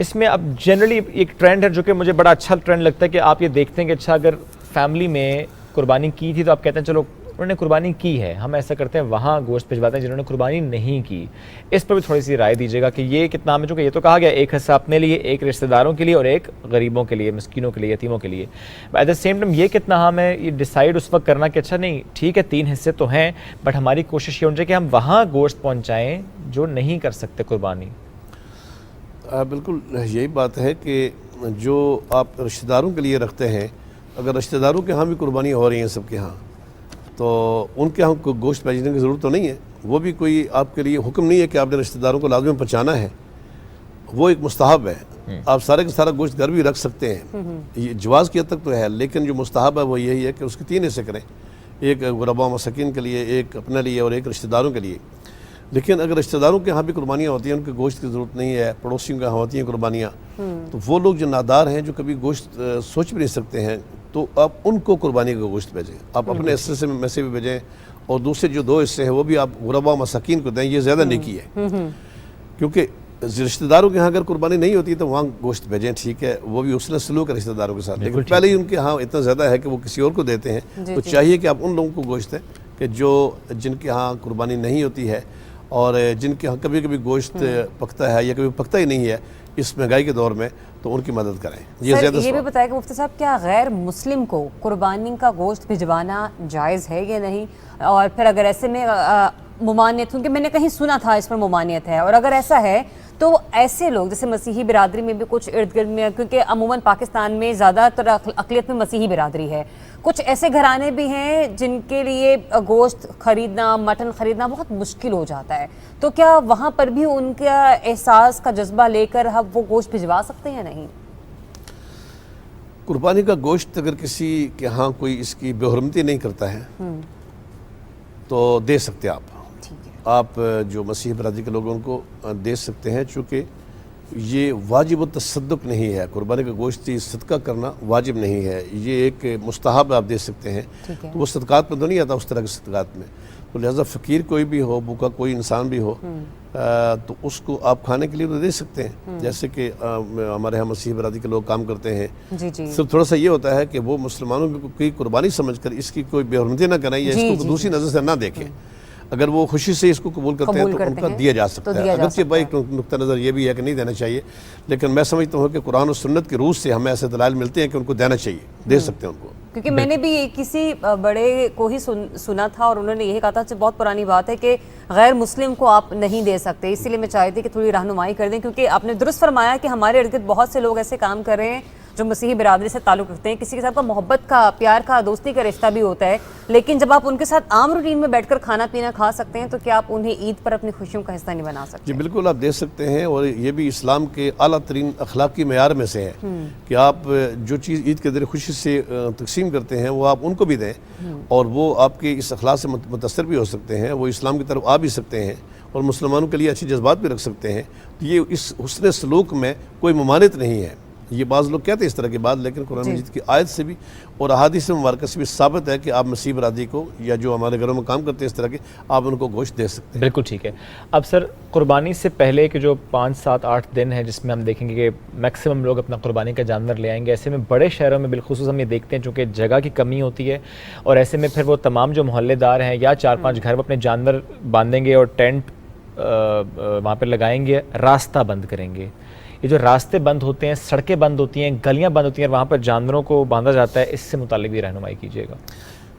इसमें अब जनरली एक ट्रेंड है जो कि मुझे बड़ा अच्छा ट्रेंड लगता है कि आप ये देखते हैं कि अच्छा अगर फैमिली में कुर्बानी की थी तो आप कहते हैं चलो उन्होंने कुर्बानी की है, हम ऐसा करते हैं वहाँ गोश्त भिजवाते हैं जिन्होंने कुर्बानी नहीं की। इस पर भी थोड़ी सी राय दीजिएगा कि ये कितना में, चूँकि ये तो कहा गया एक हिस्सा अपने लिए, एक रिश्तेदारों के लिए और एक गरीबों के लिए, मिस्किनों के लिए, यतीमों के लिए। एट द सेम टाइम ये कितना हम है ये डिसाइड उस वक्त करना कि अच्छा नहीं ठीक है 3 हिस्से तो हैं बट हमारी कोशिश ये होनी चाहिए कि हम वहाँ गोश्त पहुँचाएँ जो नहीं कर सकते कुर्बानी। बिल्कुल यही बात है कि जो आप रिश्तेदारों के लिए रखते हैं, अगर रिश्तेदारों के यहाँ भी कुर्बानी हो रही है सबके यहाँ, तो उनके यहाँ को गोश्त भेजने की ज़रूरत तो नहीं है। वो भी कोई आपके लिए हुक्म नहीं है कि आपने रिश्तेदारों को लाजमी पहुँचाना है, वो एक मुस्तहब है। आप सारे का सारा गोश्त घर भी रख सकते हैं, ये जवाज़ की हद तक तो है, लेकिन जो मुस्तहब है वो यही है कि उसके 3 हिस्से करें, एक गुरबा मसाकिन के लिए, एक अपने लिए और एक रिश्तेदारों के लिए। लेकिन अगर रिश्तेदारों के यहाँ भी कुर्बानियाँ होती हैं, उनके गोश्त की ज़रूरत नहीं है, पड़ोसियों के यहाँ होती हैं कुर्बानियाँ, तो वो लोग जो नादार हैं, जो कभी गोश्त सोच भी नहीं सकते हैं, तो आप उनको कुर्बानी का गोश्त भेजें। आप अपने हिस्से में से भी भेजें और दूसरे जो 2 हिस्से हैं वो भी आप गुरबा मसाकिन को दें, ये ज़्यादा नेकी है। क्योंकि रिश्तेदारों के यहाँ अगर कुर्बानी नहीं होती तो वहाँ गोश्त भेजें, ठीक है, वो भी उसने सलूक है रिश्तेदारों के साथ, लेकिन पहले ही उनके यहाँ इतना ज़्यादा है कि वो किसी और को देते हैं, तो चाहिए कि आप उन लोगों को गोश्त दें कि जो जिनके यहाँ कुर्बानी नहीं होती है और जिनके यहाँ कभी कभी गोश्त पकता है या कभी पकता ही नहीं है इस महंगाई के दौर में, तो उनकी मदद करें। ये भी बताया कि मुफ्ती साहब क्या गैर मुस्लिम को कुर्बानी का गोश्त भिजवाना जायज़ है या नहीं, और फिर अगर ऐसे में मुमानियत, क्योंकि मैंने कहीं सुना था इस पर मुमानियत है, और अगर ऐसा है तो ऐसे लोग जैसे मसीही बिरादरी में भी कुछ इर्द गिर्द में, क्योंकि अमूमन पाकिस्तान में ज़्यादातर अक़लियत में मसीही बिरादरी है, कुछ ऐसे घराने भी हैं जिनके लिए गोश्त खरीदना, मटन खरीदना बहुत मुश्किल हो जाता है, तो क्या वहाँ पर भी उनका एहसास का जज्बा लेकर हम वो गोश्त भिजवा सकते हैं या नहीं? कुर्बानी का गोश्त अगर किसी के यहाँ कोई इसकी बेहरमती नहीं करता है तो दे सकते आप जो मसीह बरादरी के लोगों को दे सकते हैं, चूँकि ये वाजिब तसद्दुक नहीं है, कुर्बानी का गोश्त सदका करना वाजिब नहीं है, ये एक मुस्तहब आप दे सकते हैं, तो वो सदकात में तो नहीं आता उस तरह के सदकात में, तो लिहाजा फ़कीर कोई भी हो, भूखा कोई इंसान भी हो, तो उसको आप खाने के लिए तो दे सकते हैं। जैसे कि हमारे यहाँ मसीह बरादरी के लोग काम करते हैं, सिर्फ थोड़ा सा ये होता है कि वो मुसलमानों की कुर्बानी समझकर इसकी कोई बेहरमती ना कराएं या इसको दूसरी नज़र से ना देखें। अगर वो खुशी से इसको कबूल करते हैं तो उनका दिया जा सकता है। अगरचे भाई नुक्ता नज़र ये भी है कि नहीं देना चाहिए, लेकिन मैं समझता हूँ कि कुरान और सुन्नत के रूस से हमें ऐसे दलाइल मिलते हैं कि उनको देना चाहिए, दे सकते हैं उनको। क्योंकि मैंने भी किसी बड़े को ही सुना था और उन्होंने यही कहा था कि बहुत पुरानी बात है कि गैर मुस्लिम को आप नहीं दे सकते, इसीलिए मैं चाहती कि थोड़ी रहनुमाई कर दें, क्योंकि आपने दुरुस्त फरमाया कि हमारे इर्द गिर्द बहुत से लोग ऐसे काम कर रहे हैं जो मसीही बिरादरी से ताल्लुक़ रखते हैं, किसी के साथ का मोहब्बत का, प्यार का, दोस्ती का रिश्ता भी होता है, लेकिन जब आप उनके साथ आम रूटीन में बैठकर खाना पीना खा सकते हैं तो क्या आप उन्हें ईद पर अपनी खुशियों का हिस्सा नहीं बना सकते? जी बिल्कुल आप दे सकते हैं, और ये भी इस्लाम के आला तरीन अखलाकी मेयार में से है कि आप जो चीज़ ईद के दिन खुशी से तकसीम करते हैं वो आप उनको भी दें, और वो आपके इस अखलाक से मुतअस्सिर भी हो सकते हैं, वो इस्लाम की तरफ आ भी सकते हैं और मुसलमानों के लिए अच्छे जज्बात भी रख सकते हैं। तो ये इस हुस्न सलूक में कोई ममानियत नहीं है। ये बाज़ लोग कहते हैं इस तरह की बात, लेकिन कुरान मजीद की आयत से भी और अहादीस मुबारक से भी साबित है कि आप मसीह बरादरी को या जो हमारे घरों में काम करते हैं इस तरह के, आप उनको गोश्त दे सकते हैं। बिल्कुल ठीक है। अब सर कुर्बानी से पहले के जो 5, 7, 8 दिन हैं जिसमें हम देखेंगे कि मैक्सिमम लोग अपना कुर्बानी का जानवर ले आएंगे, ऐसे में बड़े शहरों में बिलखुसूस हम ये देखते हैं चूँकि जगह की कमी होती है, और ऐसे में फिर वो तमाम जो मोहल्लेदार हैं या 4-5 घर वो अपने जानवर बांधेंगे और टेंट वहाँ पर लगाएंगे, रास्ता बंद करेंगे। ये जो रास्ते बंद होते हैं, सड़कें बंद होती हैं, गलियां बंद होती हैं, वहाँ पर जानवरों को बांधा जाता है, इससे मुतालिक भी रहनुमाई कीजिएगा।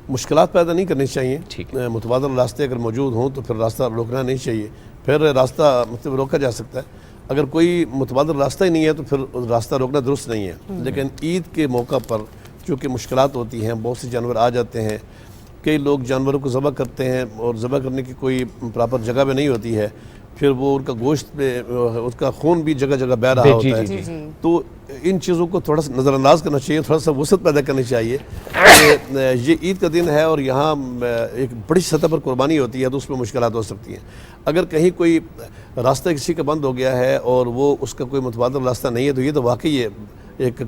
मुश्किलात पैदा नहीं करनी चाहिए। ठीक मुतबादल रास्ते अगर मौजूद हों तो फिर रास्ता रोकना नहीं चाहिए, फिर रास्ता मतलब रोका जा सकता है। अगर कोई मुतबादल रास्ता ही नहीं है तो फिर रास्ता रोकना दुरुस्त नहीं है। लेकिन ईद के मौका पर चूँकि मुश्किलात होती हैं, बहुत से जानवर आ जाते हैं, कई लोग जानवरों को ज़बह करते हैं और ज़बह करने की कोई प्रॉपर जगह पे नहीं होती है, फिर वो उनका गोश्त पे उसका खून भी जगह जगह बह रहा होता है। तो इन चीज़ों को थोड़ा सा नज़रअंदाज करना चाहिए, थोड़ा सा वसत पैदा करनी चाहिए कि ये ईद का दिन है और यहाँ एक बड़ी सतह पर कुर्बानी होती है, तो उसमें मुश्किलात हो सकती हैं। अगर कहीं कोई रास्ता किसी का बंद हो गया है और वो उसका कोई मुतबादल रास्ता नहीं है, तो ये तो वाकई है एक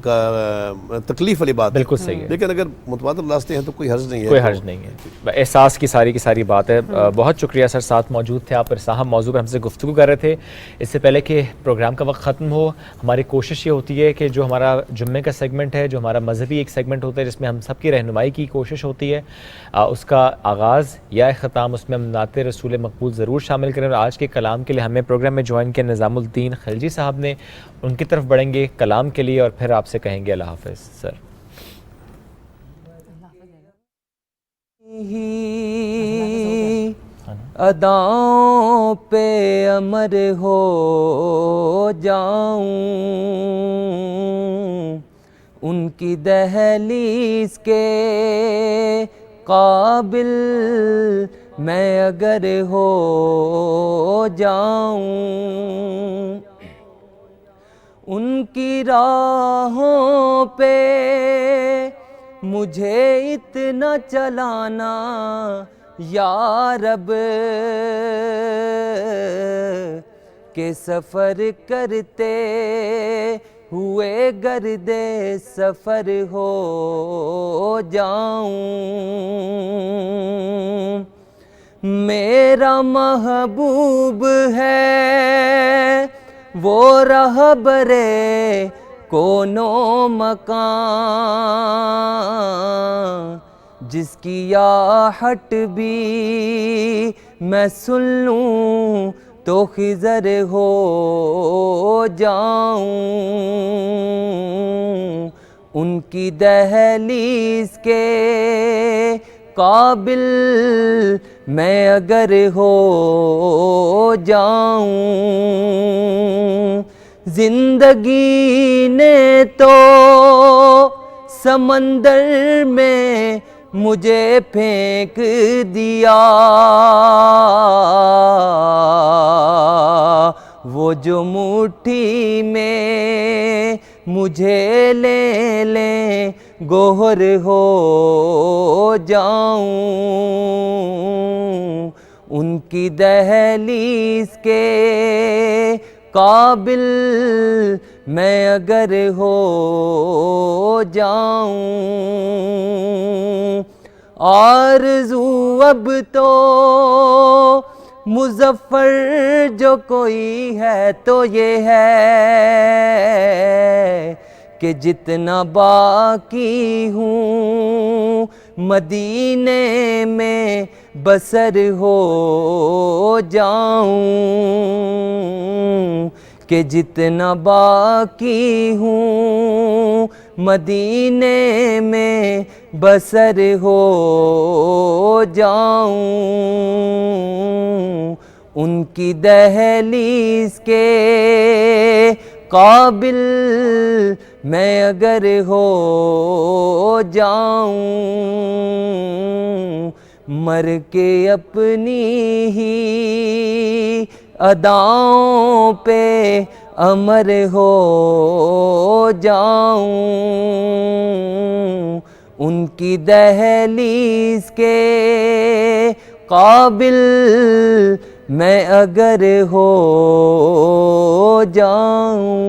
तकलीफ वाली बात। बिल्कुल सही है। लेकिन अगर मुतबादल रास्ते हैं तो कोई हर्ज नहीं है, कोई हर्ज नहीं है। एहसास की सारी बात है। बहुत शुक्रिया सर, साथ मौजूद थे आप, साहब मौजू पर हमसे गुफ्तगू कर रहे थे। इससे पहले कि प्रोग्राम का वक्त ख़त्म हो, हमारी कोशिश ये होती है कि जो हमारा जुम्मे का सेगमेंट है, जो हमारा मजहबी एक सेगमेंट होता है जिसमें हम सब की रहनुमाई की कोशिश होती है, उसका आगाज़ या ख़त्म उसमें हम नाते रसूल मकबूल ज़रूर शामिल करें। और आज के कलाम के लिए हमें प्रोग्राम में ज्वाइन किया निज़ामुद्दीन खिलजी साहब ने, उनकी तरफ बढ़ेंगे कलाम के लिए और फिर आपसे कहेंगे अल्लाह हाफ़िज़। सर अदाओं पे अमर हो जाऊं, उनकी दहलीज के काबिल मैं अगर हो जाऊं, उनकी राहों पे मुझे इतना चलाना या रब के सफ़र करते हुए गर्दे सफ़र हो जाऊं, मेरा महबूब है वो रहबरे कोनो मकान, जिसकी आहट भी मैं सुन लूं तो खिज़र हो जाऊं, उनकी दहलीज के काबिल मैं अगर हो जाऊं, जिंदगी ने तो समंदर में मुझे फेंक दिया, वो जो मुट्ठी में मुझे ले ले गोहर हो जाऊं, उनकी दहलीज के काबिल मैं अगर हो जाऊं, आरज़ू अब तो मुज़फ़्फ़र जो कोई है तो ये है कि जितना बाकी हूँ मदीने में बसर हो जाऊं, कि जितना बाकी हूँ मदीने में बसर हो जाऊं, उनकी दहलीज के काबिल मैं अगर हो जाऊं, मर के अपनी ही अदाओं पे अमर हो जाऊं, उनकी दहलीज के काबिल मैं अगर हो जाऊं।